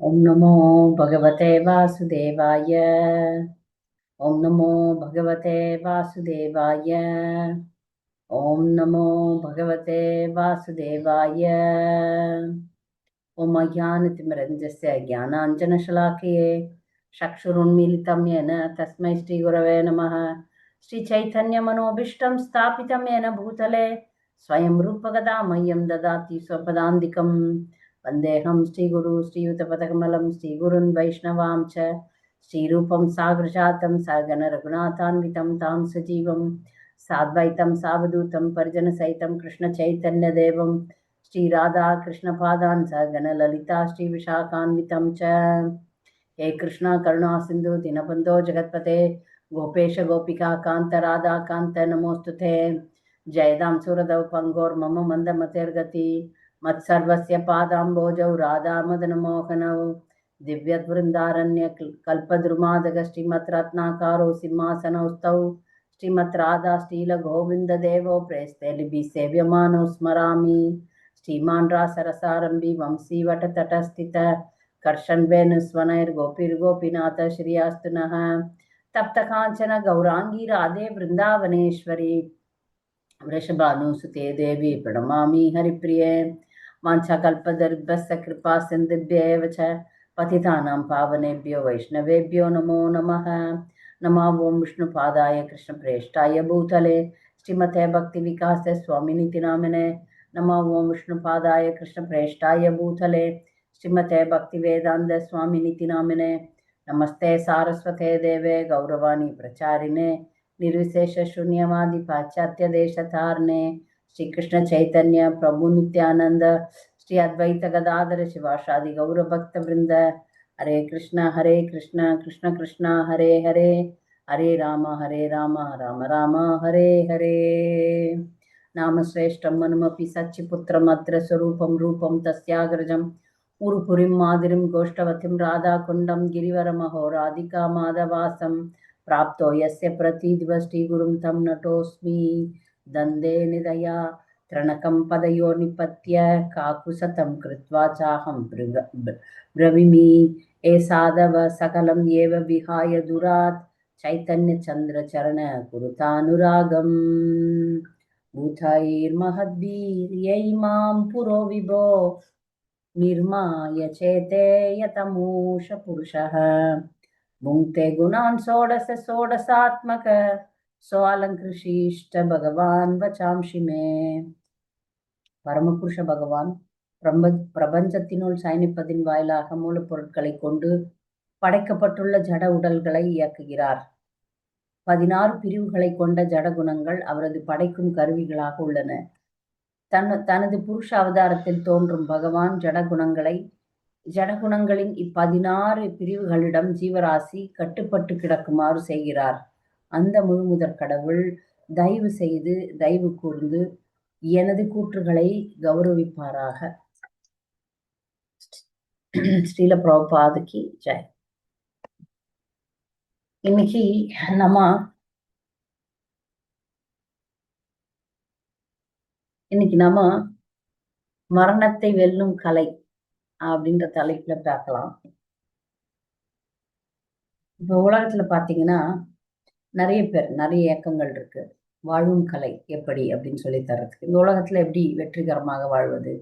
ॐ नमो भगवते वासुदेवाय। ॐ नमो भगवते वासुदेवाय। ॐ नमो भगवते वासुदेवाय। ॐ अज्ञानतिमिरञ्जस्य ज्ञानाञ्जनशलाकये चक्षुरुन्मीलितं येन तस्मै श्रीगुरवे नमः। श्रीचैतन्यमनोभीष्टं स्थापितं येन भूतले स्वयं रूपगदा मह्यं ददाति स्वपदान्तिकं। वन्देऽहं श्रीगुरु श्रीयुतपदकमलं श्रीगुरुन् वैष्णवां च श्रीरूपं साग्रजातं सगण रघुनाथान्वितं तां सजीवं साद्वैतं सावधूतं परिजनसहितं कृष्णचैतन्यदेवं श्रीराधा कृष्णपादान् सगण ललिता श्रीविशाखान्वितं च। हे कृष्णा करुणा सिन्धु दीनबन्धो जगत्पते गोपेश गोपिका कान्त राधा कान्त नमोस्तुते। जयदां सुरदौ पङ्गोर्मम मन्दमतिर्गति मत्सर्वस्य पादाम्बोजौ राधा मदनमोहनौ दिव्यद्वृन्दारण्य कल्पद्रुमादग श्रीमद्रत्नाकारो सिंहासनौ श्रीमद् राधा श्रीलगोविन्ददेवो प्रेस्ते लिपि सेव्यमानो स्मरामि। श्रीमान् रासरसारम्भि वंशीवटतटस्थित कर्षन्वेणुस्वनैर्गोपीर्गोपीनाथ श्रियास्तु नः। तप्तकाञ्चन गौराङ्गी राधे वृन्दावनेश्वरी वृषभानुसुते देवी प्रणमामि हरिप्रिये। वाञ्छाकल्पतरुभ्यश्च कृपा सिन्धुभ्येव च पतितानां पावनेभ्यो वैष्णवेभ्यो नमो नमः। नमः ॐ विष्णुपादाय कृष्णप्रेष्ठाय भूतले श्रीमते भक्तिविकास स्वामिनिति नामिने। नमः ॐ विष्णुपादाय कृष्णप्रेष्ठाय भूतले श्रीमते भक्तिवेदान्त स्वामिनिति नामिने। नमस्ते सारस्वते देवे गौरवाणी प्रचारिणे निर्विशेष शून्यवादी पाश्चात्य देशतारणे। श्री कृष्ण चैतन्य प्रभु नित्यानंद श्री अद्वैत गदाधर शिवासादि गौर भक्त वृंद। हरे कृष्ण कृष्ण कृष्ण हरे हरे, हरे राम राम राम हरे हरे। नाम श्रेष्ठं मनुमपि सच्चिपुत्रमत्र स्वरूपं रूपं तस्याग्रजम् उरुपुरीं माधुरीं गोष्ठवतीं राधाकुण्डं गिरिवरमहो राधिका माधवासं प्राप्तो यस्य प्रतीदिवष्टि गुरुं तं नतोऽस्मि। दन्दे निदया त्रणकं पदयो निपत्य काकुशतं कृत्वा चाहं ब्रवीमि। ए साधव सकलं एव विहाय दुरात् चैतन्यचन्द्रचरण कुरुतानुरागम्। भूतैर्महद्भिर्यैमां पुरो विभो निर्माय चेते यतमूष पुरुषः। भुङ्क्ते गुणान् षोडश षोडशात्मक सोऽलङ्कृशिष्ट भगवान् वचांसि मे। பரமபுருஷ பகவான் பிரபஞ்சத்தினுள் சயனிப்பதின் வாயிலாக மூலப்பொருட்களை கொண்டு படைக்கப்பட்டுள்ள ஜட உடல்களை இயக்குகிறார். 16 பிரிவுகளை கொண்ட ஜட குணங்கள் அவரது படைக்கும் கருவிகளாக உள்ளன. தனது புருஷ அவதாரத்தில் தோன்றும் பகவான் ஜடகுணங்களின் 16 பிரிவுகளிடம் ஜீவராசி கட்டுப்பட்டு கிடக்குமாறு செய்கிறார். அந்த முழுமுதற் கடவுள் தயவு செய்து தயவு கூர்ந்து எனது கூற்றுகளை கௌரவிப்பாராக. ஸ்ரீல பிரபுபாதுக்கு ஜெய். இன்னைக்கு நம்ம மரணத்தை வெல்லும் கலை அப்படின்ற தலைப்புல பார்க்கலாம். இப்ப உலகத்துல பாத்தீங்கன்னா நிறைய பேர் நிறைய இயக்கங்கள் இருக்கு. வாழும் கலை எப்படி அப்படின்னு சொல்லி தர்றதுக்கு, இந்த உலகத்துல எப்படி வெற்றிகரமாக வாழ்வது,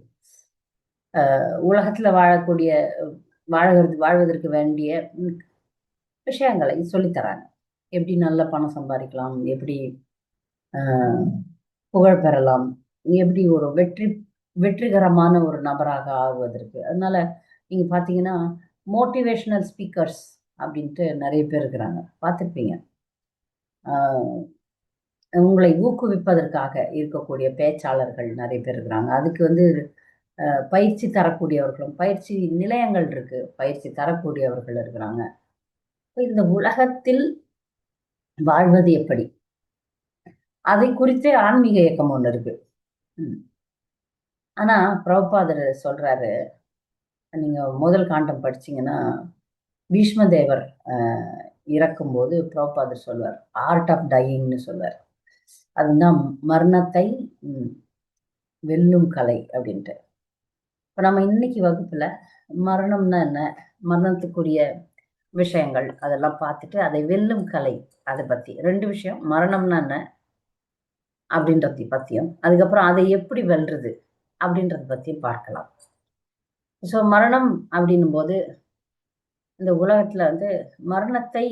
உலகத்துல வாழ்வதற்கு வேண்டிய விஷயங்களை சொல்லித்தராங்க. எப்படி நல்ல பணம் சம்பாதிக்கலாம், எப்படி புகழ் பெறலாம், எப்படி ஒரு வெற்றிகரமான ஒரு நபராக ஆகுவதற்கு. அதனால நீங்க பாத்தீங்கன்னா மோட்டிவேஷனல் ஸ்பீக்கர்ஸ் அப்படின்ட்டு நிறைய பேர் இருக்கிறாங்க, பார்த்துருப்பீங்க. உங்களை ஊக்குவிப்பதற்காக இருக்கக்கூடிய பேச்சாளர்கள் நிறைய பேர் இருக்கிறாங்க. அதுக்கு பயிற்சி தரக்கூடியவர்களும், பயிற்சி நிலையங்கள் இருக்கு, பயிற்சி தரக்கூடியவர்கள் இருக்கிறாங்க. இந்த உலகத்தில் வாழ்வது எப்படி, அதை குறித்து ஆன்மீக இயக்கம் ஒண்ணு இருக்கு. ஆனா பிரபுபாதர் சொல்றாரு, நீங்க முதல் காண்டம் படிச்சீங்கன்னா பீஷ்ம தேவர் இறக்கும்போது பிரபுபாதர் சொல்வார் ஆர்ட் ஆஃப் டையிங்னு சொல்வார். அதுதான் மரணத்தை வெல்லும் கலை அப்படின்ட்டு. இப்ப நம்ம இன்னைக்கு வகுப்புல மரணம்னா என்ன, மரணத்துக்குரிய விஷயங்கள் அதெல்லாம் பார்த்துட்டு அதை வெல்லும் கலை அதை பத்தி 2 விஷயம். மரணம்னா என்ன அப்படின்றதை பத்தியும், அதுக்கப்புறம் அதை எப்படி வெல்றது அப்படின்றத பத்தியும் பார்க்கலாம். ஸோ மரணம் அப்படின்னும் போது இந்த உலகத்துல வந்து மரணத்தை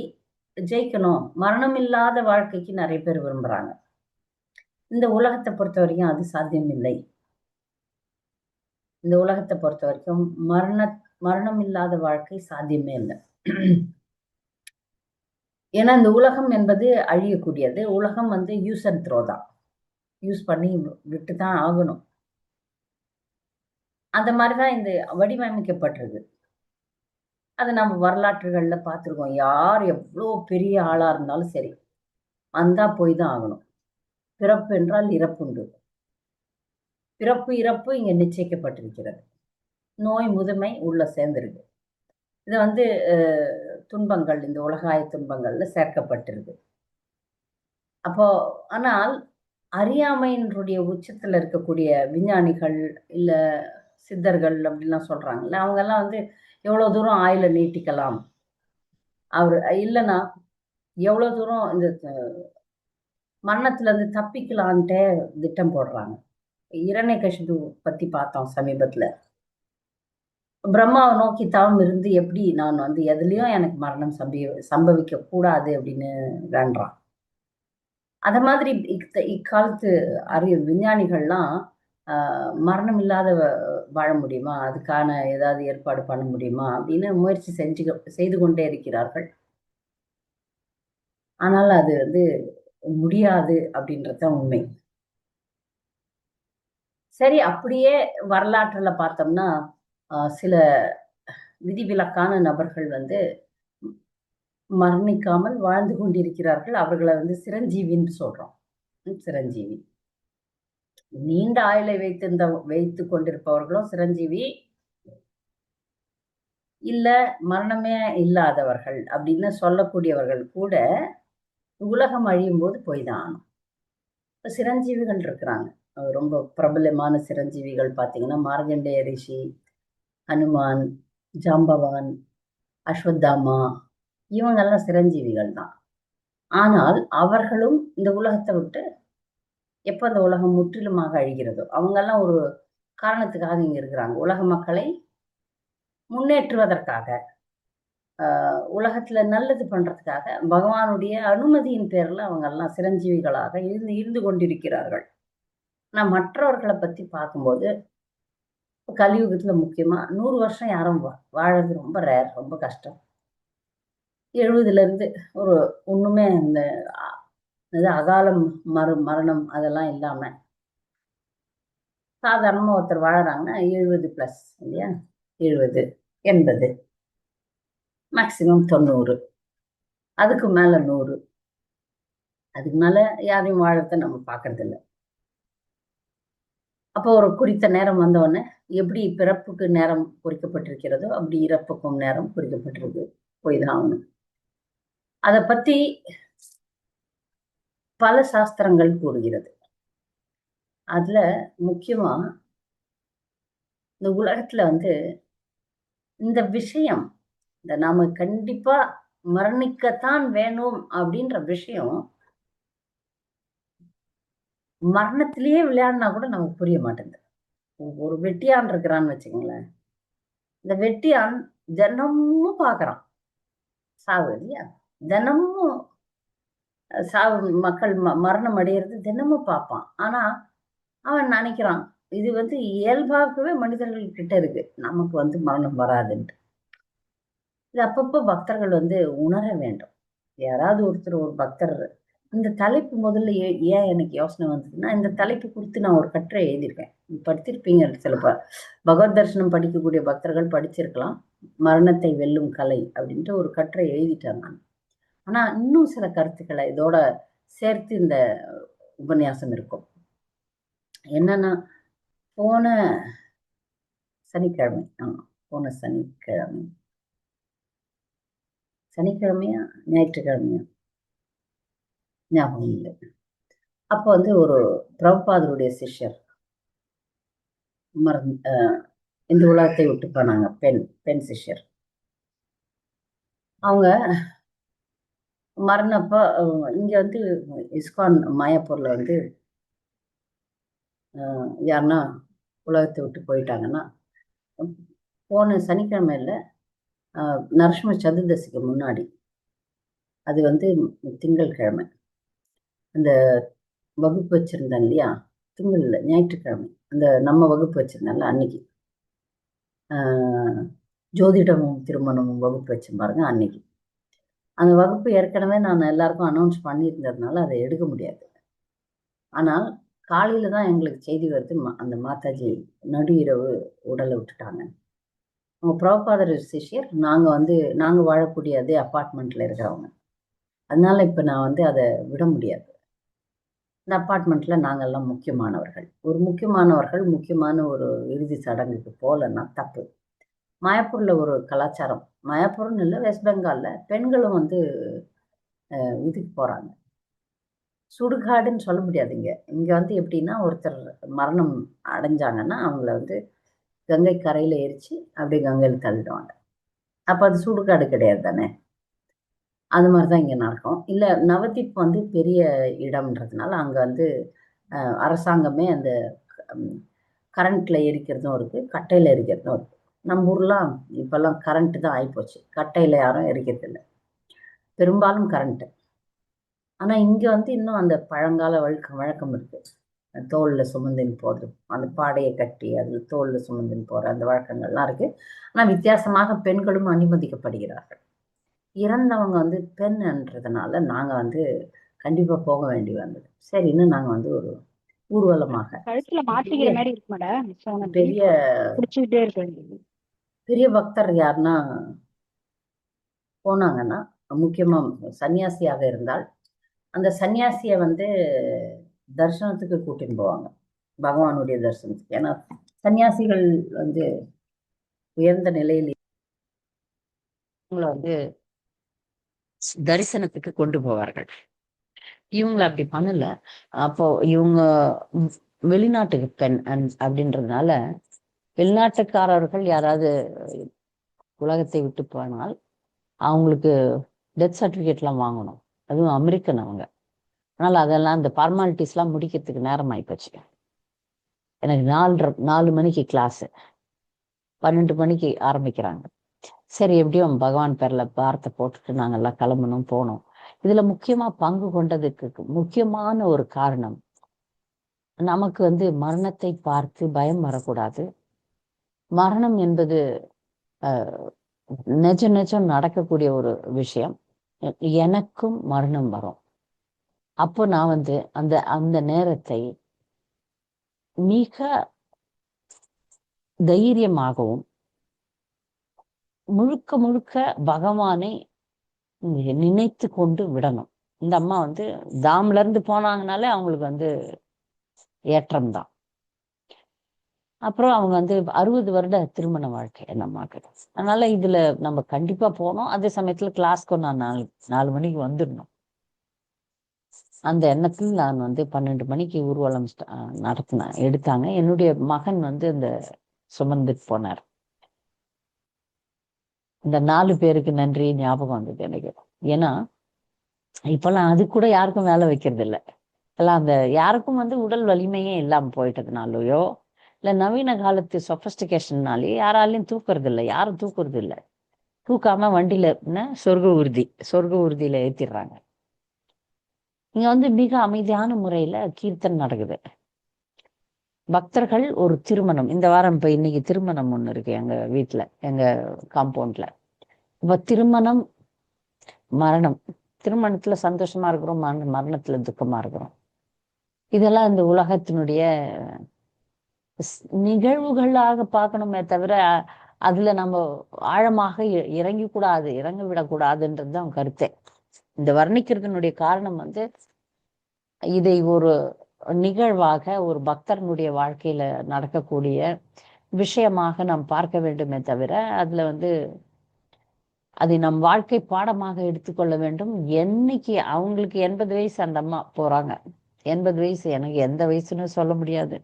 ஜெயிக்கணும். மரணம் இல்லாத வாழ்க்கைக்கு நிறைய பேர் விரும்புறாங்க. இந்த உலகத்தை பொறுத்த வரைக்கும் அது சாத்தியம் இல்லை. இந்த உலகத்தை பொறுத்த வரைக்கும் மரணம் இல்லாத வாழ்க்கை சாத்தியமே இல்லை. ஏன்னா இந்த உலகம் என்பது அழியக்கூடியது. உலகம் வந்து யூஸ் அண்ட் த்ரோ தான். யூஸ் பண்ணி விட்டு தான் ஆகணும். அந்த மாதிரிதான் இந்த வடிவமைக்கப்பட்டிருக்கு. அதை நம்ம வரலாற்றுகள்ல பார்த்திருக்கோம். யார் எவ்வளோ பெரிய ஆளா இருந்தாலும் சரி, வந்தா போய் தான் ஆகணும். பிறப்பு என்றால் இறப்புண்டு. பிறப்பு இறப்பு இங்க நிச்சயிக்கப்பட்டிருக்கிறது. நோய் முதுமை உள்ள சேர்ந்திருக்கு. இது வந்து துன்பங்கள் இந்த உலகாய துன்பங்கள்ல சேர்க்கப்பட்டிருக்கு. அப்போ ஆனால் அறியாமையினுடைய உச்சத்துல இருக்கக்கூடிய விஞ்ஞானிகள் இல்ல சித்தர்கள் அப்படிலாம் சொல்றாங்கல்ல, அவங்க எல்லாம் வந்து எவ்வளவு தூரம் ஆயுள நீட்டிக்கலாம், அவர் இல்லைன்னா எவ்வளவு தூரம் இந்த மரணத்துல இருந்து தப்பிக்கலான்ட்டே திட்டம் போடுறாங்க. இரண்யகசிபு பத்தி பார்த்தோம் சமீபத்துல. பிரம்மாவை நோக்கி தவம் இருந்து எப்படி நான் வந்து எதுலயும் எனக்கு மரணம் சம்பவிக்க கூடாது அப்படின்னு வேண்டான். அத மாதிரி இக்காலத்து விஞ்ஞானிகள்லாம் மரணம் இல்லாத வாழ முடியுமா, அதுக்கான ஏதாவது ஏற்பாடு பண்ண முடியுமா அப்படின்னு முயற்சி செய்து கொண்டே இருக்கிறார்கள். ஆனால் அது வந்து முடியாது அப்படின்றது உண்மை. சரி, அப்படியே வரலாற்றுல பார்த்தோம்னா சில விதிவிலக்கான நபர்கள் வந்து மரணிக்காமல் வாழ்ந்து கொண்டிருக்கிறார்கள். அவர்களை வந்து சிரஞ்சீவின்னு சொல்றோம். சிரஞ்சீவி. நீண்ட ஆயுளை வைத்துக் கொண்டிருப்பவர்களும் சிரஞ்சீவி. இல்ல மரணமே இல்லாதவர்கள் அப்படின்னு சொல்லக்கூடியவர்கள் கூட உலகம் அழியும் போது போய் தான் ஆகணும். சிரஞ்சீவிகள் இருக்கிறாங்க. ரொம்ப பிரபலமான சிரஞ்சீவிகள் பார்த்தீங்கன்னா மார்கண்டேய ரிஷி, ஹனுமான், ஜாம்பவான், அஸ்வத்தாமா, இவங்கெல்லாம் சிரஞ்சீவிகள் தான். ஆனால் அவர்களும் இந்த உலகத்தை விட்டு எப்ப அந்த உலகம் முற்றிலுமாக அழிகிறதோ அவங்கெல்லாம் ஒரு காரணத்துக்காக இங்க இருக்கிறாங்க. உலக மக்களை முன்னேற்றுவதற்காக, உலகத்துல நல்லது பண்றதுக்காக பகவானுடைய அனுமதியின் பேர்ல அவங்க எல்லாம் சிரஞ்சீவிகளாக இருந்து கொண்டிருக்கிறார்கள். ஆனா மற்றவர்களை பத்தி பார்க்கும்போது கலியுகத்துல முக்கியமா 100 வருஷம் யாரும் வாழறது ரொம்ப ரேர், ரொம்ப கஷ்டம். 70ல இருந்து ஒரு ஒண்ணுமே இந்த அகாலம் மரணம் அதெல்லாம் இல்லாம சாதாரணமா ஒருத்தர் வாழறாங்கன்னா 70+ இல்லையா, 70, 80, மேக்சிமம் 90, அதுக்கு மேல 100, அதுக்கு மேல யாரையும் வாழறத நம்ம பாக்குறது இல்லை. அப்போ ஒரு குறித்த நேரம் வந்தவுடனே எப்படி பிறப்புக்கு நேரம் குறிக்கப்பட்டிருக்கிறதோ அப்படி இறப்புக்கும் நேரம் குறிக்கப்பட்டிருக்கு, போய்தான் ஆகணும். அதை பத்தி பல சாஸ்திரங்கள் கூறுகிறது. அதுல முக்கியமா இந்த உலகத்துல வந்து இந்த விஷயம், இந்த நாம கண்டிப்பா மரணிக்கத்தான் வேணும் அப்படின்ற விஷயம் மரணத்திலேயே விளையாடினா கூட நமக்கு புரிய மாட்டேங்குது. ஒரு வெட்டியான் இருக்கிறான்னு வச்சுக்கோங்களேன். இந்த வெட்டியான் தினமும் பாக்குறான் சாவு இல்லையா, தினமும் சாவு, மக்கள் மரணம் அடையிறது தினமும் பார்ப்பான். ஆனா அவன் நினைக்கிறான் இது வந்து இயல்பாகவே மனிதர்கள் கிட்ட இருக்கு, நமக்கு வந்து மரணம் வராதுன்ட்டு. இது அப்பப்போ பக்தர்கள் வந்து உணர வேண்டும். யாராவது ஒருத்தர், ஒரு பக்தர், இந்த தலைப்பு முதல்ல ஏன் எனக்கு யோசனை வந்ததுன்னா, இந்த தலைப்பு குறித்து நான் ஒரு கட்டுரை எழுதியிருக்கேன். படித்திருப்பீங்க சில பகவத் தரிசனம் படிக்கக்கூடிய பக்தர்கள் படிச்சிருக்கலாம். மரணத்தை வெல்லும் கலை அப்படின்ட்டு ஒரு கட்டுரை எழுதிட்டேன் நான். ஆனா இன்னும் சில கருத்துக்களை இதோட சேர்த்து இந்த உபன்யாசம் இருக்கும். என்னன்னா, போன சனிக்கிழமை, போன சனிக்கிழமையா ஞாயிற்றுக்கிழமையா ஞாபகம் இல்லை. அப்போ வந்து ஒரு பிரபுபாதருடைய சிஷ்யர் இந்த உலகத்தை விட்டு போனாங்க. பெண் சிஷ்யர். அவங்க மரணப்ப இங்க வந்து இஸ்கான் மாயாப்பூர்ல வந்து யாருன்னா உலகத்தை விட்டு போயிட்டாங்கன்னா, போன சனிக்கிழமை இல்லை, நரசிம்ம சதுர்தசிக்கு முன்னாடி, அது வந்து திங்கட்கிழமை, அந்த வகுப்பு வச்சிருந்தேன் இல்லையா, திங்கள் இல்லை, ஞாயிற்றுக்கிழமை, அந்த நம்ம வகுப்பு வச்சிருந்தேன்ல அன்னைக்கு, ஜோதிடமும் திருமணமும் வகுப்பு வச்சேன் பாருங்க அன்னைக்கு. அந்த வகுப்பு ஏற்கனவே நான் எல்லாருக்கும் அனௌன்ஸ் பண்ணியிருந்ததுனால அதை எடுக்க முடியாது. ஆனால் காலையில தான் எங்களுக்கு செய்தி வருது, அந்த மாதாஜி நடு இரவு உடலை விட்டுட்டாங்க. அவங்க பிரபுபாதர் சிஷ்யர், நாங்கள் வாழக்கூடிய அதே அப்பார்ட்மெண்ட்டில் இருக்கிறவங்க. அதனால இப்போ நான் வந்து அதை விட முடியாது. இந்த அப்பார்ட்மெண்ட்டில் நாங்கள்லாம் முக்கியமானவர்கள். முக்கியமான ஒரு இறுதி சடங்குக்கு போகலன்னா தப்பு. மாயாப்பூரில் ஒரு கலாச்சாரம், மாயாப்பூர்னு இல்லை, வெஸ்ட் பெங்காலில் பெண்களும் வந்து இதுக்கு போகிறாங்க. சுடுகாடுன்னு சொல்ல முடியாதுங்க. இங்கே வந்து எப்படின்னா, ஒருத்தர் மரணம் அடைஞ்சாங்கன்னா அவங்கள வந்து கங்கை கரையில் எரித்து அப்படியே கங்கையில் தள்ளிடுவாங்க. அப்போ அது சுடுகாடு கிடையாது தானே. அது மாதிரி தான் இங்கே நடக்கும். இல்லை, நவதீப் வந்து பெரிய இடம்ன்றதுனால அங்கே வந்து அரசாங்கமே அந்த கரண்ட்டில் எரிக்கிறதும் இருக்குது, கட்டையில் எரிக்கிறதும் இருக்குது. நம்ம ஊர்லாம் இப்போல்லாம் கரண்ட்டு தான் ஆகிப்போச்சு, கட்டையில் யாரும் எரிக்கிறதில்ல, பெரும்பாலும் கரண்ட்டு. ஆனால் இங்கே வந்து இன்னும் அந்த பழங்கால வழக்கம் இருக்குது. தோளில் சுமந்துன்னு போகிறது, அந்த பாடையை கட்டி அதில் தோளில் சுமந்துன்னு போகிற அந்த வழக்கங்கள்லாம் இருக்குது. ஆனால் வித்தியாசமாக பெண்களும் அனுமதிக்கப்படுகிறார்கள். இறந்தவங்க வந்து பெண்ன்றதுனால நாங்கள் வந்து கண்டிப்பாக போக வேண்டி வந்தது. சரின்னு நாங்கள் வந்து ஒரு ஊர்வலமாக பெரிய பெரிய பக்தர் யாருன்னா போனாங்கன்னா, முக்கியமாக சன்னியாசியாக இருந்தால் அந்த சன்னியாசியை வந்து தரிசனத்துக்கு கூட்டின்னு போவாங்க, பகவானுடைய தரிசனத்துக்கு. ஏன்னா சன்னியாசிகள் வந்து உயர்ந்த நிலையில் இவங்களை வந்து தரிசனத்துக்கு கொண்டு போவார்கள். இவங்களை அப்படி பண்ணல. அப்போ இவங்க வெளிநாட்டுக்கு பெண் அப்படின்றதுனால வெளிநாட்டுக்காரர்கள் யாராவது உலகத்தை விட்டு போனால் அவங்களுக்கு டெத் சர்டிஃபிகேட்லாம் வாங்கணும். அதுவும் அமெரிக்கன் அவங்க. அதனால அதெல்லாம் அந்த ஃபார்மாலிட்டிஸ்லாம் முடிக்கிறதுக்கு நேரம் ஆயிப்போச்சு. எனக்கு 4 மணிக்கு கிளாஸு, 12 மணிக்கு ஆரம்பிக்கிறாங்க. சரி, எப்படியும் பகவான் பேர்ல பாரத்தை போட்டுட்டு நாங்கெல்லாம் கிளம்பணும், போனோம். இதுல முக்கியமா பங்கு கொண்டதுக்கு முக்கியமான ஒரு காரணம், நமக்கு வந்து மரணத்தை பார்த்து பயம் வரக்கூடாது. மரணம் என்பது நிஜம் நடக்கக்கூடிய ஒரு விஷயம். எனக்கும் மரணம் வரும். அப்போ நான் வந்து அந்த நேரத்தை மிக தைரியமாகவும் முழுக்க பகவானை நினைத்து கொண்டு விடணும். இந்த அம்மா வந்து தாம்ல இருந்து போனாங்கனாலே அவங்களுக்கு வந்து ஏற்றம் தான். அப்புறம் அவங்க வந்து 60 வருட திருமண வாழ்க்கை அந்த அம்மாக்கு. அதனால இதுல நம்ம கண்டிப்பா போனோம். அதே சமயத்துல கிளாஸ்க்கு நான் 4 மணிக்கு வந்துடணும். அந்த எண்ணத்தில் நான் வந்து 12 மணிக்கு ஊர்வலம் எடுத்தாங்க. என்னுடைய மகன் வந்து இந்த சுமந்துட்டு போனார். இந்த 4 பேருக்கு நன்றி ஞாபகம் வந்தது எனக்கு. ஏன்னா இப்பெல்லாம் அது கூட யாருக்கும் வேலை வைக்கிறது இல்லை. எல்லாம் அந்த யாருக்கும் வந்து உடல் வலிமையே இல்லாம போயிட்டதுனாலயோ இல்லை நவீன காலத்து சொபஸ்டிகேஷன்னாலே யாராலையும் தூக்குறது இல்லை, யாரும் தூக்குறது இல்லை. தூக்காம வண்டியில சொர்க்க ஊர்தியில ஏத்திடுறாங்க. இங்க வந்து மிக அமைதியான முறையில கீர்த்தன் நடக்குது. பக்தர்கள் ஒரு திருமணம், இந்த வாரம் இப்ப இன்னைக்கு திருமணம் ஒண்ணு இருக்கு எங்க வீட்டுல, எங்க காம்பவுண்ட்ல. இப்ப திருமணம், மரணம், திருமணத்துல சந்தோஷமா இருக்கிறோம், மரணத்துல துக்கமா இருக்கிறோம். இதெல்லாம் இந்த உலகத்தினுடைய நிகழ்வுகளாக பார்க்கணுமே தவிர அதுல நம்ம ஆழமாக இறங்க விடக்கூடாதுன்றதுதான் கருத்தை. இந்த வர்ணிக்கிறதுனுடைய காரணம் வந்து இதை ஒரு நிகழ்வாக ஒரு பக்தர்னுடைய வாழ்க்கையில நடக்கக்கூடிய விஷயமாக நாம் பார்க்க வேண்டுமே தவிர அதுல வந்து அதை நம் வாழ்க்கை பாடமாக எடுத்துக்கொள்ள வேண்டும். என்னைக்கு அவங்களுக்கு 80 வயசு அந்த அம்மா போறாங்க, 80 வயசு, எனக்கு எந்த வயசுன்னு சொல்ல முடியாது.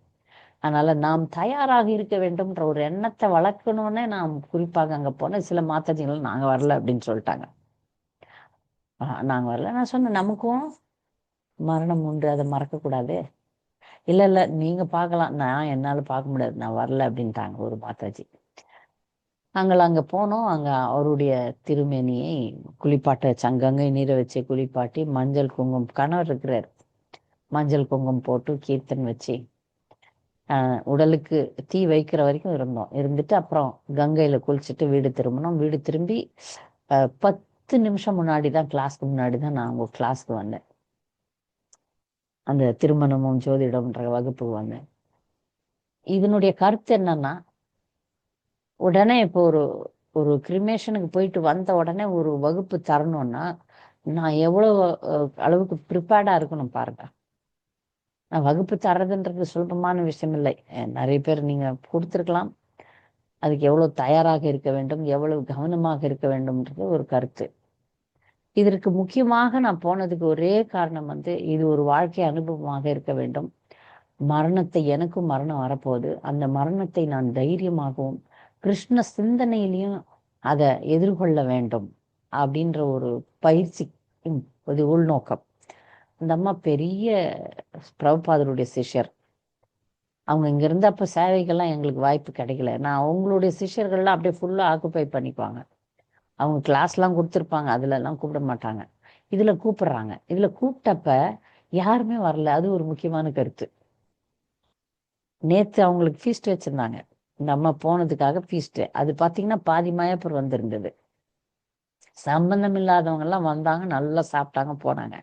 அதனால நாம் தயாராக இருக்க வேண்டும்ன்ற ஒரு எண்ணத்தை வளர்க்கணும்னே நான் குறிப்பாக அங்க போனேன். சில மாத்தாஜிகள் நாங்க வரல அப்படின்னு சொல்லிட்டாங்க. நாங்க வரல. நான் சொன்னேன், நமக்கும் மரணம் உண்டு, அதை மறக்க கூடாது. இல்ல இல்ல நீங்க பார்க்கலாம், நான் என்னால பார்க்க முடியாது, நான் வரல அப்படின்ட்டாங்க ஒரு மாதாஜி. நாங்கள் அங்க போனோம். அங்க அவருடைய திருமேனியை குளிப்பாட்ட வச்சு, அங்கங்கே நீரை வச்சு குளிப்பாட்டி, மஞ்சள் குங்குமம், கணவர் இருக்கிறார், மஞ்சள் குங்குமம் போட்டு கீர்த்தன் வச்சு உடலுக்கு தீ வைக்கிற வரைக்கும் இருந்தோம். இருந்துட்டு அப்புறம் கங்கையில குளிச்சுட்டு வீடு திரும்பினோம். வீடு திரும்பி 10 நிமிஷம் முன்னாடி தான், கிளாஸ்க்கு முன்னாடி தான் நான் உங்க கிளாஸ்க்கு வந்தேன். அந்த திருமணமும் ஜோதிடம்ன்ற வகுப்புக்கு வந்தேன். இதனுடைய கருத்து என்னன்னா, உடனே இப்போ ஒரு ஒரு கிரிமேஷனுக்கு போயிட்டு வந்த உடனே ஒரு வகுப்பு தரணும்னா நான் எவ்வளவு அளவுக்கு ப்ரிப்பேர்டா இருக்கணும் பாருங்க. நான் வகுப்பு தர்றதுன்றது சுலபமான விஷயம் இல்லை. நிறைய பேர் நீங்க கொடுத்துருக்கலாம். அதுக்கு எவ்வளவு தயாராக இருக்க வேண்டும், எவ்வளவு கவனமாக இருக்க வேண்டும்ன்றது ஒரு கருத்து. இதற்கு முக்கியமாக நான் போனதுக்கு ஒரே காரணம் வந்து, இது ஒரு வாழ்க்கை அனுபவமாக இருக்க வேண்டும். எனக்கும் மரணம் வரப்போகுது. அந்த மரணத்தை நான் தைரியமாகவும் கிருஷ்ண சிந்தனையிலையும் அதை எதிர்கொள்ள வேண்டும் அப்படின்ற ஒரு பயிற்சி, ஒரு உள்நோக்கம். அந்த அம்மா பெரிய பிரபுபாதருடைய சிஷ்யர். அவங்க இங்க இருந்தப்ப சேவைகள்லாம் எங்களுக்கு வாய்ப்பு கிடைக்கல. நான் அவங்களுடைய சிஷ்யர்கள்லாம் அப்படியே ஃபுல்லா ஆக்குப்பை பண்ணிக்குவாங்க. அவங்க கிளாஸ்லாம் கொடுத்துருப்பாங்க, அதுல எல்லாம் கூப்பிட மாட்டாங்க. இதுல கூப்பிடுறாங்க. இதுல கூப்பிட்டப்ப யாருமே வரல. அது ஒரு முக்கியமான கருத்து. நேத்து அவங்களுக்கு ஃபீஸ்ட் வச்சிருந்தாங்க. இந்த அம்மா போனதுக்காக ஃபீஸ்ட். அது பாத்தீங்கன்னா பாதி மாயப்பூர் வந்திருந்தது. சம்பந்தம் இல்லாதவங்க எல்லாம் வந்தாங்க, நல்லா சாப்பிட்டாங்க, போனாங்க.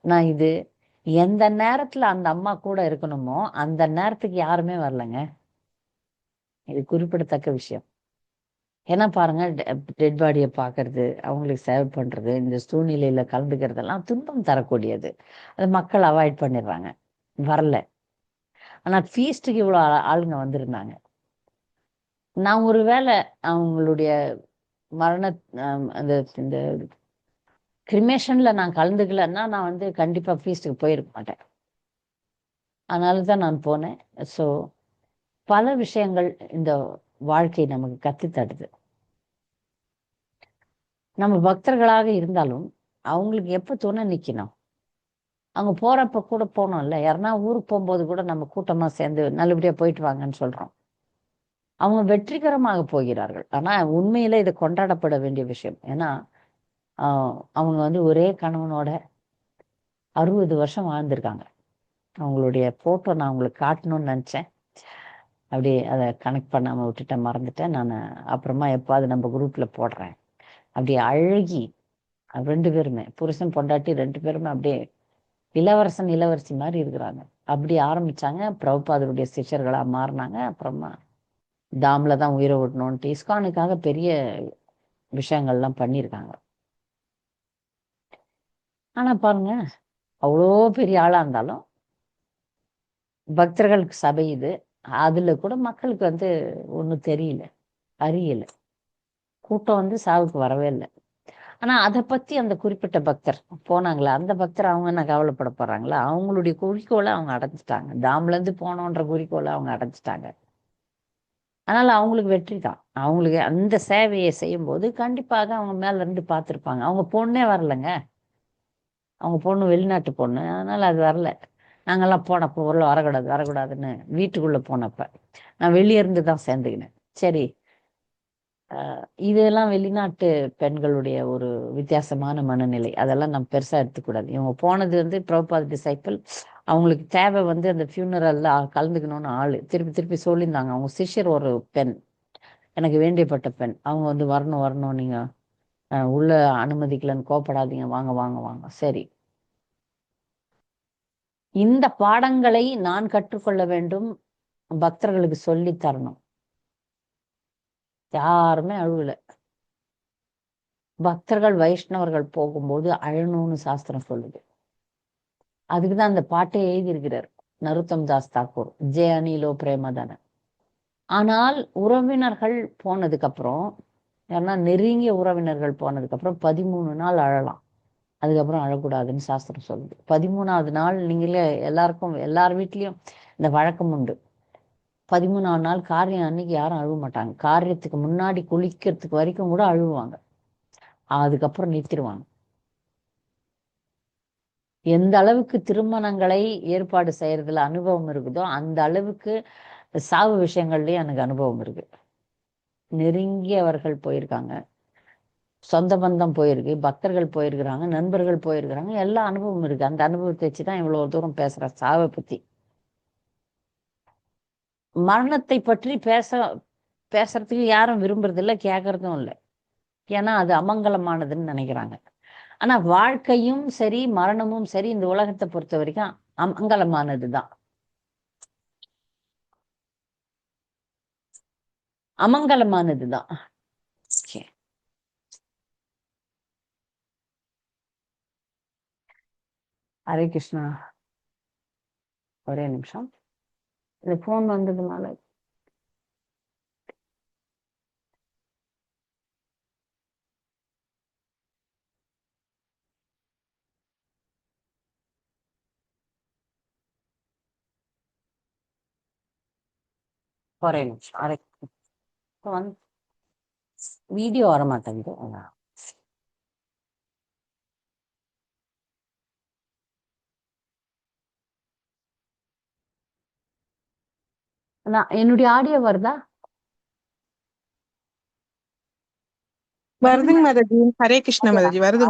நான் இது எந்த நேரத்துல அந்த அம்மா கூட இருக்கணுமோ அந்த நேரத்துக்கு யாருமே வரலங்க. இது குறிப்பிடத்தக்க விஷயம். ஏன்னா பாருங்க, டெட் பாடியை பாக்குறது, அவங்களுக்கு சேவ் பண்றது, இந்த சூழ்நிலையில கலந்துக்கிறதெல்லாம் துன்பம் தரக்கூடியது. அது மக்கள் அவாய்ட் பண்ணிடுறாங்க, வரல. ஆனா ஃபீஸ்டுக்கு இவ்வளவு ஆளுங்க வந்திருந்தாங்க. நான் ஒருவேளை அவங்களுடைய மரண அந்த இந்த கிரிமேஷன்ல நான் கலந்துக்கலன்னா நான் வந்து கண்டிப்பா ஃபீஸ்டுக்கு போயிருக்க மாட்டேன். அதனாலதான் நான் போனேன். ஸோ பல விஷயங்கள் இந்த வாழ்க்கை நமக்கு கத்து தருது. நம்ம பக்தர்களாக இருந்தாலும் அவங்களுக்கு எப்ப துணை நிக்கணும். அவங்க போறப்ப கூட போனோம்ல, யாருன்னா ஊருக்கு போகும்போது கூட நம்ம கூட்டமா சேர்ந்து நல்லபடியா போயிட்டு வாங்கன்னு சொல்றோம். அவங்க வெற்றிகரமாக போகிறார்கள். ஆனா உண்மையில இது கொண்டாடப்பட வேண்டிய விஷயம். ஏன்னா அவங்க வந்து ஒரே கணவனோட 60 வருஷம் வாழ்ந்திருக்காங்க. அவங்களுடைய போட்டோ நான் உங்களுக்கு காட்டணும்னு நினைச்சேன். அப்படியே அதை கனெக்ட் பண்ணாம விட்டுட்டேன், மறந்துட்டேன். நான் அப்புறமா எப்பாவது நம்ம குரூப்ல போடுறேன். அப்படியே அழகி 2 பேருமே, புருஷன் பொண்டாட்டி 2 பேருமே அப்படியே இளவரசன் இளவரசி மாதிரி இருக்கிறாங்க. அப்படி ஆரம்பிச்சாங்க, பிரபுபாதருடைய சிஷ்யர்களா மாறினாங்க. அப்புறமா தாம்ல தான் உயிரை விடணும்ட்டு இஸ்கானுக்காக பெரிய விஷயங்கள்லாம் பண்ணியிருக்காங்க. ஆனா பாருங்க, அவ்வளோ பெரிய ஆளா இருந்தாலும் பக்தர்களுக்கு சபை இது, அதுல கூட மக்களுக்கு வந்து ஒன்றும் தெரியல, அறியல. கூட்டம் வந்து சாவுக்கு வரவே இல்லை. ஆனா அதை பத்தி அந்த குறிப்பிட்ட பக்தர் போனாங்களா, அந்த பக்தர் அவங்க என்ன கவலைப்பட போறாங்களா? அவங்களுடைய குறிக்கோளை அவங்க அடைஞ்சிட்டாங்க. தாம்ல இருந்து போனோன்ற குறிக்கோளை அவங்க அடைஞ்சிட்டாங்க. அதனால அவங்களுக்கு வெற்றி தான். அவங்களுக்கு அந்த சேவையை செய்யும் போது கண்டிப்பாக அவங்க மேல இருந்து பார்த்துருப்பாங்க. அவங்க பொண்ணே வரலைங்க. அவங்க பொண்ணு வெளிநாட்டு பொண்ணு, அதனால அது வரல. நாங்கெல்லாம் போனப்போ உள்ள வரக்கூடாது வரக்கூடாதுன்னு வீட்டுக்குள்ள போனப்ப நான் வெளியே இருந்து தான் சேர்ந்துக்கினேன். சரி, இதெல்லாம் வெளிநாட்டு பெண்களுடைய ஒரு வித்தியாசமான மனநிலை. அதெல்லாம் நம்ம பெருசா எடுத்துக்கூடாது. இவங்க போனது வந்து பிரபுபாத டிசைப்பிள். அவங்களுக்கு தேவை வந்து அந்த ஃபியூனரல்ல கலந்துக்கணும்னு ஆளு திருப்பி திருப்பி சொல்லியிருந்தாங்க. அவங்க சிஷ்யர் ஒரு பெண், எனக்கு வேண்டியப்பட்ட பெண். அவங்க வந்து வரணும் வரணும், நீங்க உள்ள அனுமதிக்கலன்னு கோப்படாதீங்க, வாங்க வாங்க வாங்க. சரி, இந்த பாடங்களை நான் கற்றுக்கொள்ள வேண்டும், பக்தர்களுக்கு சொல்லி தரணும். யாருமே அழுவல. பக்தர்கள் வைஷ்ணவர்கள் போகும்போது அழணும்னு சாஸ்திரம் சொல்லுது. அதுக்குதான் அந்த பாட்டை எழுதியிருக்கிறார் நருத்தம் தாஸ் தாக்கூர், ஜெய அனிலோ பிரேமதான. ஆனால் உறவினர்கள் போனதுக்கு அப்புறம், ஏன்னா நெருங்கிய உறவினர்கள் போனதுக்கு அப்புறம் 13 நாள் அழலாம். அதுக்கப்புறம் அழக்கூடாதுன்னு சாஸ்திரம் சொல்லுது. 13ஆவது நாள் நீங்களே எல்லாருக்கும் எல்லார் வீட்லயும் இந்த வழக்கம் உண்டு. 13ஆம் நாள் காரியம் அன்னைக்கு யாரும் அழுவ மாட்டாங்க. காரியத்துக்கு முன்னாடி குளிக்கிறதுக்கு வரைக்கும் கூட அழுவாங்க. அதுக்கப்புறம் நிறுத்திடுவாங்க. எந்த அளவுக்கு திருமணங்களை ஏற்பாடு செய்யறதுல அனுபவம் இருக்குதோ அந்த அளவுக்கு சாவு விஷயங்கள்லயும் எனக்கு அனுபவம் இருக்கு. நெருங்கியவர்கள் போயிருக்காங்க, சொந்த பந்தம் போயிருக்கு, பக்தர்கள் போயிருக்கிறாங்க, நண்பர்கள் போயிருக்கிறாங்க, எல்லா அனுபவம் இருக்கு. அந்த அனுபவத்தை வச்சுதான் இவ்வளவு தூரம் பேசுறேன் சாவை பத்தி. மரணத்தை பற்றி பேசுறதுக்கு யாரும் விரும்புறது இல்லை, கேட்கறதும் இல்லை. ஏன்னா அது அமங்கலமானதுன்னு நினைக்கிறாங்க. ஆனா வாழ்க்கையும் சரி மரணமும் சரி இந்த உலகத்தை பொறுத்த வரைக்கும் அமங்கலமானதுதான், அமங்கலமானதுதான். Okay. ஹரே கிருஷ்ணா. ஒரே நிமிஷம், இந்த போன் வந்ததுனால ஒரே நிமிஷம். ஹரே இப்ப வந்து வீடியோ வர மாட்டேங்குது. என்னுடைய ஆடியோ வருதா? வருதுங்க மாதாஜி. ஹரே கிருஷ்ண மாதாஜி. வருது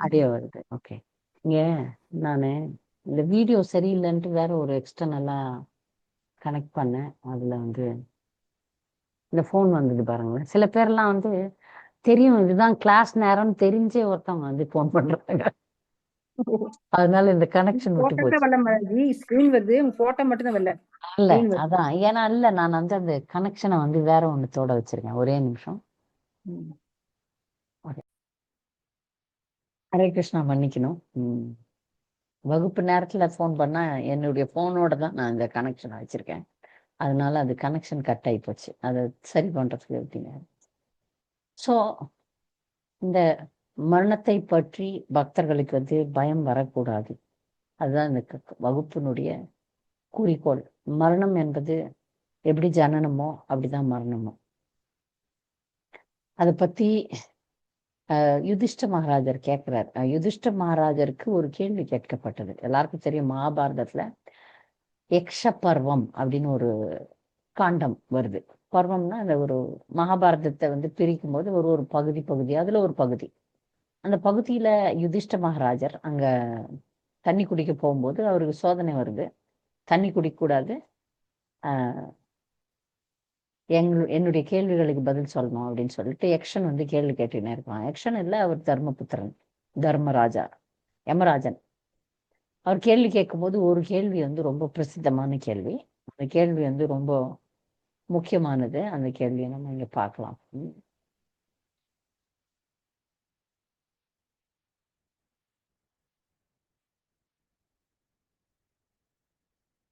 ஆடியோ வருது. ஓகே. இங்க நானு இந்த வீடியோ சரியில்லைன்ட்டு வேற ஒரு எக்ஸ்டர்னலா கனெக்ட் பண்ணேன். அதுல வந்து இந்த போன் வந்தது பாருங்களேன். சில பேர்லாம் வந்து தெரியும் இதுதான் கிளாஸ் நேரம் தெரிஞ்சே ஒருத்தவங்க வந்து போன் பண்றாங்க. அதனால இந்த கனெக்ஷன் விட்டு போச்சு. ஸ்கிரீன் வருது, போட்டோ மட்டும் தான் வரல. இல்ல அதான் ஏன்னா இல்ல நான் வந்து அந்த கனெக்ஷனை வந்து வேற ஒண்ணுத்தோட வச்சிருக்கேன். ஒரே நிமிஷம். ஹரே கிருஷ்ணா, மன்னிக்கணும். வகுப்பு நேரத்துல ஃபோன் பண்ணா என்னுடைய போனோட தான் நான் இந்த கனெக்ஷன் வச்சிருக்கேன். அதனால அது கனெக்ஷன் கட் ஆகி போச்சு. அதை சரி பண்றதுக்கு எப்படிங்க. ஸோ இந்த மரணத்தை பற்றி பக்தர்களுக்கு வந்து பயம் வரக்கூடாது. அதுதான் இந்த வகுப்பினுடைய குறிக்கோள். மரணம் என்பது எப்படி ஜனனமோ அப்படிதான் மரணமோ. அதை பத்தி யுதிஷ்ட மகாராஜர் கேட்கிறார். யுதிஷ்ட மகாராஜருக்கு ஒரு கேள்வி கேட்கப்பட்டது. எல்லாருக்கும் தெரியும், மகாபாரதத்துல யக்ஷ பர்வம் அப்படின்னு ஒரு காண்டம் வருது. பர்வம்னா அந்த ஒரு மகாபாரதத்தை வந்து பிரிக்கும் போது ஒரு பகுதி அதுல ஒரு பகுதி. அந்த பகுதியில யுதிஷ்ட மகாராஜர் அங்க தண்ணி குடிக்க போகும்போது அவருக்கு சோதனை வருது. தண்ணி குடிக்க கூடாது, என்னுடைய கேள்விகளுக்கு பதில் சொல்லணும் அப்படின்னு சொல்லிட்டு யக்ஷன் வந்து கேள்வி கேட்டுனே இருப்பான். யக்ஷன் இல்ல, அவர் தர்மபுத்திரன், தர்மராஜா, யமராஜன். அவர் கேள்வி கேட்கும் போது ஒரு கேள்வி வந்து ரொம்ப பிரசித்தமான கேள்வி. அந்த கேள்வி வந்து ரொம்ப முக்கியமானது. அந்த கேள்வியை நம்ம இங்க பார்க்கலாம்.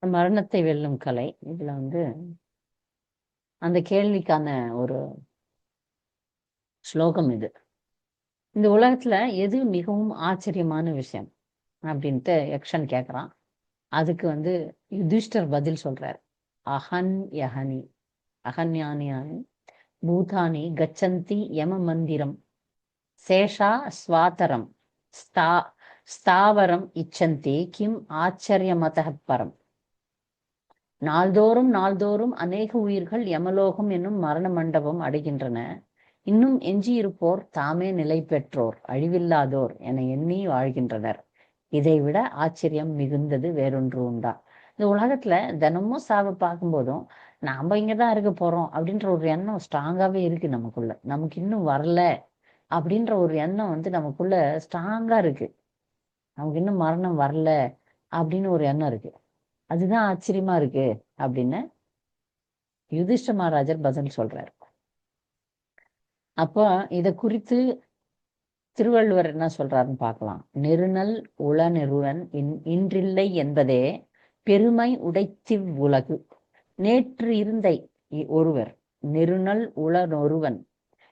மரணத்தை வெல்லும் கலை. இதுல வந்து அந்த கேள்விக்கான ஒரு ஸ்லோகம் இது. இந்த உலகத்துல எது மிகவும் ஆச்சரியமான விஷயம் அப்படின்ட்டு யக்ஷன் கேட்கிறான். அதுக்கு வந்து யுதிஷ்டர் பதில் சொல்றார். அகன்யஹனி அகன்யானியானி பூதானி கச்சந்தி யம மந்திரம் சேஷா ஸ்வாதரம் ஸ்தாவரம் இச்சந்தி கிம் ஆச்சரியமதः பரம். நாள்தோறும் அநேக உயிர்கள் யமலோகம் என்னும் மரண மண்டபம் அடைகின்றன. இன்னும் எஞ்சியிருப்போர் தாமே நிலை பெற்றோர் அழிவில்லாதோர் என எண்ணி வாழ்கின்றனர். இதைவிட ஆச்சரியம் மிகுந்தது வேறொன்று உண்டா? இந்த உலகத்துல தினமும் சாவை பார்க்கும் போதும் நாம இங்கதான் இருக்க போறோம் அப்படின்ற ஒரு எண்ணம் ஸ்ட்ராங்காவே இருக்கு நமக்குள்ள. நமக்கு இன்னும் வரல அப்படின்ற ஒரு எண்ணம் வந்து நமக்குள்ள ஸ்ட்ராங்கா இருக்கு. நமக்கு இன்னும் மரணம் வரல அப்படின்னு ஒரு எண்ணம் இருக்கு. அதுதான் ஆச்சரியமா இருக்கு அப்படின்னு யுதிஷ்ட மகாராஜர் பதில் சொல்றாரு. அப்போ இத குறித்து திருவள்ளுவர் என்ன சொல்றாருன்னு பார்க்கலாம். நெருநல் உளநெருவன் இன்றில்லை என்பதே பெருமை உடைத்திவ் உலகு. நேற்று இருந்த ஒருவர் நெருநல் உளனொருவன்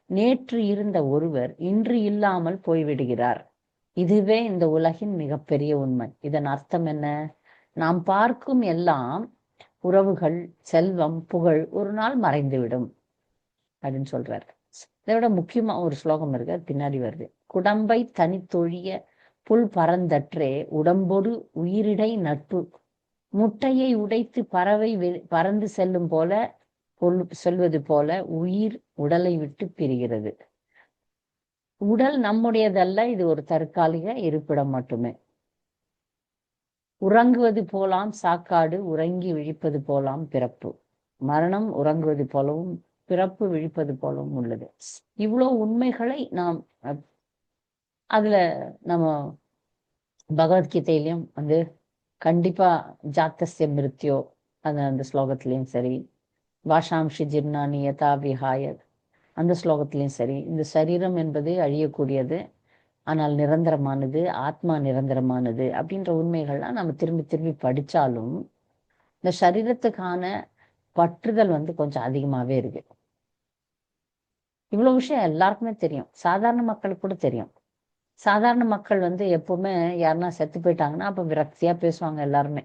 நேற்று இருந்த ஒருவர் இன்று இல்லாமல் போய்விடுகிறார். இதுவே இந்த உலகின் மிகப்பெரிய உண்மை. இதன் அர்த்தம் என்ன? நாம் பார்க்கும் எல்லாம் உறவுகள், செல்வம், புகழ் ஒரு நாள் மறைந்துவிடும் அப்படின்னு சொல்றாரு. இதை விட முக்கியமா ஒரு ஸ்லோகம் இருக்கு, அது பின்னாடி வருது. குடம்பை தனித்தொழிய புல் பரந்தற்றே உடம்பொடு உயிரிடை நட்பு முட்டையை உடைத்து பறவை பறந்து செல்லும் போல செல்வது போல உயிர் உடலை விட்டு பிரிகிறது. உடல் நம்முடையதல்ல, இது ஒரு தற்காலிக இருப்பிடம் மட்டுமே. உறங்குவது போலாம் சாக்காடு, உறங்கி விழிப்பது போலாம் பிறப்பு. மரணம் உறங்குவது போலவும் பிறப்பு விழிப்பது போலவும் உள்ளது. இவ்வளவு உண்மைகளை நாம் அதுல நம்ம பகவத்கீதையிலையும் வந்து கண்டிப்பா ஜாத்தஸ்ய மிருத்யோ அந்த ஸ்லோகத்திலையும் சரி, வாஷாம்ஷி ஜிர்னானி யதா விஹாய அந்த ஸ்லோகத்திலையும் சரி, இந்த சரீரம் என்பது அழியக்கூடியது, ஆனால் நிரந்தரமானது, ஆத்மா நிரந்தரமானது அப்படின்ற உண்மைகள்லாம் நம்ம திரும்பி திரும்பி படிச்சாலும் இந்த சரீரத்துக்கான பற்றுதல் வந்து கொஞ்சம் அதிகமாவே இருக்கு. இவ்வளவு விஷயம் எல்லாருக்குமே தெரியும், சாதாரண மக்களுக்கு கூட தெரியும். சாதாரண மக்கள் வந்து எப்பவுமே யாருன்னா செத்து போயிட்டாங்கன்னா அப்ப விரக்தியா பேசுவாங்க எல்லாருமே.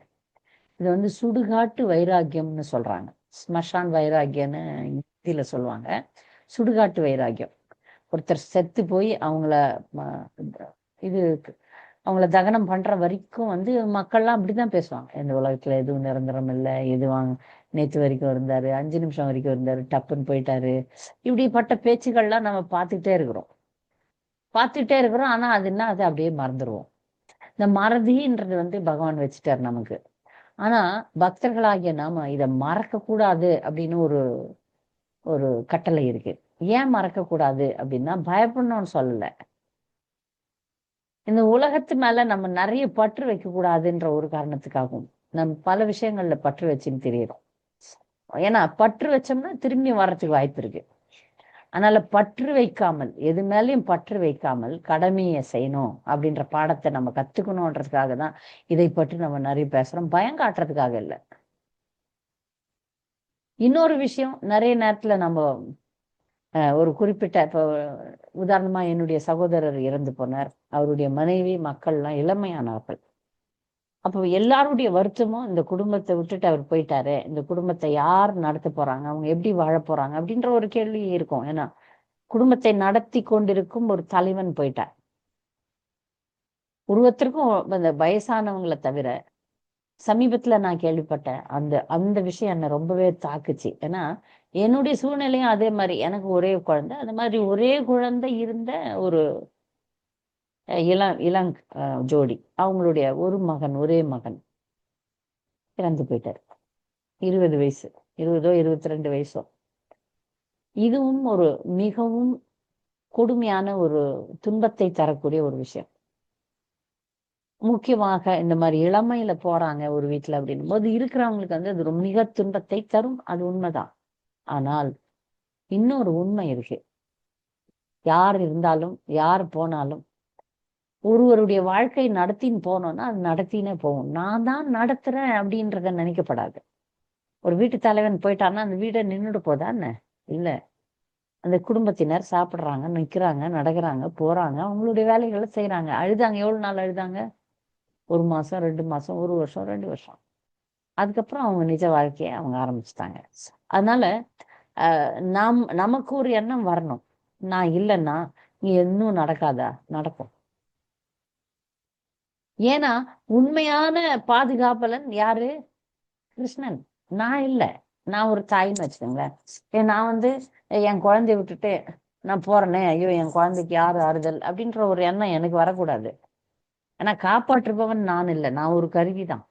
இது வந்து சுடுகாட்டு வைராக்கியம்னு சொல்றாங்க. ஸ்மஷான் வைராக்கியம்னு ஹிந்தியில சொல்லுவாங்க. சுடுகாட்டு வைராக்கியம். ஒருத்தர் செத்து போய் அவங்கள தகனம் பண்ற வரைக்கும் வந்து மக்கள்லாம் அப்படிதான் பேசுவாங்க. இந்த உலகத்துல எதுவும் நிரந்தரம் இல்லை, எதுவும் நேற்று வரைக்கும் இருந்தாரு, 5 நிமிஷம் வரைக்கும் இருந்தாரு, டப்புன்னு போயிட்டாரு, இப்படிப்பட்ட பேச்சுகள்லாம் நம்ம பார்த்துட்டே இருக்கிறோம். ஆனா அது என்ன, அது அப்படியே மறந்துடுவோம். இந்த மறதின்றது வந்து பகவான் வச்சுட்டார் நமக்கு. ஆனா பக்தர்களாகிய நாம இதை மறக்க கூடாது அப்படின்னு ஒரு கட்டளை இருக்கு. ஏன் மறக்க கூடாது அப்படின்னா, பயப்படணும்னு சொல்லல, இந்த உலகத்து மேல நம்ம நிறைய பற்று வைக்க கூடாதுன்ற ஒரு காரணத்துக்காகவும் நம்ம பல விஷயங்கள்ல பற்று வச்சுன்னு தெரியறோம். ஏன்னா பற்று வச்சோம்னா திரும்பி வர்றதுக்கு வாய்ப்பு இருக்கு. அதனால பற்று வைக்காமல், எது மேலேயும் பற்று வைக்காமல் கடமையை செய்யணும் அப்படின்ற பாடத்தை நம்ம கத்துக்கணுன்றதுக்காக தான் இதை பற்றி நம்ம நிறைய பேசுறோம், பயம் காட்டுறதுக்காக இல்லை. இன்னொரு விஷயம், நிறைய நேரத்துல நம்ம ஒரு குறிப்பிட்ட, இப்போ உதாரணமா என்னுடைய சகோதரர் இறந்து போனார், அவருடைய மனைவி மக்கள்லாம் இளமையானவர்கள். அப்போ எல்லாருடைய வருத்தமும் இந்த குடும்பத்தை விட்டுட்டு அவர் போயிட்டாரு, இந்த குடும்பத்தை யார் நடத்த போறாங்க, அவங்க எப்படி வாழ போறாங்க அப்படின்ற ஒரு கேள்வி இருக்கும். ஏன்னா குடும்பத்தை நடத்தி கொண்டிருக்கும் ஒரு தலைவன் போயிட்டார். ஒருத்தருக்கும் அந்த வயசானவங்களை தவிர சமீபத்துல நான் கேள்விப்பட்டேன், அந்த விஷயம் என்னை ரொம்பவே தாக்குச்சு. ஏன்னா என்னுடைய சூழ்நிலையும் அதே மாதிரி, எனக்கு ஒரே குழந்தை, அந்த மாதிரி ஒரே குழந்தை இருந்த ஒரு இளங் ஜோடி, அவங்களுடைய ஒரே மகன் இறந்து போயிட்டார். 20 வயசு, 20ஓ 22 வயசோ. இதுவும் ஒரு மிகவும் கொடுமையான ஒரு துன்பத்தை தரக்கூடிய ஒரு விஷயம். முக்கியமாக இந்த மாதிரி இளமையில போறாங்க ஒரு வீட்டுல அப்படின்னும் போது இருக்கிறவங்களுக்கு வந்து அது ரொம்ப மிக துன்பத்தை தரும், அது உண்மைதான். ஆனால் இன்னொரு உண்மை இருக்கு, யார் இருந்தாலும் யார் போனாலும் ஒருவருடைய வாழ்க்கை நடத்தின்னு போனோம்னா அது நடத்தினே போகும். நான் தான் நடத்துறேன் அப்படின்றத நினைக்கப்படாது. ஒரு வீட்டு தலைவன் போயிட்டான்னா அந்த வீடை நின்றுட்டு போதான்னு இல்லை, அந்த குடும்பத்தினர் சாப்பிடுறாங்க, நிக்கிறாங்க, நடக்கிறாங்க, போறாங்க, அவங்களுடைய வேலைகளை செய்யறாங்க. அழுதாங்க, எவ்வளவு நாள் அழுதாங்க? 1 மாசம், 2 மாசம், 1 வருஷம், 2 வருஷம். அதுக்கப்புறம் அவங்க நிஜ வாழ்க்கையை அவங்க ஆரம்பிச்சுட்டாங்க. அதனால நமக்கு ஒரு எண்ணம் வரணும், நான் இல்லைன்னா நீ இன்னும் நடக்காதா? நடக்கும். ஏன்னா உண்மையான பாதுகாப்பலன் யாரு? கிருஷ்ணன். நான் இல்லை, நான் ஒரு தாயின்னு வச்சுக்கோங்களேன். நான் வந்து என் குழந்தைய விட்டுட்டு நான் போறேனே, ஐயோ என் குழந்தைக்கு யாரு ஆறுதல் அப்படின்ற ஒரு எண்ணம் எனக்கு வரக்கூடாது. ஏன்னா காப்பாற்றுபவன் நான் இல்லை, நான் ஒரு கருவிதான்.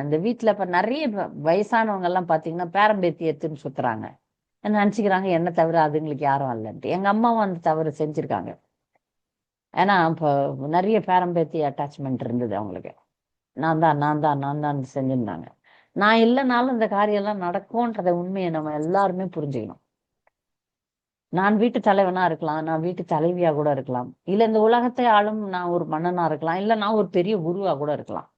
இந்த வீட்டுல இப்ப நிறைய வயசானவங்க எல்லாம் பாத்தீங்கன்னா பேரம்பேத்தி எடுத்துன்னு சுத்துறாங்க, நினைச்சுக்கிறாங்க என்ன தவிர அதுங்களுக்கு யாரும் இல்லைன்ட்டு. எங்க அம்மாவும் அந்த தவறு செஞ்சிருக்காங்க. ஏன்னா இப்போ நிறைய பேரம்பேத்தி அட்டாச்மெண்ட் இருந்தது அவங்களுக்கு. நான் தான் செஞ்சிருந்தாங்க. நான் இல்லைனாலும் இந்த காரியம் எல்லாம் நடக்கும்ன்றத உண்மையை நம்ம எல்லாருமே புரிஞ்சுக்கணும். நான் வீட்டு தலைவனா இருக்கலாம், நான் வீட்டு தலைவியா கூட இருக்கலாம், இல்ல இந்த உலகத்தை ஆளும் நான் ஒரு மன்னனா இருக்கலாம், இல்ல நான் ஒரு பெரிய குருவா கூட இருக்கலாம்.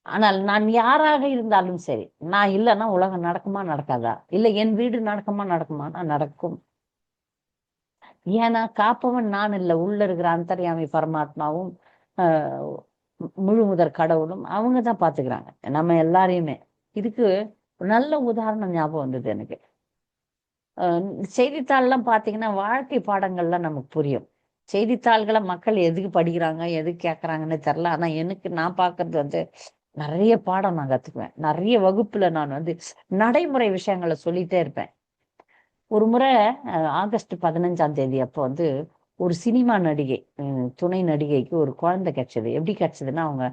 ஆனால் நான் யாராக இருந்தாலும் சரி, நான் இல்லைன்னா உலகம் நடக்குமா நடக்காதா? இல்ல என் வீடு நடக்குமா நடக்கும். ஏன்னா காப்பவன் நான் இல்லை, உள்ள இருக்கிற அந்தர்யாமி பரமாத்மாவும் முழு முதற் கடவுளும் அவங்க தான் பார்த்துக்கிறாங்க நம்ம எல்லாரையுமே. இதுக்கு ஒரு நல்ல உதாரணம் ஞாபகம் வந்தது எனக்கு. அஹ் செய்தித்தாள்லாம் பார்த்தீங்கன்னா வாழ்க்கை பாடங்கள்லாம் நமக்கு புரியும். செய்தித்தாள்களை மக்கள் எதுக்கு படிக்கிறாங்க எதுக்கு கேட்குறாங்கன்னு தெரில. ஆனால் எனக்கு நான் பார்க்கறது வந்து நிறைய பாடம் நான் கற்றுக்குவேன். நிறைய வகுப்புல நான் வந்து நடைமுறை விஷயங்களை சொல்லிட்டே இருப்பேன். ஒரு முறை ஆகஸ்ட் 15 அப்போ வந்து ஒரு சினிமா நடிகை, துணை நடிகைக்கு ஒரு குழந்தை கிடைச்சது. எப்படி கிடைச்சதுன்னா, அவங்க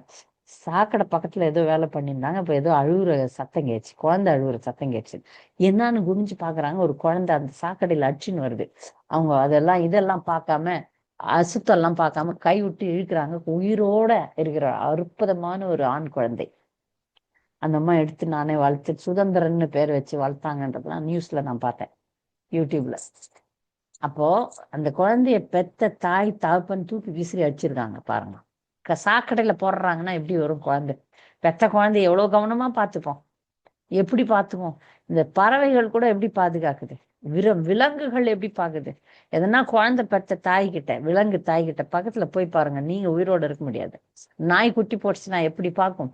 சாக்கடை பக்கத்துல ஏதோ வேலை பண்ணியிருந்தாங்க. அப்போ ஏதோ அழுகுற சத்தம் கேட்டுச்சு, குழந்தை அழுகுற சத்தம் கேட்டுச்சு. என்னன்னு குனிஞ்சு பாக்குறாங்க, ஒரு குழந்தை அந்த சாக்கடையில அடிச்சுன்னு வருது. அவங்க அதெல்லாம் இதெல்லாம் பார்க்காம, அசுத்தம் பார்க்காம கை விட்டு இழுக்கிறாங்க. உயிரோட இருக்கிற அற்புதமான ஒரு ஆண் குழந்தை. அந்த அம்மா எடுத்து நானே வளர்த்து சுதந்திரன்னு பேர் வச்சு வளர்த்தாங்கன்றதுலாம் நியூஸ்ல நான் பார்த்தேன், யூடியூப்ல. அப்போ அந்த குழந்தைய பெத்த தாய் தகப்பன் தூக்கி விசிறி அடிச்சிருக்காங்க பாருங்க. சாக்கடையில போடுறாங்கன்னா எப்படி வரும் குழந்தை? பெத்த குழந்தை எவ்வளவு கவனமா பார்த்துப்போம், எப்படி பார்த்துப்போம். இந்த பறவைகள் கூட எப்படி பாதுகாக்குது, விலங்குகள் எப்படி பாக்குது. எதனா குழந்தை பெத்த தாய்கிட்ட, விலங்கு தாய்கிட்ட பக்கத்துல போய் பாருங்க, நீங்க உயிரோட இருக்க முடியாது. நாய் குட்டி போட்டுச்சுன்னா எப்படி பார்க்கும்,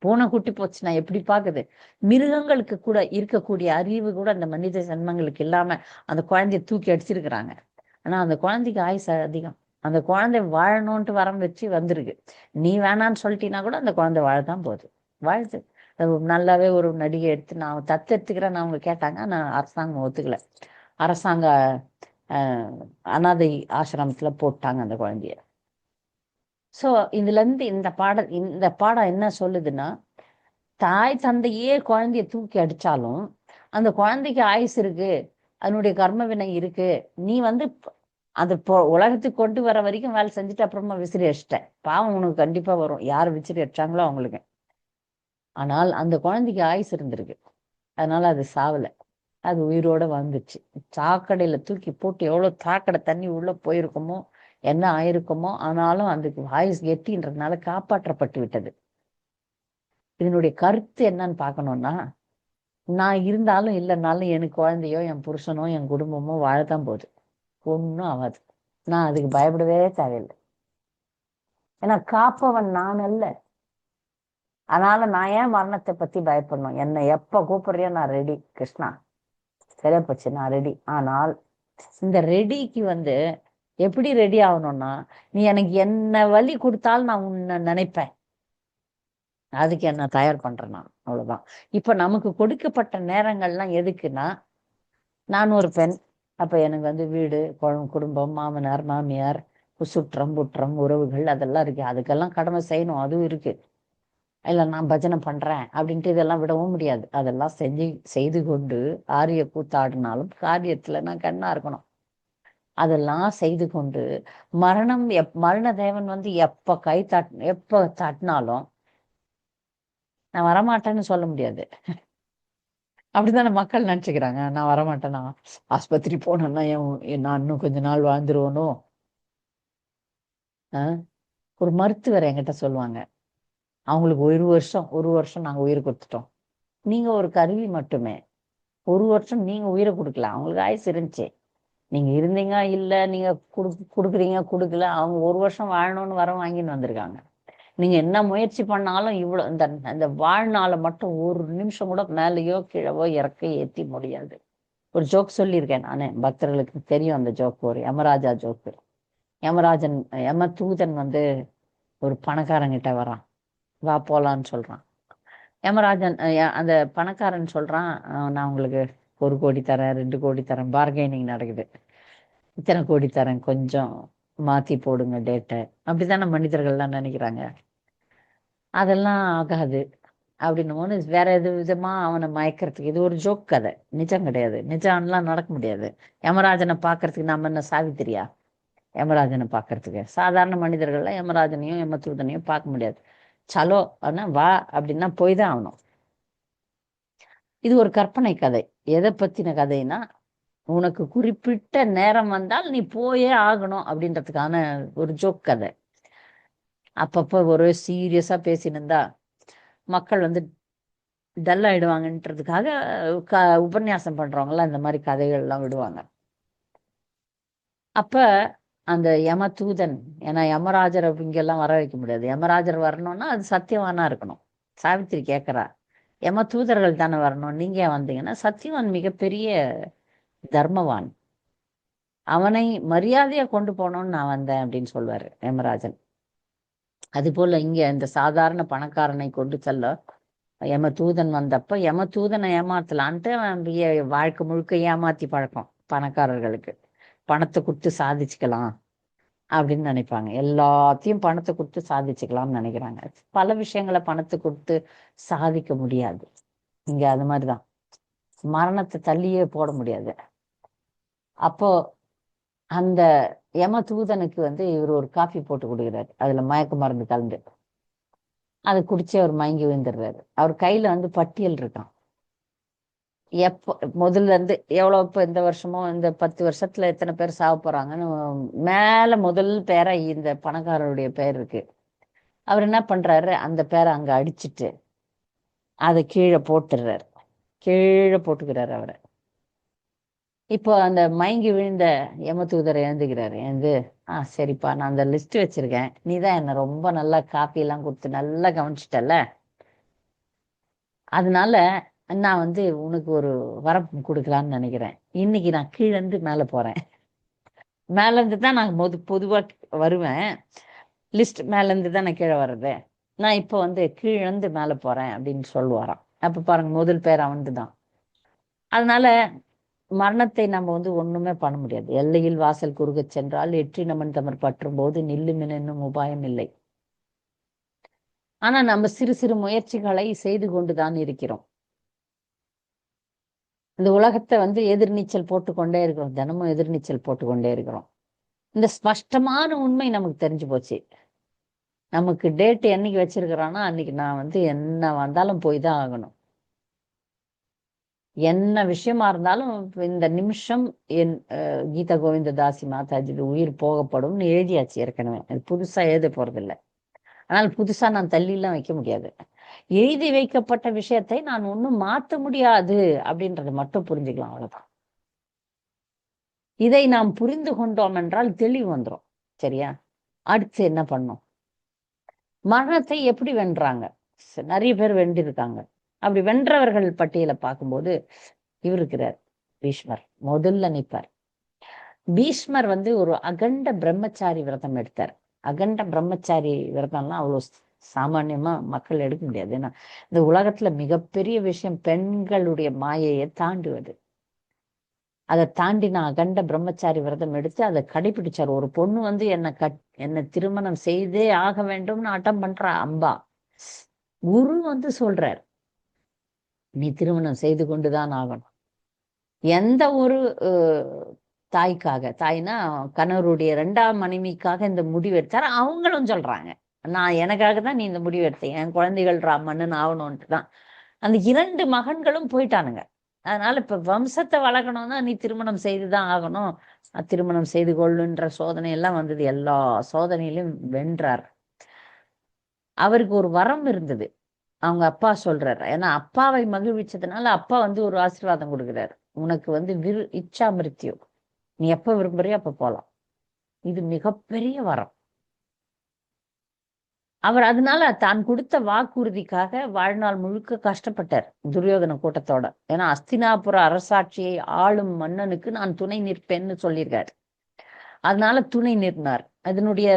பூனை குட்டி போச்சுன்னா எப்படி பாக்குது. மிருகங்களுக்கு கூட இருக்கக்கூடிய அறிவு கூட அந்த மனித ஜென்மங்களுக்கு இல்லாம அந்த குழந்தைய தூக்கி அடிச்சிருக்கிறாங்க. ஆனா அந்த குழந்தைக்கு ஆயுசு அதிகம். அந்த குழந்தை வாழணும்ட்டு வரம் வச்சு வந்திருக்கு. நீ வேணான்னு சொல்லிட்டீங்கன்னா கூட அந்த குழந்தை வாழதான் போகுது, வாழுது. நல்லாவே ஒரு நடிகை எடுத்து நான் தத்தெடுத்துக்கிறேன்னு அவங்க கேட்டாங்க. நான் அரசாங்கம் ஒத்துக்கல. அரசாங்க அனாதை ஆசிரமத்துல போட்டாங்க அந்த குழந்தைய. சோ இதுல இருந்து இந்த பாடம் என்ன சொல்லுதுன்னா, தாய் தந்தையே குழந்தைய தூக்கி அடிச்சாலும் அந்த குழந்தைக்கு ஆயுசு இருக்கு, அதனுடைய கர்ம வினை இருக்கு. நீ வந்து அது உலகத்துக்கு கொண்டு வர வரைக்கும் வேலை செஞ்சுட்டு அப்புறமா விசிறி அடிச்சிட்ட, பாவம் உனக்கு கண்டிப்பா வரும், யார் விசிறி அடிச்சாங்களோ அவங்களுக்கு. ஆனால் அந்த குழந்தைக்கு ஆயுசு இருந்திருக்கு, அதனால அது சாவல, அது உயிரோட வந்துச்சு. சாக்கடையில தூக்கி போட்டு எவ்வளவு சாக்கடை தண்ணி உள்ள போயிருக்குமோ, என்ன ஆயிருக்குமோ, ஆனாலும் அதுக்கு ஆயுசு எட்டின்றதுனால காப்பாற்றப்பட்டு விட்டது. இதனுடைய கருத்து என்னன்னு பார்க்கணும்னா, நான் இருந்தாலும் இல்லைன்னாலும் எனக்கு குழந்தையோ என் புருஷனோ என் குடும்பமோ வாழத்தான் போகுது, ஒன்றும் ஆகாது. நான் அதுக்கு பயப்படவே தேவையில்லை. ஏன்னா காப்பவன் நான் அல்ல. அதனால நான் ஏன் மரணத்தை பத்தி பயப்படணும்? என்னை எப்ப கூப்பிடுறியோ நான் ரெடி கிருஷ்ணா, சரியா போச்சு, நான் ரெடி. ஆனால் இந்த ரெடிக்கு வந்து எப்படி ரெடி ஆகணும்னா, நீ எனக்கு என்ன வலி கொடுத்தாலும் நான் உன்னை நினைப்பேன், அதுக்கு என்ன தயார் பண்றேன் நான், அவ்வளவுதான். இப்ப நமக்கு கொடுக்கப்பட்ட நேரங்கள்லாம் எதுக்குன்னா, நான் ஒரு பெண், அப்ப எனக்கு வந்து வீடு குடும்பம், மாமனார் மாமியார், சுற்றம் புற்றம் உறவுகள் அதெல்லாம் இருக்கு, அதுக்கெல்லாம் கடமை செய்யணும், அதுவும் இருக்கு. இல்ல நான் பஜனை பண்றேன் அப்படின்ட்டு இதெல்லாம் விடவும் முடியாது. அதெல்லாம் செய்து கொண்டு ஆரிய கூத்தாடினாலும் காரியத்துல நான் கண்ணா இருக்கணும். அதெல்லாம் செய்து கொண்டு மரண தேவன் வந்து எப்ப தட்டினாலும் நான் வரமாட்டேன்னு சொல்ல முடியாது. அப்படித்தானே மக்கள் நினைச்சுக்கிறாங்க. நான் வரமாட்டேன்னா, ஆஸ்பத்திரி போனேன்னா நான் இன்னும் கொஞ்ச நாள் வாழ்ந்துருவனோ. ஒரு மருத்துவர் என்கிட்ட சொல்லுவாங்க, அவங்களுக்கு ஒரு வருஷம் நாங்க உயிர் கொடுத்துட்டோம். நீங்க ஒரு கருவி மட்டுமே, ஒரு வருஷம் நீங்க உயிரை கொடுக்கலாம், அவங்களுக்கு ஆயுசு இருந்துச்சு. நீங்க இருந்தீங்க இல்ல, நீங்க கொடுக்குறீங்க கொடுக்கல, அவங்க ஒரு வருஷம் வாழணும்னு வர வாங்கின்னு வந்திருக்காங்க. நீங்க என்ன முயற்சி பண்ணாலும் இவ்வளவு இந்த வாழ்நாளை மட்டும் ஒரு நிமிஷம் கூட மேலேயோ கீழவோ இறக்க ஏத்தி முடியாது. ஒரு ஜோக் சொல்லியிருக்கேன் நானு, பக்தர்களுக்கு தெரியும் அந்த ஜோக், ஒரு யமராஜா ஜோக்கு. யம தூதன் வந்து ஒரு பணக்காரங்கிட்ட வரான், வா போலான்னு சொல்றான். யமராஜன் அந்த பணக்காரன் சொல்றான், நான் உங்களுக்கு 1 கோடி தரேன், 2 கோடி தரேன், பார்கெனிங் நடக்குது, இத்தனை கோடி தரேன், கொஞ்சம் மாத்தி போடுங்க டேட்டை. அப்படித்தானே மனிதர்கள்லாம் நினைக்கிறாங்க. அதெல்லாம் ஆகாது அப்படின்னும் போது வேற எது விதமா அவனை மயக்கிறதுக்கு, இது ஒரு ஜோக் கதை, நிஜம் கிடையாது, நிஜம்லாம் நடக்க முடியாது. யமராஜனை பாக்குறதுக்கு நம்ம என்ன சாவித்திரியா? யமராஜனை பாக்குறதுக்கு சாதாரண மனிதர்கள்லாம் யமராஜனையும் யமதூதனையும் பார்க்க முடியாது. சலோ ஆனா வா அப்படின்னா போய் தான் ஆகணும். இது ஒரு கற்பனை கதை. எதை பத்தின கதைன்னா, உனக்கு குறிப்பிட்ட நேரம் வந்தால் நீ போயே ஆகணும் அப்படின்றதுக்கான ஒரு ஜோக் கதை. அப்பப்போ ஒரு சீரியஸா பேசினிருந்தா மக்கள் வந்து டல் ஆயிடுவாங்கன்றதுக்காக உபன்யாசம் பண்றவங்கலாம் இந்த மாதிரி கதைகள் எல்லாம் விடுவாங்க. அப்ப அந்த யமதூதன், ஏன்னா யமராஜர் இங்கெல்லாம் வர வைக்க முடியாது. யமராஜர் வரணும்னா அது சத்தியவானா இருக்கணும். சாவித்திரி கேட்கறா, யமதூதர்கள் தானே வரணும், நீங்க ஏன் வந்தீங்கன்னா, சத்தியவான் மிகப்பெரிய தர்மவான், அவனை மரியாதையா கொண்டு போகணும்னு நான் வந்தேன் அப்படின்னு சொல்வாரு யமராஜன். அது போல இங்க இந்த சாதாரண பணக்காரனை கொண்டு செல்ல யமதூதன் வந்தப்ப யமதூதனை ஏமாத்தலான்ட்டு அவன் வாழ்க்கை முழுக்க ஏமாத்தி பழக்கம் பணக்காரர்களுக்கு. பணத்தை கொடுத்து சாதிச்சுக்கலாம் அப்படின்னு நினைப்பாங்க. எல்லாத்தையும் பணத்தை கொடுத்து சாதிச்சுக்கலாம்னு நினைக்கிறாங்க. பல விஷயங்களை பணத்தை கொடுத்து சாதிக்க முடியாது. இங்க அது மாதிரிதான், மரணத்தை தள்ளியே போட முடியாது. அப்போ அந்த யமதூதனுக்கு இவர் ஒரு காஃபி போட்டு கொடுக்குறாரு, அதுல மயக்க மருந்து கலந்து. அதை குடிச்சு அவர் மயங்கி விழுந்துடுறாரு. அவர் கையில பட்டியல் இருக்கான். எப்போ முதல்ல இருந்து எவ்வளவு, இப்ப இந்த வருஷமோ இந்த 10 வருஷத்துல எத்தனை பேர் சாவ போறாங்கன்னு மேல முதல் பேரை இந்த பணக்காரருடைய பேர் இருக்கு. அவர் என்ன பண்றாரு, அந்த பேரை அங்க அடிச்சிட்டு அதை கீழே போட்டுடுறாரு, கீழே போட்டுக்கிறாரு அவரை. இப்போ அந்த மயங்கி விழுந்த யமதூதரை எழுந்துக்கிறாரு. சரிப்பா, நான் அந்த லிஸ்ட் வச்சிருக்கேன், நீ தான் என்ன ரொம்ப நல்லா காப்பி எல்லாம் கொடுத்து நல்லா கவனிச்சிட்டல, அதனால நான் உனக்கு ஒரு வரம் கொடுக்கலான்னு நினைக்கிறேன். இன்னைக்கு நான் கீழே இருந்து மேல போறேன். மேல இருந்து தான் நான் பொதுவா வருவேன், லிஸ்ட் மேல இருந்து தான் நான் கீழே வர்றது. நான் இப்போ கீழே இருந்து மேல போறேன் அப்படின்னு சொல்லுவாராம். அப்ப பாருங்க, முதல் பேர் அவன்தான். அதனால மரணத்தை நம்ம ஒண்ணுமே பண்ண முடியாது. எல்லையில் வாசல் குறுகச் சென்றால் எற்றி நமன் தமர் பற்றும் போது நில்லுமென் என்னும் உபாயம் இல்லை. ஆனா நம்ம சிறு சிறு முயற்சிகளை செய்து கொண்டுதான் இருக்கிறோம். இந்த உலகத்தை எதிர்நீச்சல் போட்டுக்கொண்டே இருக்கிறோம், தினமும் எதிர்நீச்சல் போட்டுக்கொண்டே இருக்கிறோம். இந்த ஸ்பஷ்டமான உண்மை நமக்கு தெரிஞ்சு போச்சு. நமக்கு டேட் என்னைக்கு வச்சிருக்கிறான்னா அன்னைக்கு நான் என்ன வந்தாலும் போய் தான் ஆகணும். என்ன விஷயமா இருந்தாலும் இந்த நிமிஷம் என் கீதா கோவிந்த தாசி மாதாஜி உயிர் போகப்படும்னு எழுதியாச்சு ஏற்கனவே. அது புதுசா எழுத போறதில்லை. ஆனால் புதுசா நான் தள்ளிலாம் வைக்க முடியாது. எழுதி வைக்கப்பட்ட விஷயத்தை நான் ஒன்றும் மாற்ற முடியாது அப்படின்றத மட்டும் புரிஞ்சுக்கலாம், அவ்வளவுதான். இதை நாம் புரிந்து கொண்டோம் என்றால் தெளிவு வந்துடும். சரியா? அடுத்து என்ன பண்ணும்? மரணத்தை எப்படி வென்றாங்க? நிறைய பேர் வென்றிருக்காங்க. அப்படி வென்றவர்கள் பட்டியலை பார்க்கும்போது இவர் இருக்கிறார், பீஷ்மர் முதல்ல நிற்பார். பீஷ்மர் ஒரு அகண்ட பிரம்மச்சாரி விரதம் எடுத்தார். அகண்ட பிரம்மச்சாரி விரதம்லாம் அவ்வளவு சாமானியமா மக்கள் எடுக்க முடியாது. ஏன்னா இந்த உலகத்துல மிகப்பெரிய விஷயம் பெண்களுடைய மாயையை தாண்டுவது. அதை தாண்டி நான் அகண்ட பிரம்மச்சாரி விரதம் எடுத்து அதை கடைபிடிச்சார். ஒரு பொண்ணு என்னை திருமணம் செய்தே ஆக வேண்டும்னு அட்டம் பண்றா அம்பா. குரு சொல்றார், நீ திருமணம் செய்து கொண்டுதான் ஆகணும். எந்த ஒரு தாய்க்காக, தாய்னா கணவருடைய 2ஆம் மனைவிக்காக இந்த முடிவு எடுத்தார். அவங்களும் சொல்றாங்க, நான் எனக்காக தான் நீ இந்த முடிவு எடுத்தேன், என் குழந்தைகள் மன்னன் ஆகணும்ட்டு தான். அந்த 2 மகன்களும் போயிட்டானுங்க. அதனால இப்ப வம்சத்தை வளர்க்கணும்னா நீ திருமணம் செய்துதான் ஆகணும், திருமணம் செய்து கொள்ளுன்ற சோதனை எல்லாம் வந்தது. எல்லா சோதனையிலும் வென்றார். அவருக்கு ஒரு வரம் இருந்தது, அவங்க அப்பா சொல்றாரு. ஏன்னா அப்பாவை மகிழ்விச்சதுனால அப்பா ஒரு ஆசீர்வாதம் கொடுக்குறாரு, உனக்கு இச்சா மிருத்யு, நீ எப்ப விரும்புறியோ அப்ப போலாம். இது மிகப்பெரிய வரம். அவர் அதனால தான் கொடுத்த வாக்குறுதிக்காக வாழ்நாள் முழுக்க கஷ்டப்பட்டார் துரியோதன கூட்டத்தோட. ஏன்னா அஸ்தினாபுர அரசாட்சியை ஆளும் மன்னனுக்கு நான் துணை நிற்பேன்னு சொல்லியிருக்காரு. அதனால துணை நிற்னார். அதனுடைய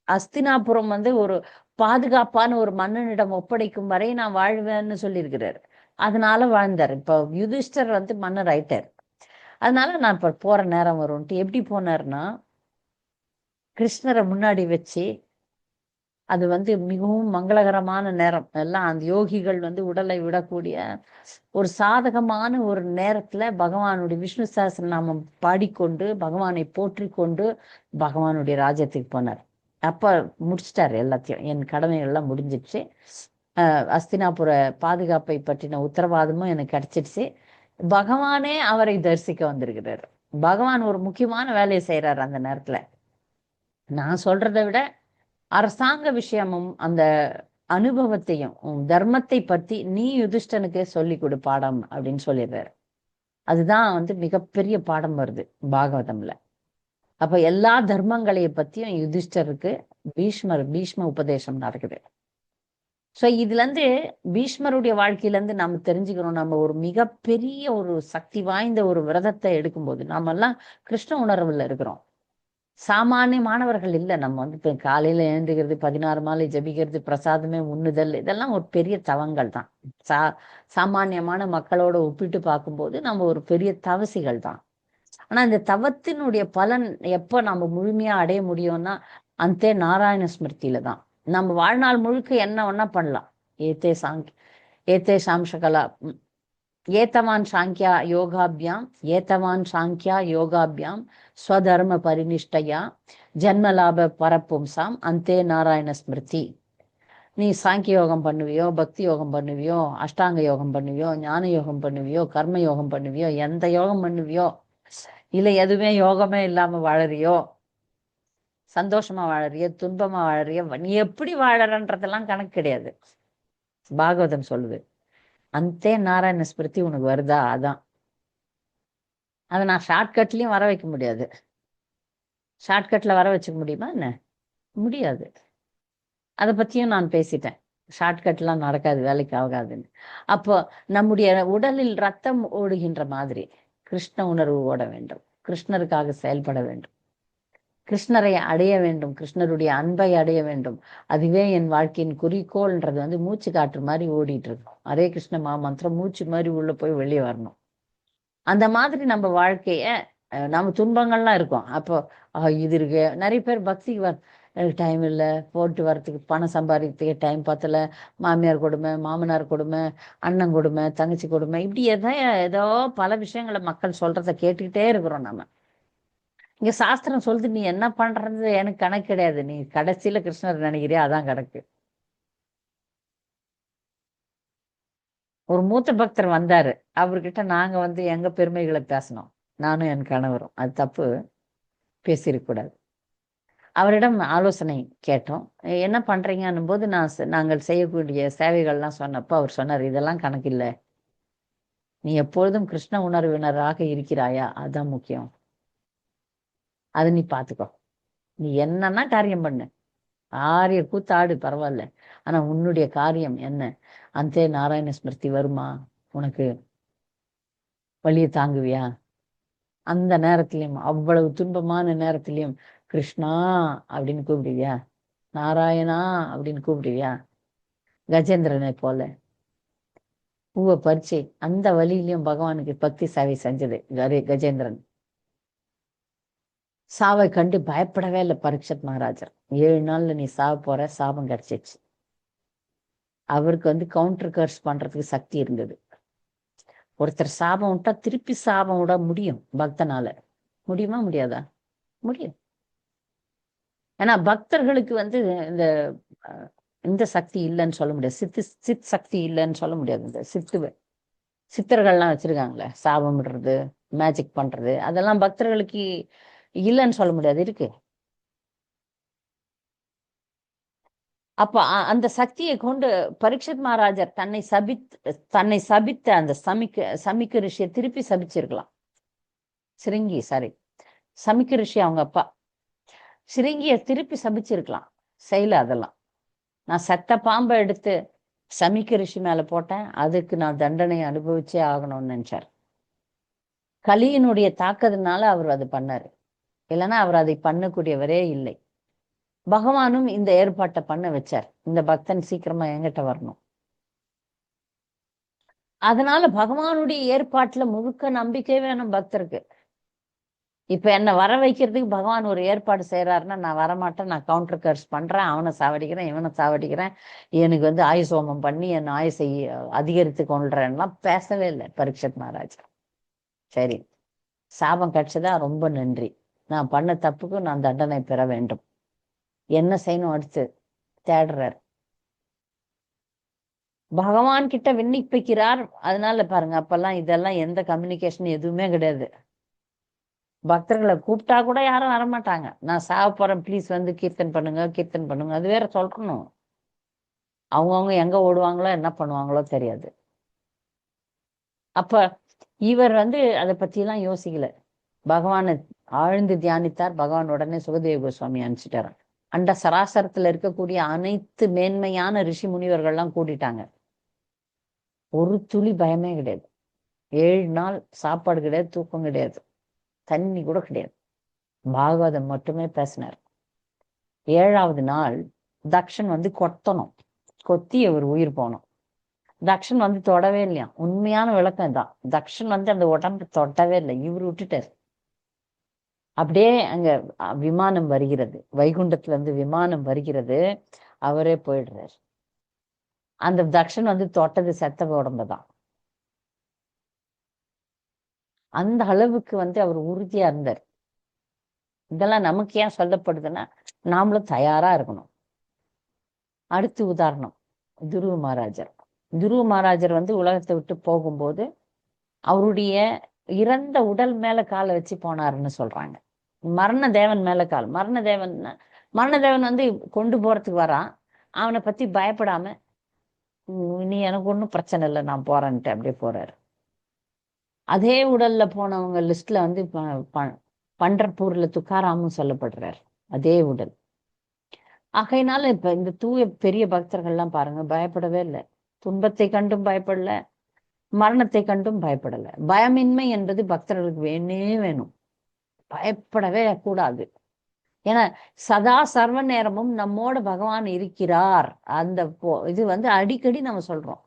அஸ்தினாபுரம் ஒரு பாதுகாப்பான ஒரு மன்னனிடம் ஒப்படைக்கும் வரை நான் வாழ்வேன்னு சொல்லியிருக்கிறார். அதனால வாழ்ந்தார். இப்போ யுதிஷ்டர் மன்னர் ஆயிட்டார். அதனால நான் இப்ப போற நேரம் வரும்ட்டு எப்படி போனார்னா, கிருஷ்ணரை முன்னாடி வச்சு, அது மிகவும் மங்களகரமான நேரம். எல்லாம் அந்த யோகிகள் உடலை விடக்கூடிய ஒரு சாதகமான ஒரு நேரத்துல பகவானுடைய விஷ்ணு சஹஸ்ரநாமம் பாடிக்கொண்டு பகவானை போற்றி கொண்டு பகவானுடைய ராஜ்யத்துக்கு போனார். அப்ப முடிச்சிட்டாரு எல்லாத்தையும், என் கடமைகள் எல்லாம் முடிஞ்சிடுச்சு, அஸ்தினாபுர பாதுகாப்பை பற்றின உத்தரவாதமும் எனக்கு கிடைச்சிடுச்சு. பகவானே அவரை தரிசிக்க வந்திருக்கிறார். பகவான் ஒரு முக்கியமான வேலையை செய்யறாரு அந்த நேரத்துல. நான் சொல்றதை விட அரசாங்க விஷயமும் அந்த அனுபவத்தையும் தர்மத்தை பத்தி நீ யுதிஷ்டனுக்கு சொல்லி கொடு பாடம் அப்படின்னு சொல்லிடுறாரு. அதுதான் மிகப்பெரிய பாடம் வருது பாகவதம்ல. அப்ப எல்லா தர்மங்களைய பத்தியும் யுதிஷ்டருக்கு பீஷ்ம உபதேசம் நடக்குது. ஸோ இதுல இருந்து பீஷ்மருடைய வாழ்க்கையில இருந்து நம்ம தெரிஞ்சுக்கிறோம், நம்ம ஒரு மிகப்பெரிய ஒரு சக்தி வாய்ந்த ஒரு விரதத்தை எடுக்கும்போது நம்ம எல்லாம் கிருஷ்ண உணர்வுல இருக்கிறோம். சாமானியமானவர்கள் இல்லை. நம்ம வந்து இப்போ காலையில எழுந்துக்கிறது, 16 மாலை ஜபிக்கிறது, பிரசாதமே உண்ணுதல், இதெல்லாம் ஒரு பெரிய தவங்கள் தான். சாமானியமான மக்களோட ஒப்பிட்டு பார்க்கும்போது நம்ம ஒரு பெரிய தவசிகள் தான். ஆனா இந்த தவத்தினுடைய பலன் எப்போ நம்ம முழுமையா அடைய முடியும்னா அந்த நாராயண ஸ்மிருதியில தான். நம்ம வாழ்நாள் முழுக்க என்ன ஒன்னா பண்ணலாம். ஏத்தே சாம்சகலா ஏத்தவான் சாங்கியா யோகாபியாம் ஸ்வதர்ம பரிநிஷ்டையா ஜன்மலாப பரப்பும்சாம் அந்தே நாராயண ஸ்மிருதி. நீ சாங்கிய யோகம் பண்ணுவியோ, பக்தி யோகம் பண்ணுவியோ, அஷ்டாங்க யோகம் பண்ணுவியோ, ஞான யோகம் பண்ணுவியோ, கர்ம யோகம் பண்ணுவியோ, எந்த யோகம் பண்ணுவியோ, இல்லை எதுவுமே யோகமே இல்லாம வாழறியோ, சந்தோஷமா வாழறியோ, துன்பமா வாழறியோ, நீ எப்படி வாழறன்றதெல்லாம் கணக்கு கிடையாது. பாகவதம் சொல்லுது அந்தே நாராயண ஸ்மிருதி உனக்கு வருதா, அதான். அதை நான் ஷார்ட்கட்லயும் வர வைக்க முடியாது. ஷார்ட்கட்ல வர வச்சுக்க முடியுமா என்ன? முடியாது. அதை பத்தியும் நான் பேசிட்டேன். ஷார்ட்கட்லாம் நடக்காது, வேலைக்கு ஆகாதுன்னு. அப்போ நம்முடைய உடலில் ரத்தம் ஓடுகின்ற மாதிரி கிருஷ்ண உணர்வு ஓட வேண்டும், கிருஷ்ணருக்காக செயல்பட வேண்டும், கிருஷ்ணரை அடைய வேண்டும், கிருஷ்ணருடைய அன்பை அடைய வேண்டும். அதுவே என் வாழ்க்கையின் குறிக்கோள்ன்றது வந்து மூச்சு காற்று மாதிரி ஓடிட்டு இருக்கும். ஹரே கிருஷ்ண மாமந்திரம் மூச்சு மாதிரி உள்ள போய் வெளியே வரணும். அந்த மாதிரி நம்ம வாழ்க்கைய நம்ம துன்பங்கள்லாம் இருக்கும். அப்போ இது இருக்கு. நிறைய பேர் பக்திக்கு எனக்கு டைம் இல்லை, போட்டு வரத்துக்கு பணம் சம்பாதிக்கிறதுக்கு டைம் பத்தல, மாமியார் கொடுமை, மாமனார் கொடுமை, அண்ணன் கொடுமை, தங்கச்சி கொடுமை, இப்படி ஏதோ பல விஷயங்களை மக்கள் சொல்றதை கேட்டுக்கிட்டே இருக்கிறோம் நம்ம. இங்க சாஸ்திரம் சொல்லுது, நீ என்ன பண்றது எனக்கு கணக்கு கிடையாது, நீ கடைசியில கிருஷ்ணர் நினைக்கிறியா அதான் கணக்கு. ஒரு மூத்த பக்தர் வந்தாரு, அவர்கிட்ட நாங்க வந்து எங்க பெருமைகளை பேசணும், நானும் என் கணவரும். அது தப்பு, பேசியிருக்கக்கூடாது. அவரிடம் ஆலோசனை கேட்டோம். என்ன பண்றீங்கன்னும் போது நாங்கள் செய்யக்கூடிய சேவைகள்லாம் சொன்னப்போ அவர் சொன்னார், இதெல்லாம் கணக்கில்லை, நீ எப்பொழுதும் கிருஷ்ண உணர்வினராக இருக்கிறாயா, அதுதான் முக்கியம், அது நீ பார்த்துக்கோ, நீ என்னன்னா காரியம் பண்ணு, ஆரிய கூத்தாடு பரவாயில்ல, ஆனா உன்னுடைய காரியம் என்ன? அந்த நாராயண ஸ்மிருதி வருமா உனக்கு? வழியை தாங்குவியா? அந்த நேரத்திலையும், அவ்வளவு துன்பமான நேரத்திலையும் கிருஷ்ணா அப்படின்னு கூப்பிடுவியா? நாராயணா அப்படின்னு கூப்பிடுவியா? கஜேந்திரனை போல பூவை பறிச்சு அந்த வழியிலையும் பகவானுக்கு பக்தி சேவை செஞ்சது கஜேந்திரன். சாவை கண்டு பயப்படவே இல்லை பரீட்சத் மகாராஜர். 7 நாள்ல நீ சாவ போற, சாபம் கிடைச்சிச்சு. அவருக்கு வந்து கவுண்டர் கர்ஸ் பண்றதுக்கு சக்தி இருந்தது. ஒருத்தர் சாபம் விட்டா திருப்பி சாபம் விட முடியும் பக்தனால. முடியுமா முடியாதா? முடியும். ஏன்னா பக்தர்களுக்கு வந்து இந்த இந்த சக்தி இல்லைன்னு சொல்ல முடியாது, சித் சக்தி இல்லைன்னு சொல்ல முடியாது. இந்த சித்தர்கள்லாம் வச்சிருக்காங்களே, சாபம் விடுறது, மேஜிக் பண்றது, அதெல்லாம் பக்தர்களுக்கு இல்லைன்னு சொல்ல முடியாது, இருக்கு. அப்ப அந்த சக்தியை கொண்டு பரீட்சித் மகாராஜர் தன்னை சபித்த அந்த சமிக்க ரிஷியை திருப்பி சபிச்சிருக்கலாம். சமிக்க ரிஷி அவங்க அப்பா சிருங்கிய திருப்பி சபிச்சிருக்கலாம். செய்யல. அதெல்லாம் நான் செத்த பாம்பை எடுத்து சமிக்க ரிஷி மேல போட்டேன், அதுக்கு நான் தண்டனை அனுபவிச்சே ஆகணும்னு நினைச்சார். கலியினுடைய தாக்குதனால அவர் அது பண்ணாரு, இல்லைன்னா அவர் அதை பண்ணக்கூடியவரே இல்லை. பகவானும் இந்த ஏற்பாட்டை பண்ண வச்சார், இந்த பக்தன் சீக்கிரமா என்கிட்ட வரணும். அதனால பகவானுடைய ஏற்பாட்டுல முழுக்க நம்பிக்கை வேணும் பக்தருக்கு. இப்ப என்ன வர வைக்கிறதுக்கு பகவான் ஒரு ஏற்பாடு செய்யறாருன்னா நான் வரமாட்டேன், நான் கவுண்டர் கர்ஸ் பண்றேன், அவனை சாவடிக்கிறேன், இவனை சாவடிக்கிறேன், எனக்கு வந்து ஆயுசோமம் பண்ணி என் ஆயுசை அதிகரித்து கொள்றேன்லாம் பேசவே இல்லை பரீட்சித் மகாராஜ். சரி, சாபம் கிடைச்சதா, ரொம்ப நன்றி, நான் பண்ண தப்புக்கு நான் தண்டனை பெற வேண்டும், என்ன செய்யணும் அடுத்து தேடுறார். பகவான் கிட்ட விண்ணப்பிக்கிறார். அதனால பாருங்க, அப்பெல்லாம் இதெல்லாம் எந்த கம்யூனிகேஷன் எதுவுமே கிடையாது. பக்தர்களை கூப்பிட்டா கூட யாரும் வரமாட்டாங்க. நான் சாவ போறேன், ப்ளீஸ் வந்து கீர்த்தன் பண்ணுங்க, அது வேற சொல்லணும். அவங்கவுங்க எங்க ஓடுவாங்களோ என்ன பண்ணுவாங்களோ தெரியாது. அப்ப இவர் வந்து அதை பத்தி எல்லாம் யோசிக்கல. பகவானை ஆழ்ந்து தியானித்தார். பகவான் உடனே சுகதேவ கோஸ்வாமி அனுப்பிச்சிட்டார். அண்ட சராசரத்துல இருக்கக்கூடிய அனைத்து மேன்மையான ரிஷி முனிவர்கள்லாம் கூட்டிட்டாங்க. ஒரு துளி பயமே கிடையாது. 7 நாள் சாப்பாடு கிடையாது, தூக்கம் கிடையாது, தண்ணி கூட கிடையாது. பாகவதம் மட்டுமே பேசினார். 7ஆவது நாள் தக்ஷன் வந்து கொத்தணும். கொத்தி அவர் உயிர் போனோம். தக்ஷன் வந்து தொடவே இல்லையா. உண்மையான விளக்கம் தான். தக்ஷன் வந்து அந்த உடம்பு தொடவே இல்லை, இவர் விட்டுட்டார். அப்படியே அங்க விமானம் வருகிறது, வைகுண்டத்துல இருந்து விமானம் வருகிறது, அவரே போயிடுறார். அந்த தக்ஷன் வந்து தொட்டது செத்த உடம்புதான். அந்த அளவுக்கு வந்து அவர் உறுதியா இருந்தார். இதெல்லாம் நமக்கு ஏன் சொல்லப்படுதுன்னா, நாமளும் தயாரா இருக்கணும். அடுத்து உதாரணம் துருவ மகாராஜர். துருவ மகாராஜர் வந்து உலகத்தை விட்டு போகும்போது அவருடைய இறந்த உடல் மேல காலை வச்சு போனாருன்னு சொல்றாங்க. மரண தேவன் மேல கால். மரணதேவன் வந்து கொண்டு போறதுக்கு வரான். அவனை பத்தி பயப்படாம, நீ எனக்கு ஒன்றும் பிரச்சனை இல்லை, நான் போறேன்ட்டு அப்படியே போறாரு. அதே உடல்ல போனவங்க லிஸ்ட்ல வந்து பண்டர்பூர்ல துக்காராமும் சொல்லப்படுறாரு, அதே உடல். ஆகையினால இப்ப இந்த தூய பெரிய பக்தர்கள்லாம் பாருங்க, பயப்படவே இல்லை. துன்பத்தை கண்டும் பயப்படல, மரணத்தை கண்டும் பயப்படல. பயமின்மை என்பது பக்தர்களுக்கு வேணே வேணும். பயப்படவே கூடாது. ஏன்னா சதா சர்வ நேரமும் நம்மோட பகவான் இருக்கிறார். அந்த இது வந்து அடிக்கடி நம்ம சொல்றோம்.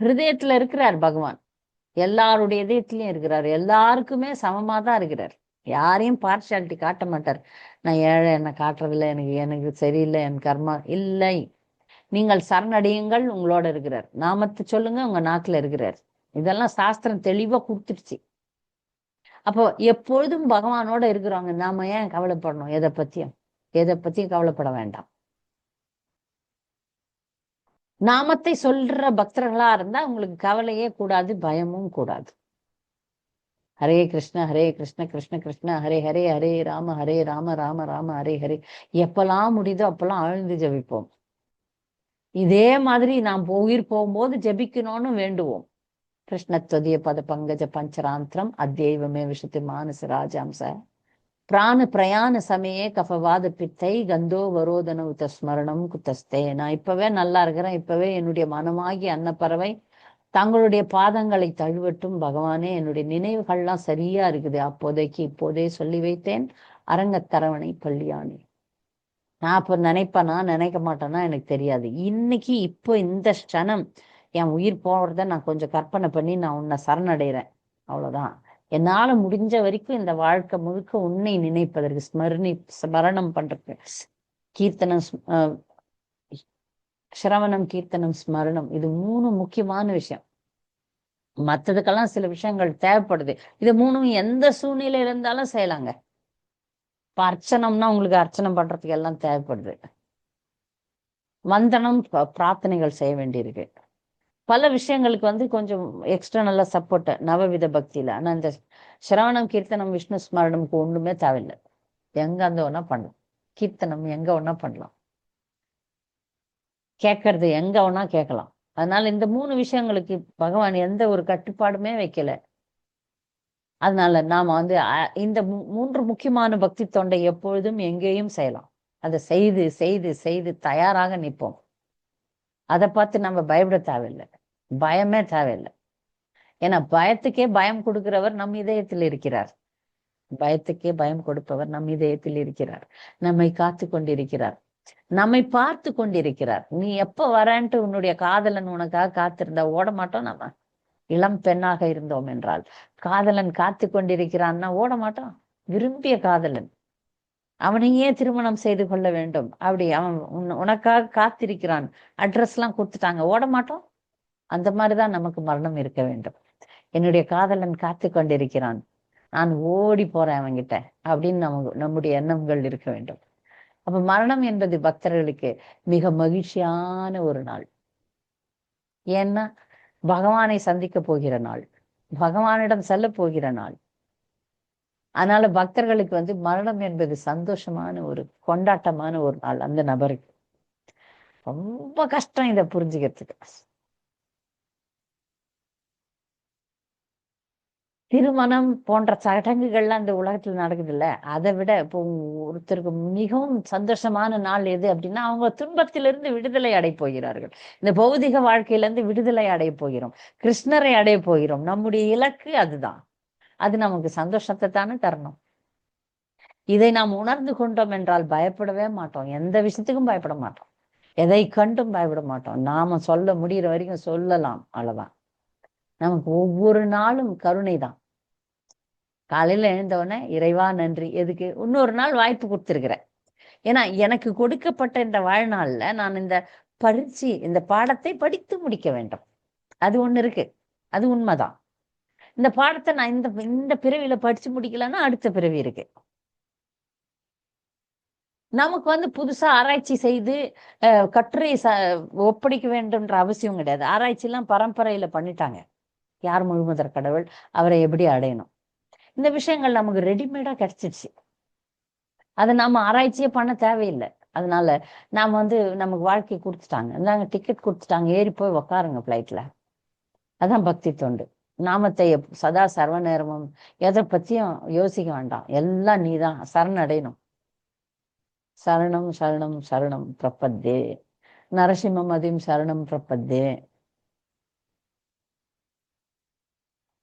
ஹிருதயத்துல இருக்கிறார் பகவான். எல்லாருடைய இதயத்திலயும் இருக்கிறார். எல்லாருக்குமே சமமா தான் இருக்கிறார். யாரையும் பார்ஷியாலிட்டி காட்ட மாட்டார். நான் ஏழை, என்னை காட்டுறதில்லை, எனக்கு சரியில்லை, என் கர்மா இல்லை. நீங்கள் சரணடையுங்கள், உங்களோட இருக்கிறார். நாமத்தை சொல்லுங்க, உங்க நாக்குல இருக்கிறார். இதெல்லாம் சாஸ்திரம் தெளிவா கொடுத்துருச்சு. அப்போ எப்பொழுதும் பகவானோட இருக்கிறவங்க நாம ஏன் கவலைப்படணும்? எதை பத்தியும் கவலைப்பட வேண்டாம். நாமத்தை சொல்ற பக்தர்களா இருந்தா உங்களுக்கு கவலையே கூடாது, பயமும் கூடாது. ஹரே கிருஷ்ண ஹரே கிருஷ்ண கிருஷ்ண கிருஷ்ண ஹரே ஹரே, ஹரே ராம ராம ராம ஹரே ஹரே. எப்பெல்லாம் முடியுதோ அப்பெல்லாம் ஆழ்ந்து ஜபிப்போம். இதே மாதிரி நாம் உயிர் போகும்போது ஜபிக்கணும்னு வேண்டுவோம். கிருஷ்ணத்வதிய பத பங்கஜ பஞ்சராந்திரம் அத்யைவமே விஷத்து மானச ராஜாம்ச பிராண பிரயாண சமயே கஃபவாத பித்தை கந்தோ வரோதன உத்த ஸ்மரணம் குத்தஸ்தே. நான் இப்பவே நல்லா இருக்கிறேன். இப்பவே என்னுடைய மனமாகி அன்னப்பறவை தங்களுடைய பாதங்களை தழுவட்டும் பகவானே. என்னுடைய நினைவுகள்லாம் சரியா இருக்குது. அப்போதைக்கு இப்போதே சொல்லி வைத்தேன் அரங்கத்தரவணை பள்ளியானே. நான் அப்ப நினைப்பேனா நினைக்க மாட்டேன்னா எனக்கு தெரியாது. இன்னைக்கு இப்போ இந்த க்ஷணம் என் உயிர் போறத நான் கொஞ்சம் கற்பனை பண்ணி நான் உன்னை சரணடைகிறேன். அவ்வளவுதான். என்னால முடிஞ்ச வரைக்கும் இந்த வாழ்க்கை முழுக்க உன்னை நினைப்பதற்கு, ஸ்மரணம் பண்றதுக்கு, கீர்த்தனம், சிரவணம், கீர்த்தனம், ஸ்மரணம், இது 3 முக்கியமான விஷயம். மற்றதுக்கெல்லாம் சில விஷயங்கள் தேவைப்படுது. இது 3 எந்த சூழ்நிலையில இருந்தாலும் செய்யலாங்க. இப்ப அர்ச்சனம்னா உங்களுக்கு அர்ச்சனை பண்றதுக்கு எல்லாம் தேவைப்படுது. வந்தனம், பிரார்த்தனைகள் செய்ய வேண்டியிருக்கு. பல விஷயங்களுக்கு வந்து கொஞ்சம் எக்ஸ்டர்னலா சப்போர்ட் நவவித பக்தியில. ஆனா இந்த சிரவணம், கீர்த்தனம், விஷ்ணு ஸ்மரணம்க்கு ஒண்ணுமே தேவையில்லை. எங்க அந்த ஒன்னா பண்ணலாம். கீர்த்தனம் எங்க ஒன்னா பண்ணலாம். கேட்கறது எங்க ஒன்னா கேட்கலாம். அதனால இந்த 3 விஷயங்களுக்கு பகவான் எந்த ஒரு கட்டுப்பாடுமே வைக்கல. அதனால நாம வந்து இந்த 3 முக்கியமான பக்தி தொண்டை எப்பொழுதும் எங்கேயும் செய்யலாம். அதை செய்து செய்து செய்து தயாராக நிற்போம். அதை பார்த்து நம்ம பயப்பட தேவையில்லை, பயமே தேவையில்லை. ஏன்னா பயத்துக்கே பயம் கொடுக்கிறவர் நம் இதயத்தில் இருக்கிறார். பயத்துக்கே பயம் கொடுப்பவர் நம் இதயத்தில் இருக்கிறார். நம்மை காத்து கொண்டிருக்கிறார், நம்மை பார்த்து கொண்டிருக்கிறார். நீ எப்ப வரேன்ட்டு உன்னுடைய காதலன் உனக்காக காத்திருந்தா ஓட மாட்டோம். நம்ம இளம் பெண்ணாக இருந்தோம் என்றால் காதலன் காத்து கொண்டிருக்கிறான்னா ஓட மாட்டோம். விரும்பிய காதலன், அவனையே திருமணம் செய்து கொள்ள வேண்டும், அப்படி அவன் உனக்காக காத்திருக்கிறான், அட்ரஸ் எல்லாம் கொடுத்துட்டாங்க, ஓட மாட்டோம். அந்த மாதிரிதான் நமக்கு மரணம் இருக்க வேண்டும். என்னுடைய காதலன் காத்து கொண்டிருக்கிறான், நான் ஓடி போறேன் அவன்கிட்ட அப்படின்னு நம்முடைய எண்ணங்கள் இருக்க வேண்டும். அப்ப மரணம் என்பது பக்தர்களுக்கு மிக மகிழ்ச்சியான ஒரு நாள். ஏன்னா பகவானை சந்திக்க போகிற நாள், பகவானிடம் செல்ல போகிற நாள். அதனால பக்தர்களுக்கு வந்து மரணம் என்பது சந்தோஷமான ஒரு கொண்டாட்டமான ஒரு நாள். அந்த நபருக்கு ரொம்ப கஷ்டம் இதை புரிஞ்சுக்கிறதுக்கு. திருமணம் போன்ற சடங்குகள்லாம் இந்த உலகத்துல நடக்குது இல்ல, அதை விட இப்போ ஒருத்தருக்கு மிகவும் சந்தோஷமான நாள் எது அப்படின்னா, அவங்க துன்பத்திலிருந்து விடுதலை அடைய போகிறார்கள். இந்த பௌதிக வாழ்க்கையிலிருந்து விடுதலை அடைய போகிறோம், கிருஷ்ணரை அடைய போகிறோம். நம்முடைய இலக்கு அதுதான். அது நமக்கு சந்தோஷத்தை தானே தரணும். இதை நாம் உணர்ந்து கொண்டோம் என்றால் பயப்படவே மாட்டோம். எந்த விஷயத்துக்கும் பயப்பட மாட்டோம். எதை கண்டும் பயப்பட மாட்டோம். நாம சொல்ல முடிகிற வரைக்கும் சொல்லலாம், அவ்வளவுதான். நமக்கு ஒவ்வொரு நாளும் கருணை தான். காலையில எழுந்தவுடனே இறைவா நன்றி. எதுக்கு? இன்னொரு நாள் வாய்ப்பு கொடுத்திருக்கிறேன். ஏன்னா எனக்கு கொடுக்கப்பட்ட இந்த வாழ்நாள்ல நான் இந்த பாடத்தை படித்து முடிக்க வேண்டும். அது ஒண்ணு இருக்கு, அது உண்மைதான். இந்த பாடத்தை நான் இந்த பிறவியில படிச்சு முடிக்கலன்னா அடுத்த பிறவி இருக்கு. நமக்கு புதுசா ஆராய்ச்சி செய்து கட்டுரை ஒப்படைக்க வேண்டும்ன்ற அவசியம் கிடையாது. ஆராய்ச்சி எல்லாம் பரம்பரையில பண்ணிட்டாங்க. யார் முழுமுதற் கடவுள், அவரை எப்படி அடையணும், இந்த விஷயங்கள் நமக்கு ரெடிமேடா கிடைச்சிடுச்சு. அதை நாம ஆராய்ச்சியே பண்ண தேவையில்லை. அதனால நாம நமக்கு வாழ்க்கை கொடுத்துட்டாங்க, இந்தாங்க டிக்கெட் கொடுத்துட்டாங்க, ஏறி போய் உக்காருங்க பிளைட்ல. அதான் பக்தி தொண்டு. நாமத்தை சதா சர்வ நேரமும் எதை பத்தியும் யோசிக்க வேண்டாம். எல்லாம் நீதான் சரணடையணும். சரணம் சரணம் சரணம் பிரபத்தே நரசிம்மமதிம் சரணம் பிரபத்தே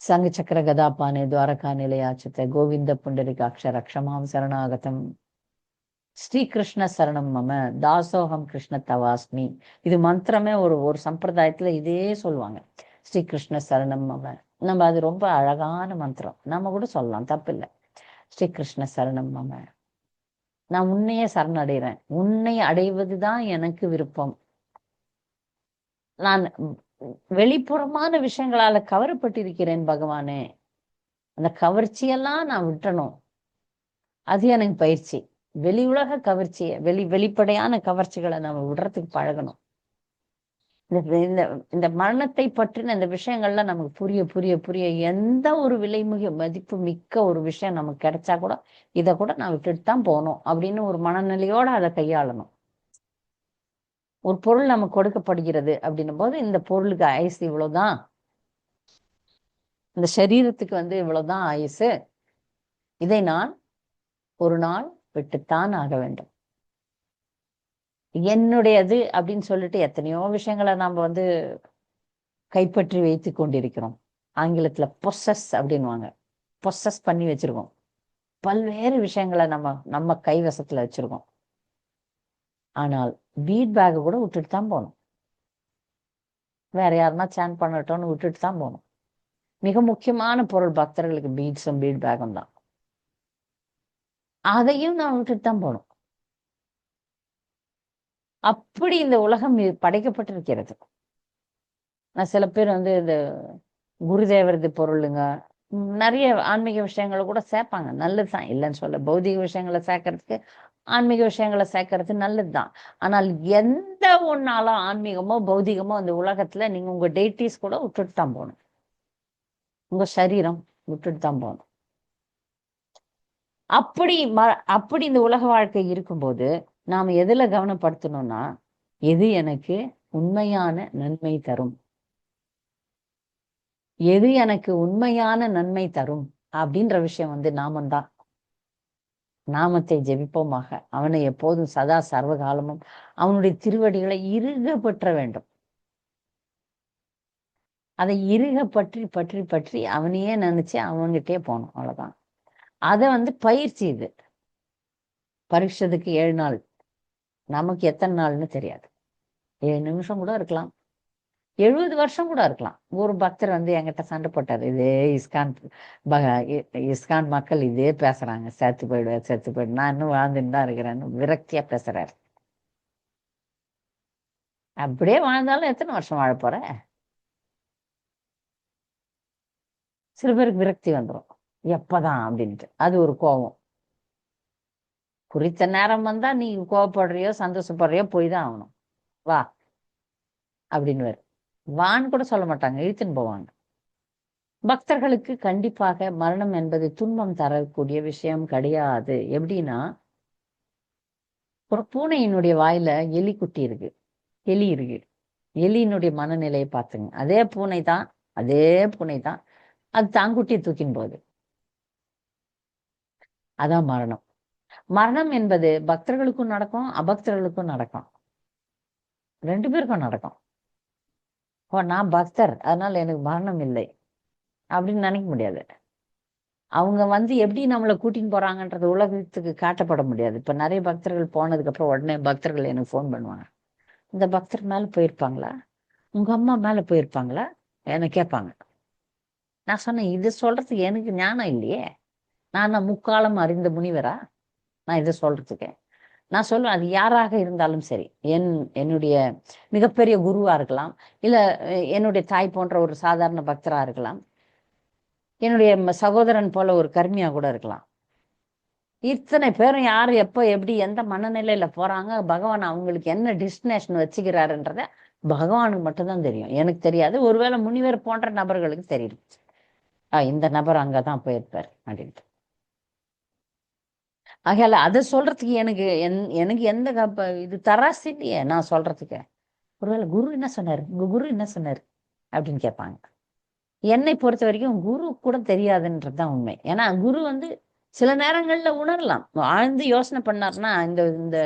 சங்க சக்கர கதாபானே துவாரகா நிலையாச்சுத்த கோவிந்த புண்டரிகாட்ச ரக்ஷமாம் சரணாகதம் ஸ்ரீகிருஷ்ண சரணம் மம தாசோகம் கிருஷ்ண தவாஸ்மி. இது மந்திரமே ஒரு சம்பிரதாயத்துல இதே சொல்லுவாங்க, ஸ்ரீகிருஷ்ண சரணம் மம. நம்ம அது ரொம்ப அழகான மந்திரம், நம்ம கூட சொல்லலாம், தப்பில்லை. ஸ்ரீகிருஷ்ண சரணம் மம, நான் உன்னையே சரணடைகிறேன், உன்னை அடைவதுதான் எனக்கு விருப்பம். நான் வெளிப்புறமான விஷயங்களால கவரப்பட்டிருக்கிறேன் பகவானே, அந்த கவர்ச்சியெல்லாம் நான் விட்டணும். அது எனக்கு பயிற்சி. வெளி உலக கவர்ச்சியை, வெளிப்படையான கவர்ச்சிகளை நம்ம விடுறதுக்கு பழகணும். இந்த மரணத்தை பற்றின இந்த விஷயங்கள்ல நமக்கு புரிய புரிய புரிய எந்த ஒரு மதிப்பு மிக்க ஒரு விஷயம் நமக்கு கிடைச்சா கூட இதை கூட நான் விட்டுட்டு தான் போகணும் அப்படின்னு ஒரு மனநிலையோட அதை கையாளணும். ஒரு பொருள் நமக்கு கொடுக்கப்படுகிறது அப்படின்னும் போது இந்த பொருளுக்கு ஆயுசு இவ்வளவுதான், இந்த சரீரத்துக்கு இவ்வளவுதான் ஆயுசு, இதை நான் ஒரு நாள் விட்டுத்தான் ஆக வேண்டும். என்னுடையது அப்படின்னு சொல்லிட்டு எத்தனையோ விஷயங்களை நாம கைப்பற்றி வைத்து கொண்டிருக்கிறோம். ஆங்கிலத்துல பொசஸ் அப்படின்வாங்க, பொசஸ் பண்ணி வச்சிருக்கோம். பல்வேறு விஷயங்களை நம்ம கைவசத்துல வச்சிருக்கோம். ஆனால் பீட் பேக் கூட விட்டுட்டு தான் போகணும். வேற யாருன்னா சேன் பண்ணட்டோம்னு விட்டுட்டு தான் போகணும். மிக முக்கியமான பொருள் பக்தர்களுக்கு பீட்ஸும் பீட் பேக்கும் தான். அதையும் நான் விட்டுட்டு தான் போகணும். அப்படி இந்த உலகம் படைக்கப்பட்டிருக்கிறது. நான் சில பேர் இந்த குருதேவரது பொருளுங்க நிறைய ஆன்மீக விஷயங்களை கூட சேர்ப்பாங்க, நல்லதுதான், இல்லைன்னு சொல்ல. பௌதிக விஷயங்களை சேர்க்கறதுக்கு ஆன்மீக விஷயங்களை சேர்க்கறது நல்லதுதான். ஆனால் எந்த ஒன்னாலும் ஆன்மீகமோ பௌதிகமோ அந்த உலகத்துல நீங்க உங்க டெய்டிஸ் கூட விட்டுட்டு தான் போகணும். உங்க சரீரம் விட்டுட்டு தான் போகணும். அப்படி இந்த உலக வாழ்க்கை இருக்கும்போது நாம எதுல கவனப்படுத்தணும்னா, எது எனக்கு உண்மையான நன்மை தரும், எது எனக்கு உண்மையான நன்மை தரும் அப்படின்ற விஷயம் நாமந்தான். நாமத்தை ஜெபிப்போமாக. அவனை எப்போதும் சதா சர்வகாலமும் அவனுடைய திருவடிகளை இறுக பற்ற வேண்டும். அதை இறுக பற்றி பற்றி பற்றி அவனையே நினைச்சு அவன்கிட்டே போகணும், அவ்வளவுதான். அதை பயிற்சி. இது பரீட்சத்துக்கு 7 நாள், நமக்கு எத்தனை நாள்னு தெரியாது. 7 நிமிஷம் கூட இருக்கலாம், 70 வருஷம் கூட இருக்கலாம். ஒரு பக்தர் என்கிட்ட சண்டை போட்டார், இதே இஸ்கான் மக்கள் இதே பேசுறாங்க, செத்து போயிடு, நான் இன்னும் வாழ்ந்துட்டு தான் இருக்கிறேன்னு விரக்தியா பேசுறாரு. அப்படியே வாழ்ந்தாலும் எத்தனை வருஷம் வாழ போற? சில பேருக்கு விரக்தி வந்துடும், எப்பதான் அப்படின்ட்டு. அது ஒரு கோபம். குறித்த நேரம் வந்தா நீ கோவப்படுறியோ சந்தோஷப்படுறியோ போய் தான் ஆகணும், வா அப்படின்னு. வான்னு கூட சொல்ல மாட்டாங்க, இழுத்துன்னு போவாங்க. பக்தர்களுக்கு கண்டிப்பாக மரணம் என்பது துன்பம் தரக்கூடிய விஷயம் கிடையாது. எப்படின்னா, ஒரு பூனையினுடைய வாயில எலி குட்டி இருக்கு, எலி இருக்கு. எலியினுடைய மனநிலையை பார்த்துங்க. அதே பூனை தான் அது தாங்குட்டியை தூக்கின் போகுது. அதான் மரணம். மரணம் என்பது பக்தர்களுக்கும் நடக்கும், அபக்தர்களுக்கும் நடக்கும், 2 பேருக்கும் நடக்கும். ஓ, நான் பக்தர் அதனால எனக்கு மரணம் இல்லை அப்படின்னு நினைக்க முடியாது. அவங்க எப்படி நம்மளை கூட்டின்னு போறாங்கன்றது உலகத்துக்கு காட்டப்பட முடியாது. இப்ப நிறைய பக்தர்கள் போனதுக்கு அப்புறம் உடனே பக்தர்கள் எனக்கு ஃபோன் பண்ணுவாங்க, இந்த பக்தர் மேல போயிருப்பாங்களா, உங்க அம்மா மேல போயிருப்பாங்களா என்ன கேட்பாங்க. நான் சொன்னேன், இது சொல்றதுக்கு எனக்கு ஞானம் இல்லையே, நான் முக்காலம் அறிந்த முனிவரா நான் இதை சொல்றதுக்கு. நான் சொல்லுவேன், அது யாராக இருந்தாலும் சரி, என்னுடைய மிகப்பெரிய குருவா இருக்கலாம், இல்ல என்னுடைய தாய் போன்ற ஒரு சாதாரண பக்தரா இருக்கலாம், என்னுடைய சகோதரன் போல ஒரு கர்மியா கூட இருக்கலாம். இத்தனை பேரும் யாரு எப்போ எப்படி எந்த மனநிலையில போறாங்க, பகவான் அவங்களுக்கு என்ன டெஸ்டினேஷன் வச்சுக்கிறாருன்றத பகவானுக்கு மட்டும்தான் தெரியும், எனக்கு தெரியாது. ஒருவேளை முனிவர் போன்ற நபர்களுக்கு தெரியும், இந்த நபர் அங்கதான் போயிருப்பார் அப்படின்ட்டு. ஆகையால அதை சொல்றதுக்கு எனக்கு எந்த இது தராசு இல்லையே நான் சொல்றதுக்கு. ஒருவேளை குரு என்ன சொன்னாரு, உங்க குரு என்ன சொன்னாரு அப்படின்னு கேட்பாங்க. என்னை பொறுத்த வரைக்கும் குரு கூட தெரியாதுன்றதுதான் உண்மை. ஏன்னா குரு சில நேரங்கள்ல உணரலாம், ஆழ்ந்து யோசனை பண்ணார்னா இந்த இந்த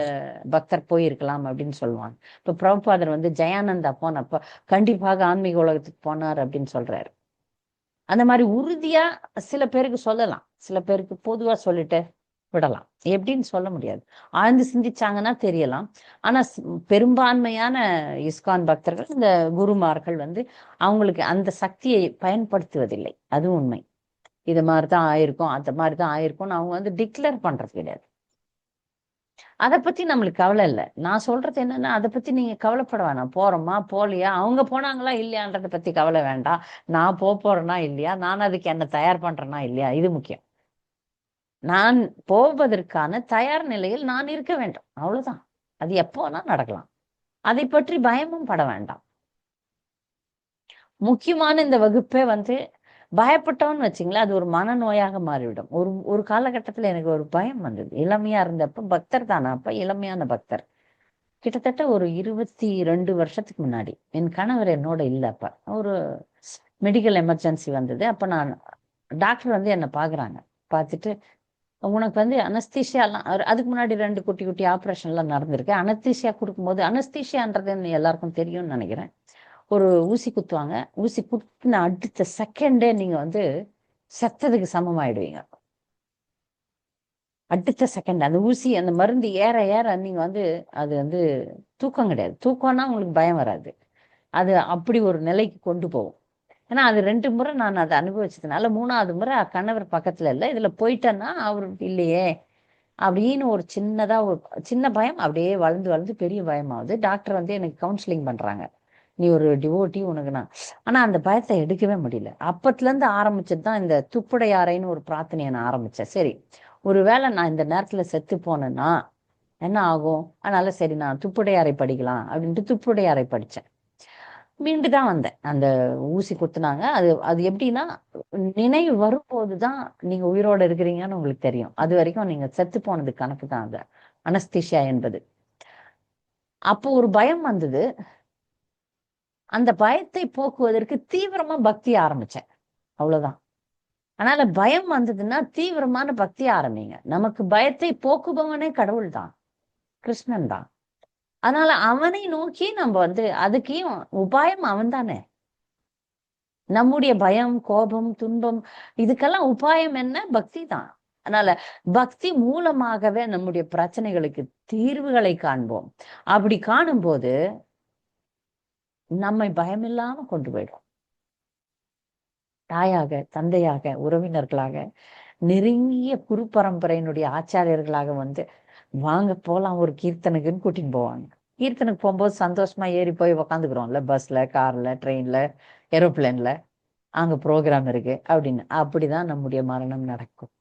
பக்தர் போயிருக்கலாம் அப்படின்னு சொல்லுவாங்க. இப்ப பிரபுபாதர் ஜெயானந்தா போனப்ப கண்டிப்பாக ஆன்மீக உலகத்துக்கு போனார் அப்படின்னு சொல்றாரு. அந்த மாதிரி உறுதியா சில பேருக்கு சொல்லலாம், சில பேருக்கு பொதுவா சொல்லிட்டு விடலாம், எப்படின்னு சொல்ல முடியாது. ஆழ்ந்து சிந்திச்சாங்கன்னா தெரியலாம். ஆனா பெரும்பான்மையான இஸ்கான் பக்தர்கள், இந்த குருமார்கள் அவங்களுக்கு அந்த சக்தியை பயன்படுத்துவதில்லை, அது உண்மை. இது மாதிரிதான் ஆயிருக்கும், அந்த மாதிரிதான் ஆயிருக்கும்னு அவங்க டிக்ளேர் பண்றது கிடையாது. அதை பத்தி நம்மளுக்கு கவலை இல்லை. நான் சொல்றது என்னன்னா, அதை பத்தி நீங்க கவலைப்பட வேணாம். போறோமா போலியா, அவங்க போனாங்களா இல்லையான்றதை பத்தி கவலை வேண்டாம். நான் போறேன்னா இல்லையா, நான் அதுக்கு என்ன தயார் பண்றேன்னா இல்லையா, இது முக்கியம். நான் போவதற்கான தயார் நிலையில் நான் இருக்க வேண்டும், அவ்வளவுதான். அது எப்போனா நடக்கலாம். அதை பற்றி பயமும் பட வேண்டாம். முக்கியமான இந்த வகுப்பே பயப்பட்டோன்னு வச்சுங்களேன், அது ஒரு மனநோயாக மாறிவிடும். ஒரு காலகட்டத்துல எனக்கு ஒரு பயம் வந்தது. இளமையா இருந்தப்ப, பக்தர் தானே அப்ப, இளமையான பக்தர், கிட்டத்தட்ட ஒரு 22 வருஷத்துக்கு முன்னாடி. என் கணவர் என்னோட இல்லை அப்ப, ஒரு மெடிக்கல் எமர்ஜென்சி வந்தது. அப்ப நான் டாக்டர் என்னை பாக்குறாங்க. பார்த்துட்டு, உனக்கு அனஸ்தீஷியாலாம் அதுக்கு முன்னாடி 2 குட்டி குட்டி ஆப்ரேஷன்லாம் நடந்திருக்கு. அனஸ்தீஷியா கொடுக்கும்போது, அனஸ்தீஷியான்றது எல்லாருக்கும் தெரியும்னு நினைக்கிறேன், ஒரு ஊசி குத்துவாங்க. ஊசி குத்துன அடுத்த செகண்டே நீங்க செத்ததுக்கு சமமாயிடுவீங்க. அடுத்த செகண்ட் அந்த ஊசி, அந்த மருந்து ஏற ஏற நீங்க அது தூக்கம் கிடையாது. தூக்கம்னா உங்களுக்கு பயம் வராது, அது அப்படி ஒரு நிலைக்கு கொண்டு போகும். ஏன்னா அது 2 முறை நான் அதை அனுபவிச்சதுனால, 3ஆவது முறை கணவர் பக்கத்துல இல்லை, இதுல போயிட்டேன்னா அவர் இல்லையே அப்படின்னு ஒரு சின்னதா ஒரு சின்ன பயம் அப்படியே வளர்ந்து வளர்ந்து பெரிய பயமாகுது. டாக்டர் எனக்கு கவுன்சிலிங் பண்றாங்க, நீ ஒரு டிவோட்டி, உனக்கு நான். ஆனா அந்த பயத்தை எடுக்கவே முடியல. அப்பத்துல இருந்து ஆரம்பிச்சதுதான் இந்த துப்புடையாரைன்னு ஒரு பிரார்த்தனையை நான் ஆரம்பிச்சேன். சரி, ஒருவேளை நான் இந்த நேரத்துல செத்து போனேன்னா என்ன ஆகும், அதனால சரி நான் துப்புடையாரை படிக்கலாம் அப்படின்ட்டு துப்புடையாரை படிச்சேன். மீண்டு தான் வந்தேன். அந்த ஊசி குத்துனாங்க. அது அது எப்படின்னா, நினைவு வரும்போதுதான் நீங்க உயிரோட இருக்கிறீங்கன்னு உங்களுக்கு தெரியும். அது வரைக்கும் நீங்க செத்து போனது கணக்கு தான் அது அனஸ்தீஷியா என்பது. அப்போ ஒரு பயம் வந்தது. அந்த பயத்தை போக்குவதற்கு தீவிரமா பக்தி ஆரம்பிச்சேன், அவ்வளவுதான். அதனால பயம் வந்ததுன்னா தீவிரமான பக்தி ஆரம்பிங்க. நமக்கு பயத்தை போக்குபவனே கடவுள் தான், கிருஷ்ணன் தான். அதனால அவனை நோக்கி நம்ம அதுக்கையும் உபாயம் அவன் தானே. நம்முடைய பயம், கோபம், துன்பம் இதுக்கெல்லாம் உபாயம் என்ன? பக்தி தான். அதனால பக்தி மூலமாகவே நம்முடைய பிரச்சனைகளுக்கு தீர்வுகளை காண்போம். அப்படி காணும்போது நம்மை பயமில்லாம கொண்டு போயிடும். தாயாக, தந்தையாக, உறவினர்களாக, நெருங்கிய குரு பரம்பரையினுடைய ஆச்சாரியர்களாக வாங்க போலாம் ஒரு கீர்த்தனுக்குன்னு கூட்டின்னு போவாங்க. கீர்த்தனுக்கு போகும்போது சந்தோஷமா ஏறி போய் உக்காந்துக்கிறோம்ல, பஸ்ல, கார்ல, ட்ரெயின்ல, ஏரோப்ளேன்ல, அங்க ப்ரோக்ராம் இருக்கு அப்படின்னு. அப்படிதான் நம்முடைய மரணம் நடக்கும்.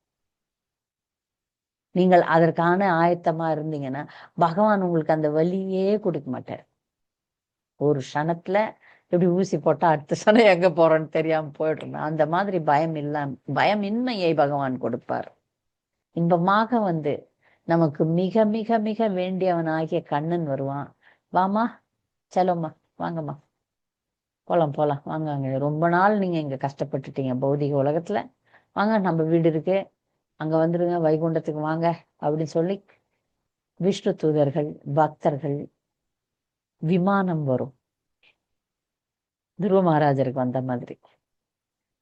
நீங்கள் அதற்கான ஆயத்தமா இருந்தீங்கன்னா பகவான் உங்களுக்கு அந்த வலியே கொடுக்க மாட்டார். ஒரு க்ஷணத்துல எப்படி ஊசி போட்டா அடுத்த சனம் எங்க போறோன்னு தெரியாம போயிடுறோம், அந்த மாதிரி பயமின்மையை பகவான் கொடுப்பார். இன்பமாக நமக்கு மிக மிக மிக வேண்டியவனாகிய கண்ணன் வருவான். வாமா, செல்லோம்மா, வாங்கம்மா, போலாம் போலாம் வாங்க அங்க. ரொம்ப நாள் நீங்க இங்க கஷ்டப்பட்டுட்டீங்க பௌதிக உலகத்துல. வாங்க நம்ம வீடு இருக்கு, அங்க வந்துருங்க, வைகுண்டத்துக்கு வாங்க அப்படின்னு சொல்லி விஷ்ணு தூதர்கள், பக்தர்கள், விமானம் வரும் துருவ மகாராஜருக்கு வந்த மாதிரி.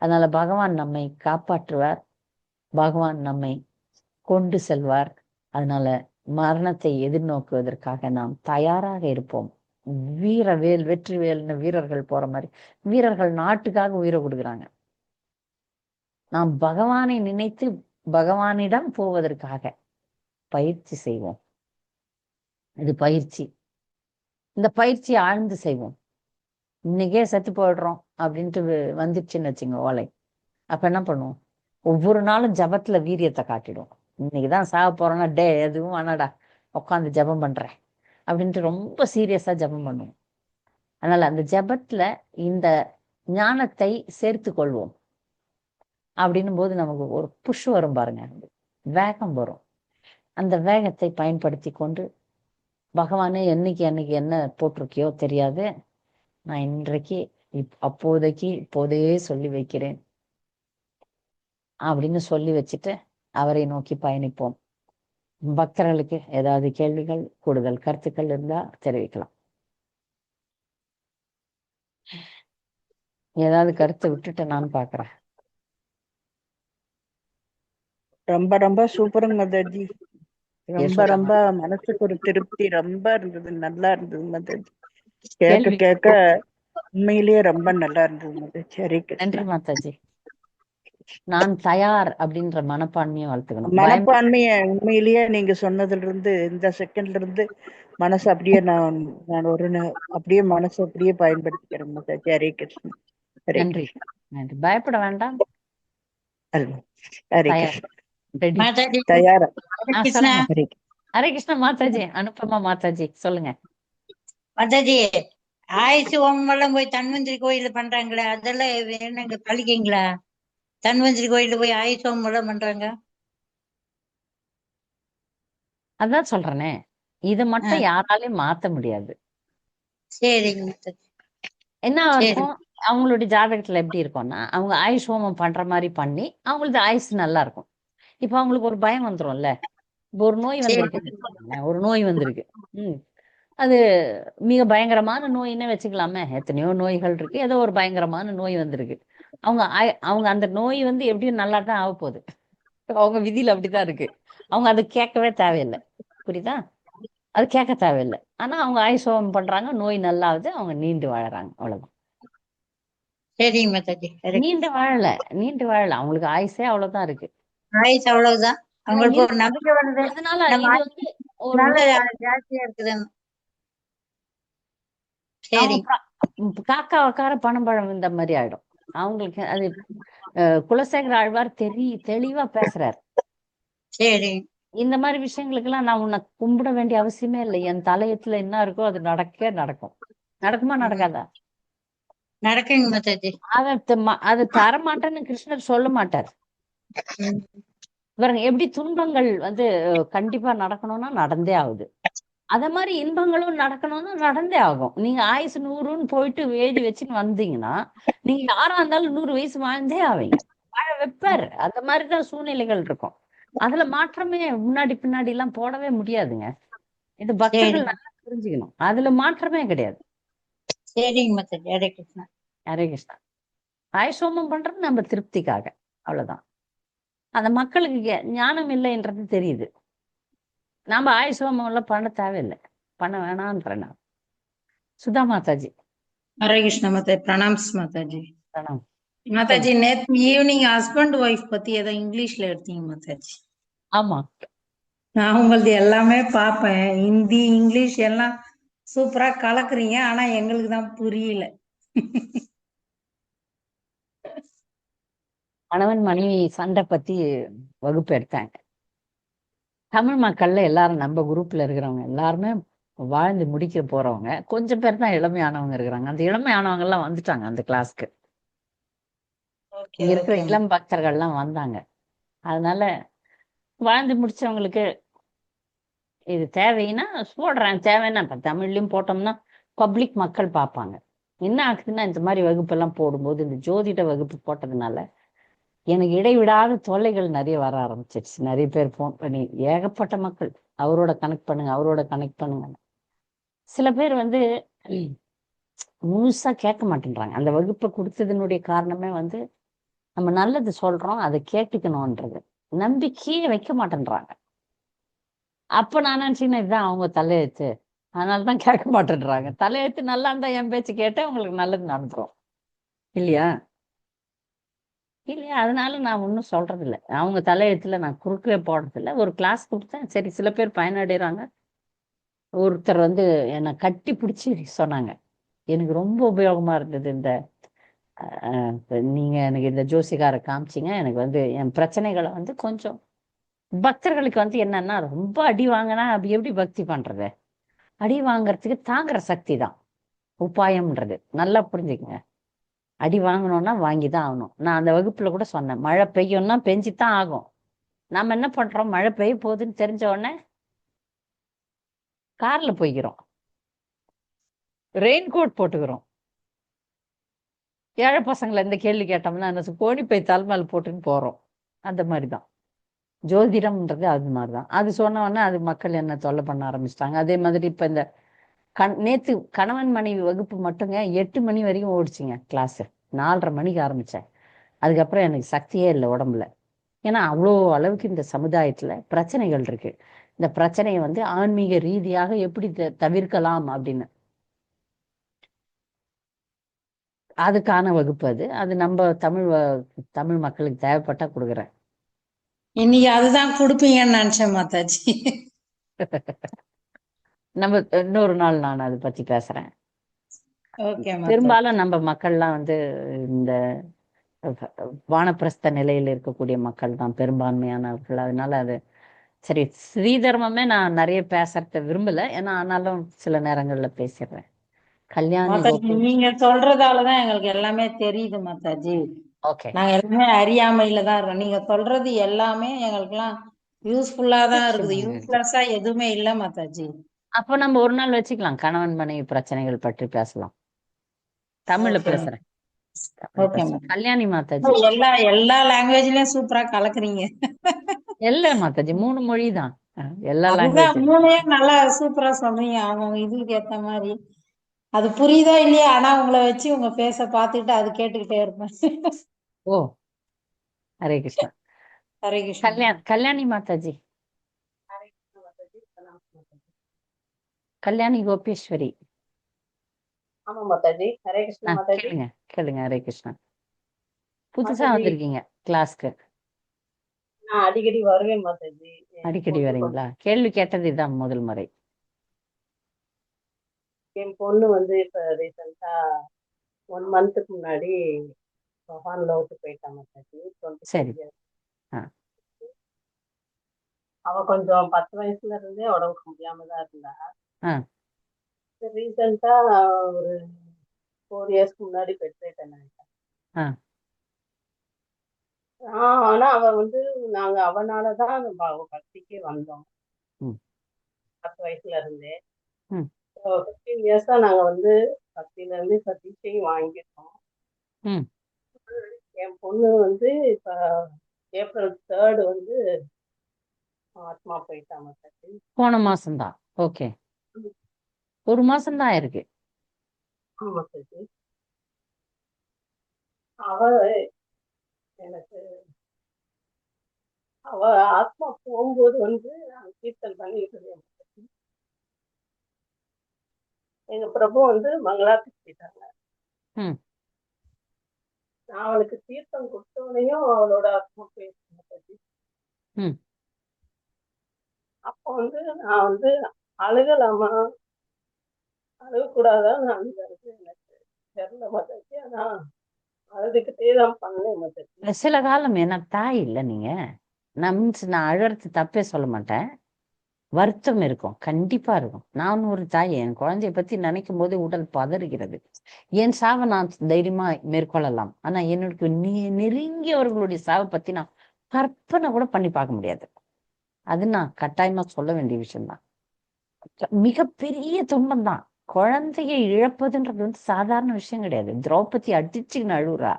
அதனால பகவான் நம்மை காப்பாற்றுவார், பகவான் நம்மை கொண்டு செல்வார். அதனால மரணத்தை எதிர்நோக்குவதற்காக நாம் தயாராக இருப்போம். வீரவேல் வெற்றிவேல்னு வீரர்கள் போற மாதிரி, வீரர்கள் நாட்டுக்காக உயிரை கொடுக்குறாங்க. நாம் பகவானை நினைத்து பகவானிடம் போவதற்காக பயிற்சி செய்வோம். இது பயிற்சி. இந்த பயிற்சி ஆழ்ந்து செய்வோம். இன்னைக்கே செத்து போயிடுறோம் அப்படின்ட்டு வந்துடுச்சுன்னு வச்சுங்க ஓலை, அப்ப என்ன பண்ணுவோம்? ஒவ்வொரு நாளும் ஜபத்துல வீரியத்தை காட்டிடுவோம். இன்னைக்குதான் சாக போறோம்னா, டே எதுவும் வேணாடா, உட்காந்து ஜபம் பண்றேன் அப்படின்ட்டு ரொம்ப சீரியஸா ஜபம் பண்ணுவோம். அதனால அந்த ஜபத்துல இந்த ஞானத்தை சேர்த்து கொள்வோம். அப்படின்னும் போது நமக்கு ஒரு புஷ் வரும் பாருங்க, வேகம் வரும். அந்த வேகத்தை பயன்படுத்தி கொண்டு பகவானே என்னைக்கு என்னைக்கு என்ன போட்டிருக்கியோ தெரியாது, நான் இன்றைக்கு அப்போதைக்கு இப்போதே சொல்லி வைக்கிறேன் அப்படின்னு சொல்லி வச்சுட்டு அவரை நோக்கி பயணிப்போம். பக்தர்களுக்கு ஏதாவது கேள்விகள், கூடுதல் கருத்துக்கள் இருந்தா தெரிவிக்கலாம். ஏதாவது கருத்தை விட்டுட்டு நான் பாக்குறேன். ரொம்ப ரொம்ப சூப்பருங்க மாதாஜி. ரொம்ப யசோதா ரொம்ப மனசுக்கு ஒரு திருப்தி ரொம்ப இருந்தது, நல்லா இருந்தது மாதாஜி. கேட்க கேள்வி. கேட்க உண்மையிலேயே ரொம்ப நல்லா இருந்தது மாதாஜி. ஹரே நன்றி கிருஷ்ணா. மாதாஜி. நான் தயார் அப்படின்ற மனப்பான்மையை வளர்த்துக்கணும். பயம் மனப்பான்மைய உண்மையிலேயே நீங்க சொன்னதுல இருந்து இந்த செகண்ட்ல இருந்து மனசு அப்படியே நான் அப்படியே மனசு அப்படியே பயன்படுத்திக்கிறேன் மாதாஜி. ஹரே கிருஷ்ணா. ஹரே நன்றி கிருஷ்ணா. நன்றி. பயப்பட வேண்டாம். அல்வா. ஹரே தயார், கிருஷ்ணா. ரெடி. மாதாஜி தயாரா? கிருஷ்ணா சொல்லுங்க. ஹரே ஹரே கிருஷ்ணா மாதாஜி, அனுப்பமா மாதாஜி சொல்லுங்க. மாதாஜி ஆயுசு ஹோமம் எல்லாம் போய் தன்வந்திரி கோயில்ல பண்றாங்களே, அதெல்லாம் என்னங்க பழிக்கீங்களா? தன்வந்திரி கோயில்ல போய் ஆயுசு ஹோமம் எல்லாம் பண்றாங்க. அதான் சொல்றேனே, இதை மட்டும் யாராலையும் மாத்த முடியாது. சரிங்க மாதாஜி. என்ன சரி இருக்கும், அவங்களுடைய ஜாதகத்துல எப்படி இருக்கும்னா, அவங்க ஆயுஷ் ஹோமம் பண்ற மாதிரி பண்ணி அவங்களுக்கு ஆயுசு நல்லா இருக்கும். இப்ப அவங்களுக்கு ஒரு பயம் வந்துரும்ல. இப்போ ஒரு நோய் சரி வந்திருக்குன்னு வச்சுக்கோங்களேன். ஒரு நோய் வந்திருக்கு. அது மிக பயங்கரமான நோயின்னு வச்சுக்கலாமே. எத்தனையோ நோய்கள் இருக்கு, ஏதோ ஒரு பயங்கரமான நோய் வந்திருக்கு. அவங்க அந்த நோய் வந்து எப்படியும் நல்லா தான் ஆக போகுது. அவங்க விதியில அப்படிதான் இருக்கு. அவங்க அதை கேட்கவே தேவையில்லை. புரியுதா? அது கேட்க தேவையில்லை. ஆனா அவங்க ஆயுசோகம் பண்றாங்க, நோய் நல்லாவது, அவங்க நீண்டு வாழறாங்க, அவ்வளவுதான். சரிங்க மாதாஜி. நீண்டு வாழல, அவங்களுக்கு ஆயுசே அவ்வளவுதான் இருக்கு. ஆயுசு அவ்வளவுதான். அவங்களுக்கு ஒரு நம்பிக்கை வருது, அதனால நம்ம இது வந்து ஒரு நல்ல நோய். ஜாஸ்தியா இருக்குதுன்னு. அவங்க சரி காக்கா உக்கார பணம்பழம் இந்த மாதிரி ஆயிடும் அவங்களுக்கு. அது குலசேகர ஆழ்வார் தெளிவா பேசுறாரு. சரி இந்த மாதிரி விஷயங்களுக்கெல்லாம் நான் உன்னை கும்பிட வேண்டிய அவசியமே இல்லை. என் தலையத்துல என்ன இருக்கோ அது நடக்கும். நடக்குமா நடக்காதா? நடக்குங்க மாதாஜி. அதை தரமாட்டேன்னு கிருஷ்ணர் சொல்ல மாட்டார். பாருங்க, எப்படி துன்பங்கள் வந்து கண்டிப்பா நடக்கணும்னா நடந்தே ஆகுது, அத மாதிரி இன்பங்களும் நடக்கணும்னா நடந்தே ஆகும். நீங்க ஆயுசு 100ன்னு போயிட்டு எழுதி வச்சுன்னு வந்தீங்கன்னா, நீங்க யாரா இருந்தாலும் 100 வயசு வாழ்ந்தே ஆவீங்க. வாழ வைப்பாரு. அந்த மாதிரிதான் சூழ்நிலைகள் இருக்கும். அதுல மாற்றமே முன்னாடி பின்னாடி எல்லாம் போடவே முடியாதுங்க. இது சரி பக்தர்கள் நல்லா புரிஞ்சுக்கணும். அதுல மாற்றமே கிடையாது. சரிங்க மாதாஜி. ஹரே கிருஷ்ணா. ஹரே கிருஷ்ணா. ஆயுஷோமம் பண்றது நம்ம திருப்திக்காக, அவ்வளவுதான். அந்த மக்களுக்கு ஞானம் இல்லைன்றது தெரியுது. நாம ஆயுஷோமம் எல்லாம் பண்ண தேவையில்லை, பண்ண வேணான்ற நான். சுதா மாதாஜி. ஹரே கிருஷ்ண மாதாஜி. பிரணாம்ஸ் மாதாஜி. பிரணாம். மாதாஜி நேத்து ஈவினிங் ஹஸ்பண்ட் ஒய்ஃப் பத்தி ஏதோ இங்கிலீஷ்ல எடுத்தீங்க மாதாஜி. ஆமா, நான் உங்களது எல்லாமே பார்ப்பேன், ஹிந்தி இங்கிலீஷ் எல்லாம் சூப்பரா கலக்குறீங்க. ஆனா எங்களுக்கு தான் புரியல. கணவன் மனைவி சண்டை பத்தி வகுப்பு எடுத்தாங்க. தமிழ் மக்கள்ல எல்லாரும் நம்ம குரூப்ல இருக்கிறவங்க எல்லாருமே வாழ்ந்து முடிக்க போறவங்க. கொஞ்சம் பேர் தான் இளமையானவங்க இருக்கிறாங்க. அந்த இளமையானவங்க எல்லாம் வந்துட்டாங்க அந்த கிளாஸ்க்கு. இங்க இருக்கிற இளம் பக்தர்கள்லாம் வந்தாங்க. அதனால வாழ்ந்து முடிச்சவங்களுக்கு இது தேவைன்னா போடுறேன். தேவைன்னா இப்ப தமிழ்லயும் போட்டோம்னா பப்ளிக் மக்கள் பார்ப்பாங்க. என்ன ஆகுதுன்னா இந்த மாதிரி வகுப்பெல்லாம் போடும்போது இந்த ஜோதிட வகுப்பு போட்டதுனால எனக்கு இடைவிடாத தொல்லைகள் நிறைய வர ஆரம்பிச்சிருச்சு. நிறைய பேர் ஃபோன் பண்ணி ஏகப்பட்ட மக்கள் அவரோட கனெக்ட் பண்ணுங்க, அவரோட கனெக்ட் பண்ணுங்க. சில பேர் வந்து முழுசா கேட்க மாட்டேன்றாங்க. அந்த வகுப்பை கொடுத்ததுனுடைய காரணமே வந்து நம்ம நல்லது சொல்றோம், அதை கேட்டுக்கணும்ன்றது. நம்பிக்கையே வைக்க மாட்டேன்றாங்க. அப்ப நான் நினைச்சீங்கன்னா இதுதான் அவங்க தலையெழுத்து, அதனாலதான் கேட்க மாட்டேன்றாங்க. தலையெழுத்து நல்லா இருந்தா என் பேச்சு கேட்டா உங்களுக்கு நல்லது நடந்துரும் இல்லையா? இல்லையா? அதனால நான் ஒன்றும் சொல்றது இல்லை. அவங்க தலையெழுத்துல நான் குறுக்கவே போடுறதில்ல. ஒரு கிளாஸ் கொடுத்தேன், சரி சில பேர் பயனடைகிறாங்க. ஒருத்தர் வந்து என்னை கட்டி பிடிச்சி சொன்னாங்க, எனக்கு ரொம்ப உபயோகமா இருந்தது இந்த நீங்க எனக்கு இந்த ஜோசிகாரை காமிச்சிங்க. எனக்கு வந்து என் பிரச்சனைகளை வந்து கொஞ்சம் பக்தர்களுக்கு வந்து என்னன்னா ரொம்ப அடி வாங்கினா அப்படி எப்படி பக்தி பண்றது? அடி வாங்கறதுக்கு தாங்குற சக்தி தான் உபாயம்ன்றது. நல்லா புரிஞ்சுக்கங்க. அடி வாங்கணும்னா வாங்கிதான் ஆகணும். நான் அந்த வகுப்புல கூட சொன்னேன், மழை பெய்யும்னா பெஞ்சுதான் ஆகும். நாம என்ன பண்றோம், மழை பெய்ய போகுதுன்னு தெரிஞ்ச உடனே கார்ல போய்க்கிறோம், ரெயின் கோட் போட்டுக்கிறோம். ஏழை பசங்களை இந்த கேள்வி கேட்டோம்னா என்ன, கோணி பை தலைமையில் போட்டுன்னு போறோம். அந்த மாதிரிதான் ஜோதிடம்ன்றது. அது மாதிரிதான். அது சொன்ன உடனே அது மக்கள் என்ன தொல்லை பண்ண ஆரம்பிச்சிட்டாங்க. அதே மாதிரி இப்ப இந்த நேத்து கணவன் மனைவி வகுப்பு மட்டுங்க 8 மணி வரைக்கும் ஓடிச்சுங்க கிளாஸ். 4:30 மணிக்கு ஆரம்பிச்சேன். அதுக்கப்புறம் எனக்கு சக்தியே இல்லை உடம்புல. ஏன்னா அவ்வளோ அளவுக்கு இந்த சமுதாயத்துல பிரச்சனைகள் இருக்கு. இந்த பிரச்சனையை வந்து ஆன்மீக ரீதியாக எப்படி தவிர்க்கலாம் அப்படின்னு அதுக்கான வகுப்பு அது. அது நம்ம தமிழ் மக்களுக்கு தேவைப்பட்டா கொடுக்குறேன். இன்னைக்கு அதுதான் கொடுப்பீங்கன்னு நினைச்சேன் மாதாஜி. நம்ம இன்னொரு நாள் நான் அதை பத்தி பேசுறேன். ஓகே மாதாஜி. பெரும்பாலும் நம்ம மக்கள்லாம் வந்து இந்த வானப்பிரஸ்த நிலையில் இருக்கக்கூடிய மக்கள் தான் பெரும்பான்மையானவர்கள். அதனால அது சரி, ஸ்ரீதர்மமே நான் நிறைய பேசுறத விரும்பல. ஏன்னா ஆனாலும் சில நேரங்கள்ல பேசிடுறேன். கல்யாணி மாதாஜி கோபி. நீங்க சொல்றதாலதான் எங்களுக்கு எல்லாமே தெரியுது மாதாஜி. ஓகே, நாங்க எல்லாமே அறியாமையில தான் இருக்கோம். நீங்க சொல்றது எல்லாமே எங்களுக்கு எல்லாம் யூஸ்ஃபுல்லா தான் இருக்குது. யூஸ்லெஸ்ஸா எதுவுமே இல்ல மாதாஜி. அப்போ நம்ம ஒரு நாள் வச்சுக்கலாம், கணவன் மனைவி பிரச்சனைகள் பற்றி பேசலாம். தமிழ்ல ஓகே பேசுறேன். ஓகே மாதாஜி. கல்யாணி மாதாஜி. எல்லா லாங்குவேஜ்லயும் சூப்பரா கலக்குறீங்க. எல்லா மாதாஜி 3 மொழி தான், எல்லா அதுதான் லாங்குவேஜ். மூணையே நல்லா சூப்பரா சொல்றீங்க. அவங்க இதுக்கு ஏத்த மாதிரி அது புரியுதா இல்லையா, ஆனா உங்களை வச்சு உங்க பேச பார்த்துக்கிட்டு அது கேட்டுக்கிட்டே இருப்பேன். ஓ, ஹரே கிருஷ்ணா. ஹரே கிருஷ்ணா. கல்யாணி மாதாஜி. கல்யாணி கோபேஸ்வரி. ஆமா மாதாஜி. ஹரே கிருஷ்ணா மாதாஜி. கேளுங்க கேளுங்க. ஹரே கிருஷ்ணா. புதுசா மாதாஜி வந்திருக்கீங்க கிளாஸ்க்கு? நான் அடிக்கடி வருவேன் மாதாஜி. அடிக்கடி வரீங்களா? கேள்வி கேட்டது இதான் முதல் முறை. என் பொண்ணு வந்து இப்ப ரீசெண்டா 1 மந்த்துக்கு முன்னாடி பகவான்ல விட்டு போயிட்டா மாதாஜி. 25 சரி. years. ஆ, அவ கொஞ்சம் 10 வயசுல இருந்தே உடம்புக்கு முடியாம தான் இருந்தா. ஆ, ரீசெண்டா ஒரு 4 இயர்ஸ்க்கு முன்னாடி பெட்ரேட்டன் ஆயிட்டா. ஆ. ஆனா அவ வந்து நாங்க அவனாலதான் அவ பக்திக்கே வந்தோம். ம், 10 வயசுல இருந்தே. ம், 15 இயர்ஸா நாங்க வந்து பக்தியில இருந்து இப்ப டீச்சிங் வாங்கிட்டோம். ம். என் பொண்ணு வந்து இப்ப ஏப்ரல் 3 வந்து ஆத்மா போயிட்டா மாதாஜி. போன மாசம்தான். ஓகே, ஒரு மாசம்தான் இருக்கு. ஆமா மாதாஜி. அவ எனக்கு அவ ஆத்மா போகும்போது வந்து நான் கீர்த்தன் பண்ணிட்டு இருந்தேன் மாதாஜி. எங்க பிரபு வந்து மங்களாத்துக்கு போயிட்டாங்க. ம், நான் அவளுக்கு தீர்த்தம் கொடுத்தவனையும் அவளோட ஆத்மா போயிடுச்சு மாதாஜி. ம். அப்போ வந்து நான் வந்து அழுகலாமா அழுகக்கூடாதான் நான் எனக்கு தெரியல மாதாஜி. ஆனா அழுதுகிட்டே தான் பண்ணேன் மாதாஜி. சில காலம் என்ன தாய் இல்லை நீங்க. நான் அழறது தப்பே சொல்ல மாட்டேன். வருத்தம் இருக்கும், கண்டிப்பா இருக்கும். நான் ஒரு தாய், என் குழந்தைய பத்தி நினைக்கும் போது உடல் பதறுகிறது. என் சாவை நான் தைரியமா மேற்கொள்ளலாம், ஆனா என்னோட நெருங்கியவர்களுடைய சாவை பத்தி நான் கற்பனை கூட பண்ணி பார்க்க முடியாது. அது நான் கட்டாயமா சொல்ல வேண்டிய விஷயம்தான். மிகப்பெரிய துன்பம் தான். குழந்தையை இழப்பதுன்றது வந்து சாதாரண விஷயம் கிடையாது. திரௌபதி அடிச்சுக்கின்னு அழுவுறா.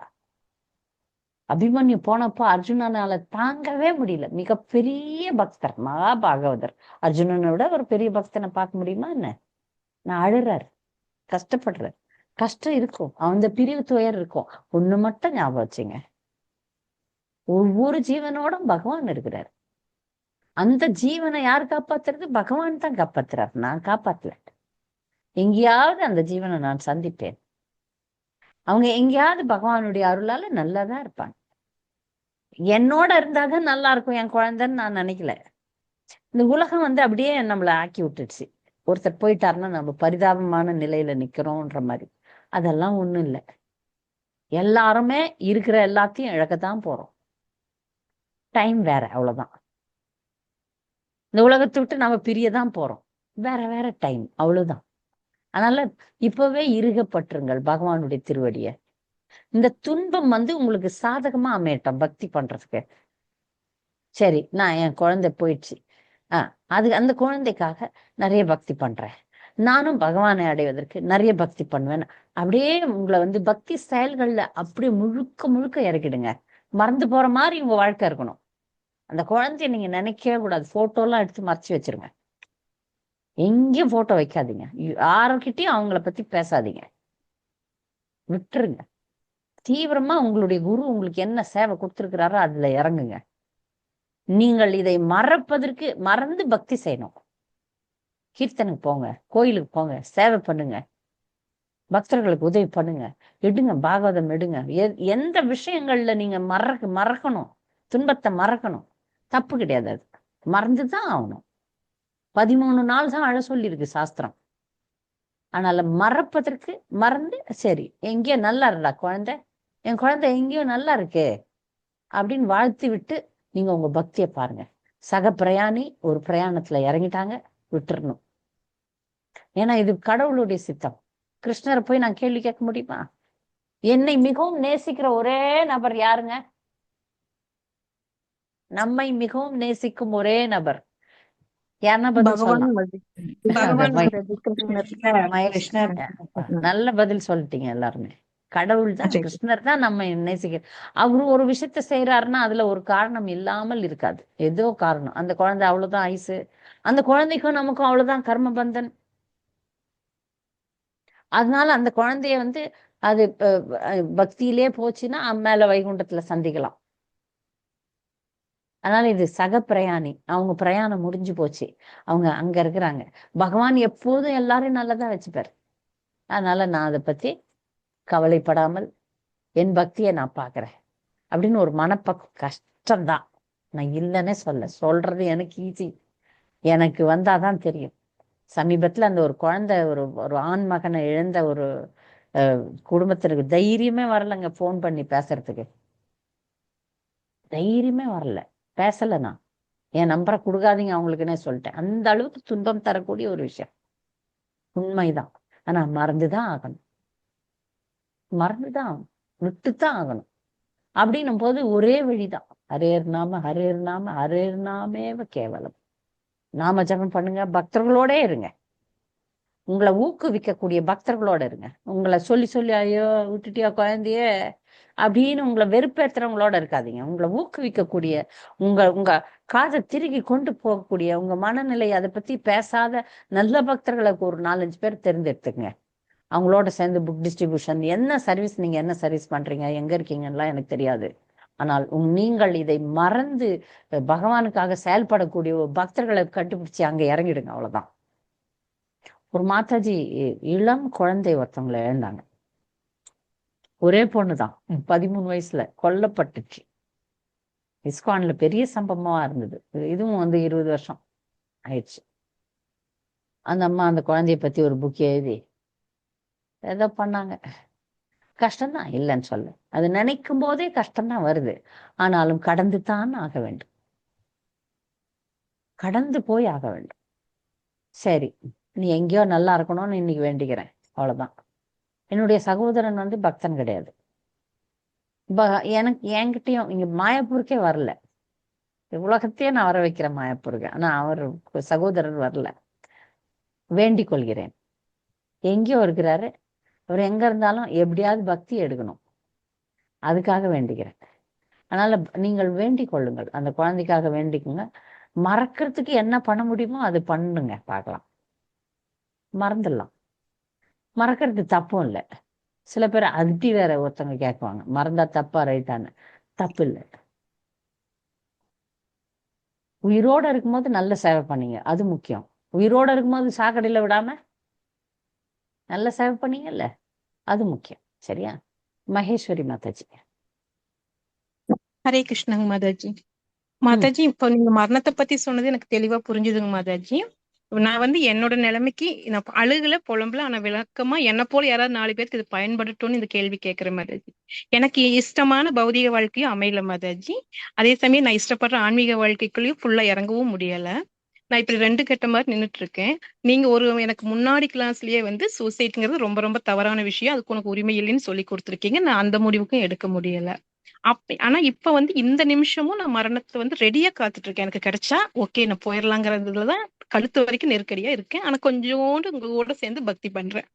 அபிமன்யு போனப்போ அர்ஜுனனால தாங்கவே முடியல. மிகப்பெரிய பக்தர், மகாபாகவதர். அர்ஜுனனை விட ஒரு பெரிய பக்தனை பார்க்க முடியுமா என்ன? நான் அழுறாரு, கஷ்டப்படுறாரு. கஷ்டம் இருக்கும், அந்த பிரிவு துயர் இருக்கும். ஒண்ணு மட்டும் ஞாபகம் வச்சுங்க, ஒவ்வொரு ஜீவனோட பகவான் இருக்கிறார். அந்த ஜீவனை யார் காப்பாத்துறது? பகவான் தான் காப்பாத்துறாரு, நான் காப்பாத்தல. எங்கேயாவது அந்த ஜீவனை நான் சந்திப்பேன். அவங்க எங்கேயாவது பகவானுடைய அருளால நல்லாதான் இருப்பாங்க. என்னோட இருந்தாதான் நல்லா இருக்கும் என் குழந்தைன்னு நான் நினைக்கல. இந்த உலகம் வந்து அப்படியே நம்மளை ஆக்கி விட்டுடுச்சு. ஒருத்தர் போயிட்டாருன்னா நம்ம பரிதாபமான நிலையில நிக்கிறோம்ன்ற மாதிரி. அதெல்லாம் ஒண்ணும் இல்லை. எல்லாருமே இருக்கிற எல்லாத்தையும் இழக்கத்தான் போறோம். டைம் வேற, அவ்வளவுதான். இந்த உலகத்தை விட்டு நம்ம பிரியதான் போறோம். வேற வேற டைம், அவ்வளவுதான். அதனால இப்பவே இறுகப்பட்டுருங்கள் பகவானுடைய திருவடிய. இந்த துன்பம் வந்து உங்களுக்கு சாதகமா அமையட்டும் பக்தி பண்றதுக்கு. சரி, நான் என் குழந்தை போயிடுச்சு, அது அந்த குழந்தைக்காக நிறைய பக்தி பண்றேன், நானும் பகவானை அடைவதற்கு நிறைய பக்தி பண்ணுவேன். அப்படியே உங்களை வந்து பக்தி செயல்கள்ல அப்படியே முழுக்க முழுக்க இறக்கிடுங்க. மறந்து போற மாதிரி உங்க வாழ்க்கை இருக்கணும். அந்த குழந்தைய நீங்க நினைக்கவே கூடாது. போட்டோ எல்லாம் எடுத்து மறைச்சு வச்சிருங்க. எங்கேயும் போட்டோ வைக்காதீங்க. யாருக்கிட்டையும் அவங்கள பத்தி பேசாதீங்க, விட்டுருங்க. தீவிரமா உங்களுடைய குரு உங்களுக்கு என்ன சேவை கொடுத்துருக்கிறாரோ அதுல இறங்குங்க. நீங்கள் இதை மறப்பதற்கு மறந்து பக்தி செய்யணும். கீர்த்தனுக்கு போங்க, கோயிலுக்கு போங்க, சேவை பண்ணுங்க, பக்தர்களுக்கு உதவி பண்ணுங்க, எடுங்க பாகவதம் எடுங்க. எந்த விஷயங்கள்ல நீங்க மறக்கணும், துன்பத்தை மறக்கணும், தப்பு கிடையாது. அது மறந்துதான் ஆகணும். 13 நாள் தான் அழ சொல்லியிருக்கு சாஸ்திரம். அதனால மறப்பதற்கு மறந்து, சரி எங்கேயோ நல்லா இருந்தா குழந்தை, என் குழந்தை எங்கேயோ நல்லா இருக்கே அப்படின்னு வாழ்த்து விட்டு நீங்க உங்க பக்தியை பாருங்க. சக பிரயாணி ஒரு பிரயாணத்துல இறங்கிட்டாங்க, விட்டுறணும். ஏன்னா இது கடவுளுடைய சித்தம். கிருஷ்ணரை போய் நான் கேள்வி கேட்க முடியுமா? என்னை மிகவும் நேசிக்கிற ஒரே நபர் யாருங்க? நம்மை மிகவும் நேசிக்கும் ஒரே நபர் யாருன்னா பதில் பகவான் சொல்லலாம். மதி. பகவான் மதி, கிருஷ்ணர். கிருஷ்ணர். நல்ல பதில் சொல்லிட்டீங்க எல்லாருமே. கடவுள் தான், சரி. கிருஷ்ணர் தான் நம்ம நேசிக்க. அவரு ஒரு விஷயத்த செய்யறாருன்னா அதுல ஒரு காரணம் இல்லாமல் இருக்காது. ஏதோ காரணம். அந்த குழந்தை அவ்வளவுதான் ஐசு, அந்த குழந்தைக்கும் நமக்கும் அவ்வளவுதான் கர்ம பந்தன். அதனால அந்த குழந்தைய வந்து அது பக்தியிலே போச்சுன்னா மேல வைகுண்டத்துல சந்திக்கலாம். அதனால இது சக பிரயாணி, அவங்க பிரயாணம் முடிஞ்சு போச்சு, அவங்க அங்க இருக்கிறாங்க. பகவான் எப்போதும் எல்லாரையும் நல்லதான் வச்சுப்பாரு. அதனால நான் அதை பத்தி கவலைப்படாமல் என் பக்தியை நான் பாக்குறேன் அப்படின்னு ஒரு மனப்பக்கம். கஷ்டம்தான், நான் இல்லைன்னே சொல்றது எனக்கு ஈஸி, எனக்கு வந்தாதான் தெரியும். சமீபத்துல அந்த ஒரு குழந்தை, ஒரு ஆண் மகனை இழந்த ஒரு குடும்பத்திற்கு தைரியமே வரலைங்க போன் பண்ணி பேசுறதுக்கு. தைரியமே வரல, பேசல. நான் என் நம்பரை கொடுக்காதீங்க அவங்களுக்குன்னே சொல்லிட்டேன். அந்த அளவுக்கு துன்பம் தரக்கூடிய ஒரு விஷயம், உண்மைதான். ஆனா மறந்துதான் ஆகணும், மறந்துதான் விட்டுத்தான் ஆகணும். அப்படின்னும் போது ஒரே வழிதான், ஹரேர் நாம ஹரேர் நாம ஹரேர் நாமேவ கேவலம். நாம ஜபம் பண்ணுங்க, பக்தர்களோட இருங்க, உங்களை ஊக்குவிக்கக்கூடிய பக்தர்களோட இருங்க. உங்களை சொல்லி சொல்லி ஐயோ விட்டுட்டியா குழந்தைய அப்படின்னு உங்களை வெறுப்பேற்றுறவங்களோட இருக்காதீங்க. உங்களை ஊக்குவிக்கக்கூடிய, உங்க காதை திருகி கொண்டு போகக்கூடிய, உங்க மனநிலை அதை பத்தி பேசாத நல்ல பக்தர்களுக்கு ஒரு 4-5 பேர் தேர்ந்தெடுத்துங்க. அவங்களோட சேர்ந்து புக் டிஸ்ட்ரிபியூஷன், என்ன சர்வீஸ், நீங்க என்ன சர்வீஸ் பண்றீங்க, எங்க இருக்கீங்கலாம் எனக்கு தெரியாது. ஆனால் நீங்கள் இதை மறந்து பகவானுக்காக செயல்படக்கூடிய பக்தர்களை கண்டுபிடிச்சு அங்க இறங்கிடுங்க, அவ்வளவுதான். ஒரு மாதாஜி இளம் குழந்தை ஒருத்தவங்களை இழந்தாங்க. ஒரே பொண்ணுதான், 13 வயசுல கொல்லப்பட்டுச்சு. இஸ்கான்ல பெரிய சம்பவமா இருந்தது. இதுவும் வந்து 20 வருஷம் ஆயிடுச்சு. அந்த அம்மா அந்த குழந்தைய பத்தி ஒரு புக் எழுதி ஏதோ பண்ணாங்க. கஷ்டம்தான், இல்லைன்னு சொல்ல. அது நினைக்கும் போதே கஷ்டம்தான் வருது. ஆனாலும் கடந்து தான் ஆக வேண்டும், கடந்து போய் ஆக வேண்டும். சரி, நீ எங்கேயோ நல்லா இருக்கணும்னு இன்னைக்கு வேண்டிக்கிறேன், அவ்வளவுதான். என்னுடைய சகோதரன் வந்து பக்தன் கிடையாது. எனக்கு என்கிட்டயும் இங்க மாயாப்பூருக்கே வரல. உலகத்தையே நான் வர வைக்கிறேன் மாயாப்பூருக்கு, ஆனா அவர் சகோதரர் வரல. வேண்டிக் கொள்கிறேன், எங்கேயோ இருக்கிறாரு. அவர் எங்க இருந்தாலும் எப்படியாவது பக்தி எடுக்கணும், அதுக்காக வேண்டிக்கிறேன். அதனால நீங்கள் வேண்டிக் கொள்ளுங்கள், அந்த குழந்தைக்காக வேண்டிக்குங்க. மறக்கிறதுக்கு என்ன பண்ண முடியுமோ அது பண்ணுங்க, பார்க்கலாம். மறந்துடலாம், மறக்கிறது தப்பும் இல்லை. சில பேர் அதி வேற ஒருத்தவங்க கேட்குவாங்க, மறந்தா தப்பா ரைட்டான்னு. தப்பு இல்லை. உயிரோட இருக்கும்போது நல்ல சேவை பண்ணீங்க, அது முக்கியம். உயிரோட இருக்கும்போது சாக்கடையில விடாம நல்ல சேவை பண்ணீங்கல்ல, அது முக்கியம். சரியா? மகேஸ்வரி மாதாஜி. ஹரே கிருஷ்ணங்க மாதாஜி. ம் மாதாஜி, இப்போ நீங்க மரணத்தை பத்தி சொன்னது எனக்கு தெளிவா புரிஞ்சுதுங்க மாதாஜி. நான் வந்து என்னோட நிலைமைக்கு நான் அழுகல புலம்பல, ஆனா விளக்கமா என்ன போல யாராவது 4 பேருக்கு இது பயன்படட்டும்னு இந்த கேள்வி கேட்கிறேன் மாதாஜி. எனக்கு இஷ்டமான பௌதிக வாழ்க்கையும் அமையல மாதாஜி. அதே சமயம் நான் இஷ்டப்படுற ஆன்மீக வாழ்க்கைக்குள்ளேயும் ஃபுல்லா இறங்கவும் முடியல. நான் இப்படி 2 கெட்ட மாதிரி நின்னுட்டு இருக்கேன். நீங்க எனக்கு முன்னாடி கிளாஸ்லயே வந்து சூசைட்ங்கிறது ரொம்ப ரொம்ப தவறான விஷயம், அதுக்கு உனக்கு உரிமை இல்லைன்னு சொல்லி கொடுத்துருக்கீங்க. நான் அந்த முடிவுக்கும் எடுக்க முடியல. ஆனா இப்ப வந்து இந்த நிமிஷமும் நான் மரணத்தை வந்து ரெடியா காத்துட்டு இருக்கேன். எனக்கு கிடைச்சா ஓகே, நான் போயிடலாங்கிறதுலதான் கழுத்து வரைக்கும் நெருக்கடியா இருக்கேன். ஆனா கொஞ்சோண்டு உங்க கூட சேர்ந்து பக்தி பண்றேன்.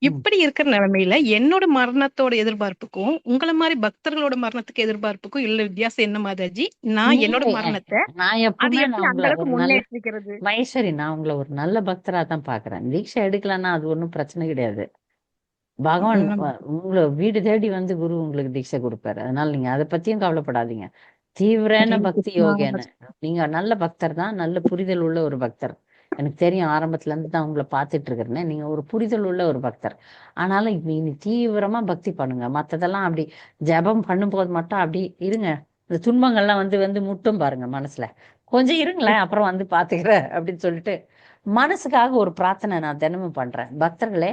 ம் இப்படி இருக்கிற நிலைமையில என்னோட மரணத்தோட எதிர்பார்ப்புக்கும் உங்கள மாதிரி பக்தர்களோட மரணத்துக்கு எதிர்பார்ப்புக்கும் இல்ல வித்தியாசம் என்ன மாதாஜி? நான் என்னோட நீங்க மரணத்தை நான் அது எப்பவுமே எப்படி நான் அந்த உங்களை அளவுக்கு ஒரு நல்ல முன்னேற்றிக்கிறது? மகேஸ்வரி, நான் உங்களை ஒரு நல்ல பக்தரா தான் பாக்குறேன். தீட்சை எடுக்கலன்னா அது ஒன்றும் பிரச்சனை கிடையாது. பகவான் உங்களை வீடு தேடி வந்து குரு உங்களுக்கு தீட்சை கொடுப்பாரு. அதனால நீங்க அதை பத்தியும் கவலைப்படாதீங்க. தீவிரான பக்தி யோகேன்னு. நீங்க நல்ல பக்தர் தான், நல்ல புரிதல் உள்ள ஒரு பக்தர். எனக்கு தெரியும், ஆரம்பத்துல இருந்து தான் உங்களை பார்த்துட்டு இருக்கிறேன்னு. நீங்க ஒரு புரிதல் உள்ள ஒரு பக்தர். ஆனாலும் இப்ப இனி தீவிரமா பக்தி பண்ணுங்க. மத்ததெல்லாம் அப்படி ஜெபம் பண்ணும்போது மட்டும் அப்படி இருங்க. இந்த துன்பங்கள்லாம் வந்து வந்து முட்டும் பாருங்க மனசுல. கொஞ்சம் இருங்களேன், அப்புறம் வந்து பாத்துக்கிறேன் அப்படின்னு சொல்லிட்டு மனசுக்காக ஒரு பிரார்த்தனை நான் தினமும் பண்றேன். பக்தர்களே,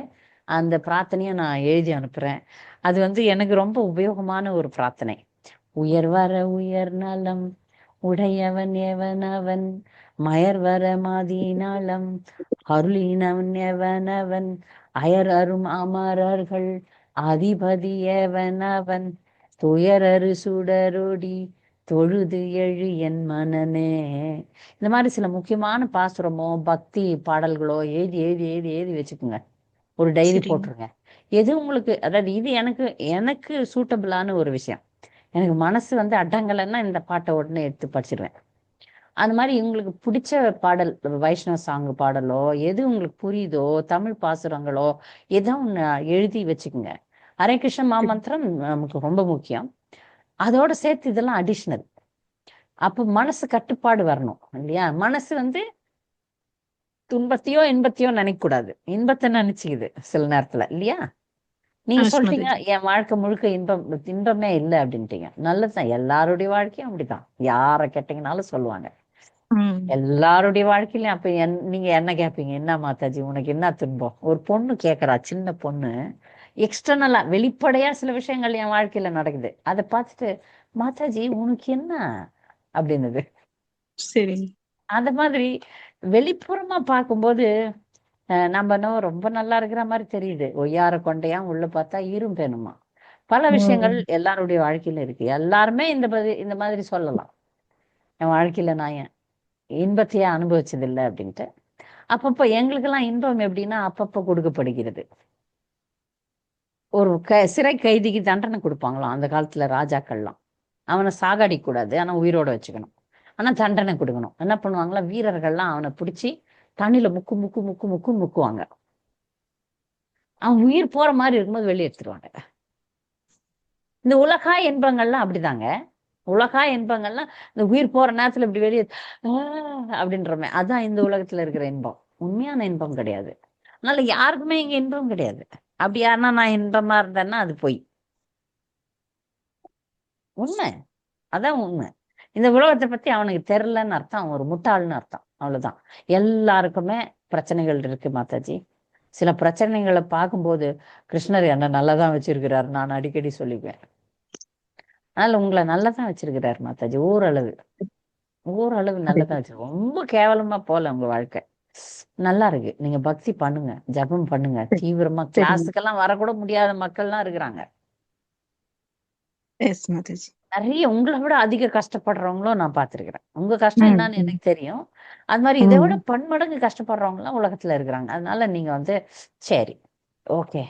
அந்த பிரார்த்தனையை நான் எழுதி அனுப்புறேன். அது வந்து எனக்கு ரொம்ப உபயோகமான ஒரு பிரார்த்தனை. உயர் வர உயர் நலம் உடையவன் எவனவன், மயர் வர மாதினாலம் அருளினவன் எவனவன், அயர் அரும் அமரர்கள் அதிபதி எவனவன், துயரறு சுடரொடி தொழுது எழு என் மனனே. இந்த மாதிரி சில முக்கியமான பாசுரமோ பக்தி பாடல்களோ எழுதி எழுதி எழுதி எழுதி வச்சுக்கோங்க. ஒரு டைரி சரி. போட்டுருங்க. எது உங்களுக்கு, அதாவது இது எனக்கு எனக்கு சூட்டபிளான ஒரு விஷயம். எனக்கு மனசு வந்து அடங்கலைன்னா இந்த பாட்டை உடனே எடுத்து படிச்சிருவேன். அந்த மாதிரி உங்களுக்கு பிடிச்ச பாடல், வைஷ்ணவ சாங் பாடலோ, எது உங்களுக்கு புரியுதோ, தமிழ் பாசுரங்களோ ஏதோ ஒன்று எழுதி வச்சுக்கோங்க. ஹரே கிருஷ்ண மாமந்திரம் நமக்கு ரொம்ப முக்கியம். அதோட சேர்த்து இதெல்லாம் அடிஷ்னல். அப்போ மனசு கட்டுப்பாடு வரணும் இல்லையா? மனசு வந்து துன்பத்தையோ இன்பத்தையோ நினைக்க கூடாது, இன்பத்தை நினைச்சுக்குது சில நேரத்துல இல்லையா? நீங்க சொல்லிட்டீங்க என் வாழ்க்கை முழுக்க இன்பமே இல்லை அப்படின்ட்டீங்க. நல்லதுதான், எல்லாருடைய வாழ்க்கையும் அப்படிதான். யாரை கேட்டீங்கனாலும் சொல்லுவாங்க. எல்லாருடைய வாழ்க்கையிலும். அப்ப நீங்க என்ன கேட்பீங்க? என்ன மாதாஜி உனக்கு என்ன துன்பம்? ஒரு பொண்ணு கேட்கறா, சின்ன பொண்ணு. எக்ஸ்டர்னலா வெளிப்படையா சில விஷயங்கள் என் வாழ்க்கையில நடக்குது. அதை பார்த்துட்டு மாதாஜி உனக்கு என்ன அப்படின்னது. சரி. அந்த மாதிரி வெளிப்புறமா பார்க்கும்போது நம்ம இன்னும் ரொம்ப நல்லா இருக்கிற மாதிரி தெரியுது. ஒய்யார கொண்டையா உள்ள பார்த்தா இரும்பேனுமா. பல விஷயங்கள் எல்லாருடைய வாழ்க்கையில இருக்கு. எல்லாருமே இந்த மாதிரி சொல்லலாம். என் வாழ்க்கையில நான் என் இன்பத்தையே அனுபவிச்சது இல்லை அப்படின்ட்டு. அப்பப்போ எங்களுக்கெல்லாம் இன்பம் எப்படின்னா அப்பப்போ கொடுக்கப்படுகிறது. ஒரு சிறை கைதிக்கு தண்டனை கொடுப்பாங்களாம் அந்த காலத்துல ராஜாக்கள்லாம். அவனை சாகடிக்க கூடாது, ஆனா உயிரோட வச்சுக்கணும். ஆனா தண்டனை கொடுக்கணும். என்ன பண்ணுவாங்களா, வீரர்கள்லாம் அவனை பிடிச்சி தண்ணியில முக்கு முக்கு முக்கு முக்கு முக்குவாங்க. அவன் உயிர் போற மாதிரி இருக்கும்போது வெளியே எடுத்துருவாங்க. இந்த உலகா இன்பங்கள்லாம் அப்படிதாங்க. உலகா இன்பங்கள்லாம் இந்த உயிர் போற நேரத்துல இப்படி வெளியே அப்படின்றமே, அதான் இந்த உலகத்துல இருக்கிற இன்பம். உண்மையான இன்பம் கிடையாது. அதனால யாருக்குமே இங்க இன்பம் கிடையாது. அப்படி யாருன்னா நான் இன்பமா இருந்தேன்னா அது பொய். உண்மை, அதான் உண்மை. இந்த உலகத்தை பத்தி அவனுக்கு தெரியலன்னு அர்த்தம், அவன் ஒரு முட்டாள்னு அர்த்தம். அவ்வளவுதான். எல்லாருக்குமே பிரச்சனைகள் இருக்கு மாதாஜி. சில பிரச்சனைகளை பார்க்கும்போது கிருஷ்ணர் என்ன நல்லதான் வச்சிருக்கிறாரு நான் அடிக்கடி சொல்லிக்குவேன். அதனால உங்களை நல்லதான் வச்சிருக்கிறாரு மாதாஜி. ஓரளவு நல்லதான் வச்சிருக்கோம். ரொம்ப கேவலமா போல உங்க வாழ்க்கை நல்லா இருக்கு. நீங்க பக்தி பண்ணுங்க, ஜபம் பண்ணுங்க தீவிரமா. கிளாஸுக்கெல்லாம் வரக்கூட முடியாத மக்கள்லாம் இருக்கிறாங்க. நிறைய உங்களை விட அதிக கஷ்டப்படுறவங்களும் நான் பார்த்துருக்கிறேன். உங்க கஷ்டம் ம், என்னன்னு ம், எனக்கு தெரியும். அது மாதிரி இதை விட ம். பன்மடங்கு கஷ்டப்படுறவங்கலாம் உலகத்துல இருக்கிறாங்க. அதனால நீங்க வந்து சரி, ஓகே,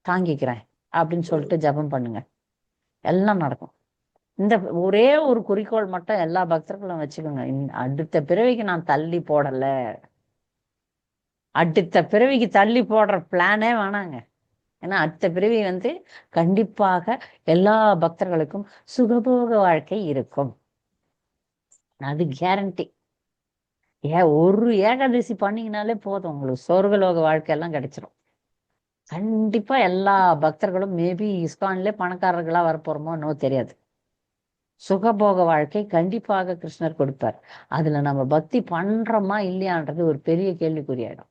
தாங்கிக்கிறேன் அப்படின்னு சொல்லிட்டு ஜெபம் பண்ணுங்க, எல்லாம் நடக்கும். இந்த ஒரே ஒரு குறிக்கோள் மட்டும் எல்லா பக்தர்களும் வச்சுக்கோங்க. அடுத்த பிறவிக்கு நான் தள்ளி போடல, அடுத்த பிறவிக்கு தள்ளி போடுற பிளானே வேணாங்க. ஏன்னா அடுத்த பிறவி வந்து கண்டிப்பாக எல்லா பக்தர்களுக்கும் சுகபோக வாழ்க்கை இருக்கும், அது கேரண்டி. ஒரு ஏகாதசி பண்ணீங்கனாலே போதும், உங்களுக்கு சொர்க்கலோக வாழ்க்கை எல்லாம் கிடைச்சிரும். கண்டிப்பா எல்லா பக்தர்களும் மேபி இஸ்கான்ல பணக்காரர்களா வரப்போறோமோ என்னவோ தெரியாது, சுகபோக வாழ்க்கை கண்டிப்பாக கிருஷ்ணர் கொடுப்பார். அதுல நம்ம பக்தி பண்றோமா இல்லையான்றது ஒரு பெரிய கேள்விக்குறியாயிடும்.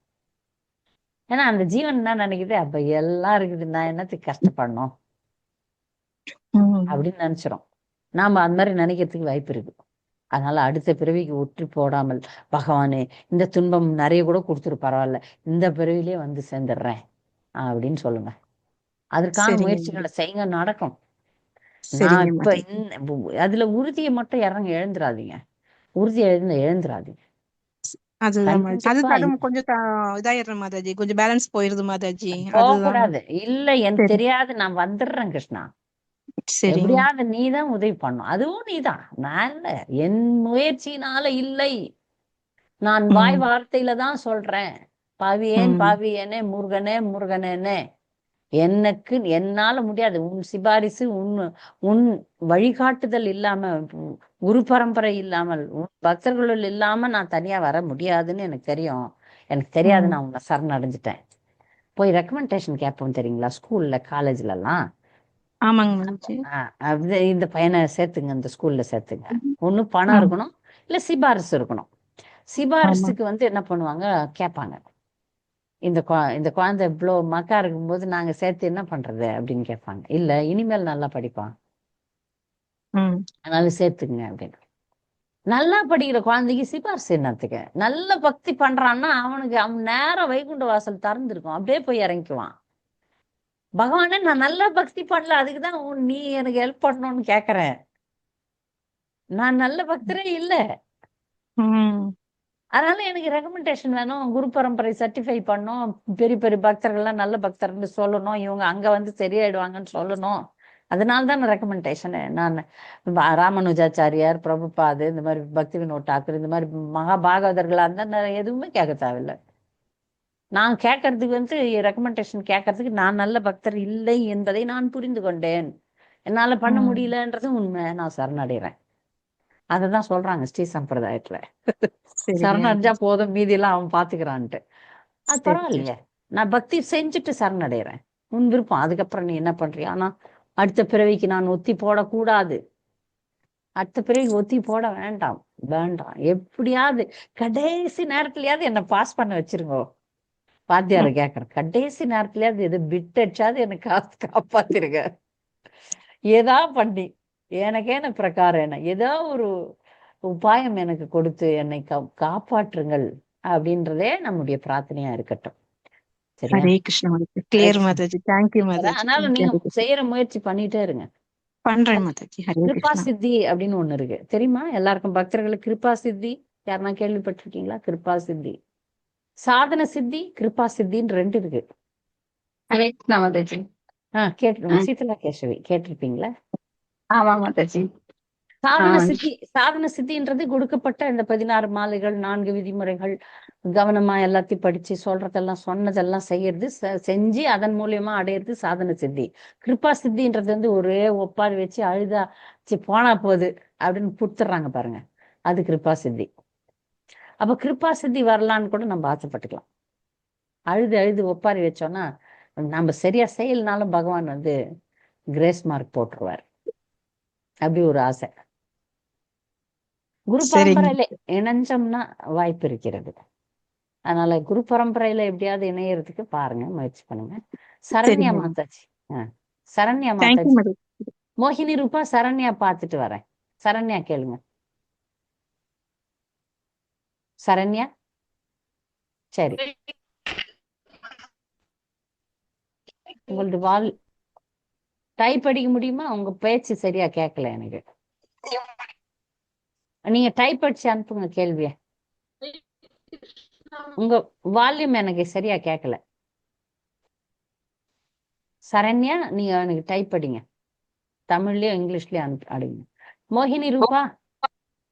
ஏன்னா அந்த ஜீவன் என்ன நினைக்குது, அப்ப எல்லாம் இருக்குது, நான் என்னத்துக்கு கஷ்டப்படணும் ம். அப்படின்னு நினைச்சிரும். நாம அந்த மாதிரி நினைக்கிறதுக்கு வாய்ப்பு இருக்கு. அதனால அடுத்த பிறவிக்கு ஒற்றி போடாமல், பகவானே இந்த துன்பம் நிறைய கூட கொடுத்துரு பரவாயில்ல, இந்த பிறவிலே வந்து சேர்ந்துடுறேன் அப்படின்னு சொல்லுங்க. அதற்கான சரிங்க முயற்சிகளை செய்யுங்க, நடக்கும். நான் சரிங்க இப்ப மாதாஜி. அதுல உறுதியை மட்டும் இழந்துராதீங்க, உறுதி இழந்துராதீங்க. அதுதான் மாதாஜி. கண்டிப்பா அது கொஞ்சம் இதாயிடுறேன் மாதாஜி, கொஞ்சம் பேலன்ஸ் போயிருது மாதாஜி. அதுதான். போகக்கூடாது. இல்ல எனக்கு சரி தெரியாது, நான் வந்துடுறேன் கிருஷ்ணா, சரிங்க எப்படியாவது நீதான் உதவி பண்ணும், அதுவும் நீதான், நான் இல்ல, என் முயற்சியினால இல்லை, நான் வாய் ம் வார்த்தையில தான் சொல்றேன். பாவியேன் ம் பாவியேனே முருகனே முருகனேனே, எனக்கு என்னால முடியாது, உன் சிபாரிசு, உன் வழிகாட்டுதல் இல்லாம, குரு பரம்பரை இல்லாமல், உன் பக்தர்களுள் இல்லாம நான் தனியா வர முடியாதுன்னு எனக்கு தெரியும். எனக்கு தெரியாது, ம். நான் உன்னை சரணடைஞ்சிட்டேன். போய் ரெக்கமெண்டேஷன் கேட்போம் தெரியுங்களா, ஸ்கூல்ல காலேஜ்ல எல்லாம். ஆமாங்க மாதாஜி. இந்த பையனை சேர்த்துங்க, இந்த ஸ்கூல்ல சேர்த்துங்க. ஒண்ணு பணம் இருக்கணும், இல்ல சிபாரிசு இருக்கணும். ஆமா. சிபாரிசுக்கு வந்து என்ன பண்ணுவாங்க, கேட்பாங்க, இந்த குழந்தை இவ்வளோ மக்கா இருக்கும்போது நாங்க சேர்த்து என்ன பண்றது அப்படின்னு கேட்பாங்க. இல்ல இனிமேல் நல்லா படிப்பான், ம் அதனால சேர்த்துங்க அப்படின்னு. நல்லா படிக்கிற குழந்தைக்கு சிபாரிசு என்னத்துக்கு? நல்ல பக்தி பண்றான்னா அவன் நேரம் வைகுண்ட வாசல் திறந்திருக்கும், அப்படியே போய் இறங்கிக்குவான். பகவானே நான் நல்லா பக்தி பண்ணல, அதுக்குதான் நீ எனக்கு ஹெல்ப் பண்ணணும்னு கேக்குறேன். நான் நல்ல பக்தரே இல்ல, ம் அதனால எனக்கு ரெக்கமெண்டேஷன் வேணும், குரு பரம்பரை சர்டிஃபை பண்ணணும், பெரிய பெரிய பக்தர்கள்லாம் நல்ல பக்தர்னு சொல்லணும், இவங்க அங்க வந்து சரியாயிடுவாங்கன்னு சொல்லணும். அதனால தான் ரெக்கமெண்டேஷனு. நான் ராமானுஜாச்சாரியார், பிரபுபாது, இந்த மாதிரி பக்தி வினோத் டாக்கர், இந்த மாதிரி மகா பாகவதர்களா இருந்தா நான் எதுவுமே கேட்க தேவையில்லை. நான் கேட்கறதுக்கு வந்து ரெக்கமெண்டேஷன் கேட்கறதுக்கு நான் நல்ல பக்தர் இல்லை என்பதை நான் புரிந்து கொண்டேன், என்னால பண்ண ம். முடியலன்றது உண்மை, நான் சரணடைறேன். அததான் சொல்றாங்க ஸ்ரீ சம்பிரதாயத்துல, சரிங்க சரணடைஞ்சா மாதாஜி. போதும், மீதி எல்லாம் அவன் பாத்துக்கிறான்ட்டு. அது சரி சரி. பரவாயில்லையே, நான் பக்தி செஞ்சுட்டு சரணடைறேன், உன் விருப்பம், அதுக்கப்புறம் நீ என்ன பண்றியா. ஆனா அடுத்த பிறவிக்கு நான் ஒத்தி போடக்கூடாது, அடுத்த பிறவிக்கு ஒத்தி போட வேண்டாம், வேண்டாம், எப்படியாவது கடைசி நேரத்துலயாவது என்ன பாஸ் பண்ண வச்சிருங்கோ. வாத்தியார கேக்குறேன், கடைசி நேரத்துலயாவது எது பிட் அடிச்சாவது எனக்கு காப்பாத்திருங்க, ஏதா பண்ணி எனக்கேன பிரகாரம் என்ன ஏதோ ஒரு உபாயம் எனக்கு கொடுத்து என்னை காப்பாற்றுங்கள் அப்படின்றதே நம்முடைய பிரார்த்தனையா இருக்கட்டும். சரியா? ஹரே கிருஷ்ண மாதாஜி. கிளியர் மாதாஜி. தேங்க்யூ மாதாஜி. அதனால நீங்க செய்யற முயற்சி பண்ணிட்டே இருங்க. பண்றேன் மாதாஜி. ஹரே கிருபா கிருஷ்ணா. சித்தி அப்படின்னு ஒண்ணு இருக்கு, தெரியுமா எல்லாருக்கும்? பக்தர்களுக்கு கிருபா சித்தி யாருன்னா கேள்விப்பட்டிருக்கீங்களா? கிருபா சித்தி, சாதன சித்தி, கிருபா சித்தின்னு ரெண்டு இருக்கு. ஹரே கிருஷ்ணா மாதாஜி. சீதலா கேசவி கேட்டிருப்பீங்களா? ஆமா மாதாஜி. சாதன சித்தின்றது கொடுக்கப்பட்ட இந்த 16 மாலைகள், 4 விதிமுறைகள், கவனமா எல்லாத்தையும் படிச்சு சொல்றதெல்லாம் சொன்னதெல்லாம் செய்யறது, செஞ்சு அதன் மூலியமா அடையிறது சாதன சித்தி. கிருபா சித்தின்றது வந்து ஒரே ஒப்பாரி வச்சு அழுதா போனா போகுது அப்படின்னு புடுத்துறாங்க பாருங்க, அது கிருபா சித்தி. அப்ப கிருபா சித்தி வரலான்னு கூட நம்ம ஆசைப்பட்டுக்கலாம். அழுது அழுது ஒப்பாரி வச்சோம்னா நம்ம சரியா செய்யலனாலும் பகவான் வந்து கிரேஸ் மார்க் போட்டுருவார், அப்படி ஒரு ஆசை. குரு பரம்பரையில இணைஞ்சோம்னா வாய்ப்பு இருக்கிறது. அதனால குரு பரம்பரையில எப்படியாவது இணையறதுக்கு பாருங்க, முயற்சி பண்ணுங்க. சரண்யா மாதாஜி, சரண்யா மாதாஜி, மோகினி ரூபா சரண்யா பார்த்துட்டு வரேன். சரண்யா கேளுங்க. சரண்யா, சரி, உங்களது டைப் அடிக்க முடியுமா? உங்க பேச்சு சரியா கேட்கல எனக்கு. நீங்க டைப் அடிச்சு அனுப்புங்க கேள்விய. உங்க வால்யூம் எனக்கு சரியா கேட்கல. சரண்யா, நீங்க எனக்கு டைப் அடிங்க. தமிழ்லயோ இங்கிலீஷ்லயோ அடிங்க. மோகினி ரூபா,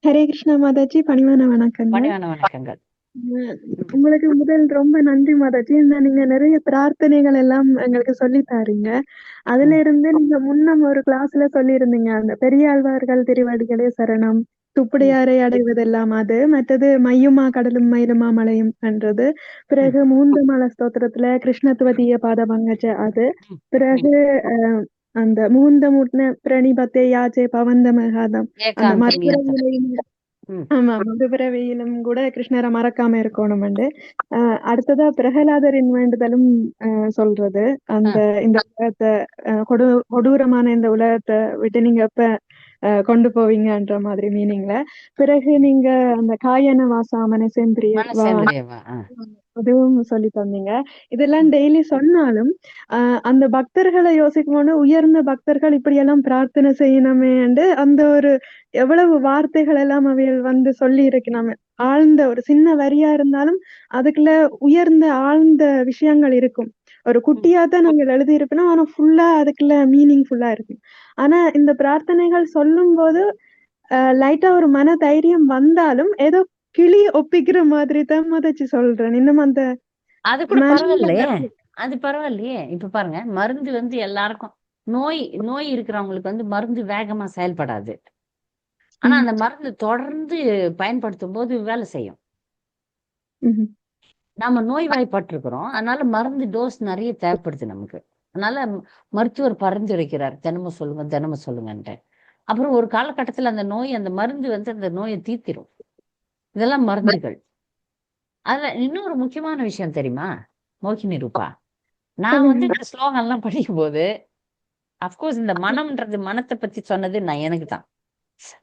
ஹரே கிருஷ்ணா மாதாஜி, பணிவான வணக்கங்க. பணிவான வணக்கங்கள். உங்களுக்கு முதல் ரொம்ப நன்றி மாதாஜி. நீங்க நிறைய பிரார்த்தனைகள் எல்லாம் எங்களுக்கு சொல்லி தாரீங்க. அதுல இருந்து நீங்க முன்னம் ஒரு கிளாஸ்ல சொல்லியிருந்தீங்க, அந்த பெரியாழ்வார்கள் திருவடிகளே சரணம், துப்புடையாரை அடைவதெல்லாம் அது, மற்றது மையுமா கடலும் மயிலுமா மலையும் என்றது, பிறகு மூந்தமல ஸ்தோத்திரத்துல கிருஷ்ணத்துவதிய பாத பங்கஜ அது, பிறகு அந்த மூந்தமுட்ன பிரணிபத்தே யாச்சே பவந்த மகாதம், அந்த ஏகாந்த மறுபிறவியிலையும் ஆமா மறுபிறவியிலும் கூட கிருஷ்ணரை மறக்காம இருக்கணும்ண்டு. அடுத்ததா பிரகலாதரின் வேண்டுதலும் சொல்றது, அந்த இந்த உலகத்தை கொடூரமான இந்த உலகத்தை விட்டு நீங்க எப்ப கொண்டு போவீங்கன்ற மாதிரி மீனிங்ல. பிறகு நீங்க அந்த காயன வாசா மனசேந்திரிய அதுவும் சொல்லி தந்தீங்க. இதெல்லாம் டெய்லி சொன்னாலும் அந்த பக்தர்களை யோசிக்கும் உயர்ந்த பக்தர்கள் இப்படியெல்லாம் பிரார்த்தனை செய்யணுமே, அந்த ஒரு எவ்வளவு வார்த்தைகள் எல்லாம் அவைகள் வந்து சொல்லி இருக்கு. நம்ம ஆழ்ந்த ஒரு சின்ன வரியா இருந்தாலும் அதுக்குள்ள உயர்ந்த ஆழ்ந்த விஷயங்கள் இருக்கும். ஒரு குட்டியா தான் நாங்கள் எழுதியிருக்கணும், ஆனா ஃபுல்லா அதுக்குள்ள மீனிங் ஃபுல்லா இருக்கும். ஆனா இந்த பிரார்த்தனைகள் சொல்லும் போது லைட்டா ஒரு மன தைரியம் வந்தாலும் ஏதோ கிளி ஒப்பிக்கிற மாதிரி தான் மதச்சு சொல்றேன். இன்னும் அந்த அது கூட பரவாயில்லையே, அது பரவாயில்லையே. இப்ப பாருங்க, மருந்து வந்து எல்லாருக்கும் நோய் இருக்கிறவங்களுக்கு வந்து மருந்து வேகமா செயல்படாது. ஆனா அந்த மருந்து தொடர்ந்து பயன்படுத்தும் போது வேலை செய்யும். நம்ம நோய்வாய்ப்பட்டிருக்கிறோம், அதனால மருந்து டோஸ் நிறைய தேவைப்படுது நமக்கு. அதனால மருத்துவர் பரிந்துரைக்கிறார், தினமும் சொல்லுங்க தினமும் சொல்லுங்கன்ட்டு. அப்புறம் ஒரு காலகட்டத்துல அந்த மருந்து வந்து அந்த நோயை தீர்த்திரும். இதெல்லாம் மருந்துகள். அதுல இன்னொரு முக்கியமான விஷயம் தெரியுமா மோகினி ரூபா, நான் வந்து இந்த ஸ்லோகம் எல்லாம் படிக்கும் போது அப்கோர்ஸ் இந்த மனம்ன்றது மனத்தை பத்தி சொன்னது நான் எனக்கு தான்.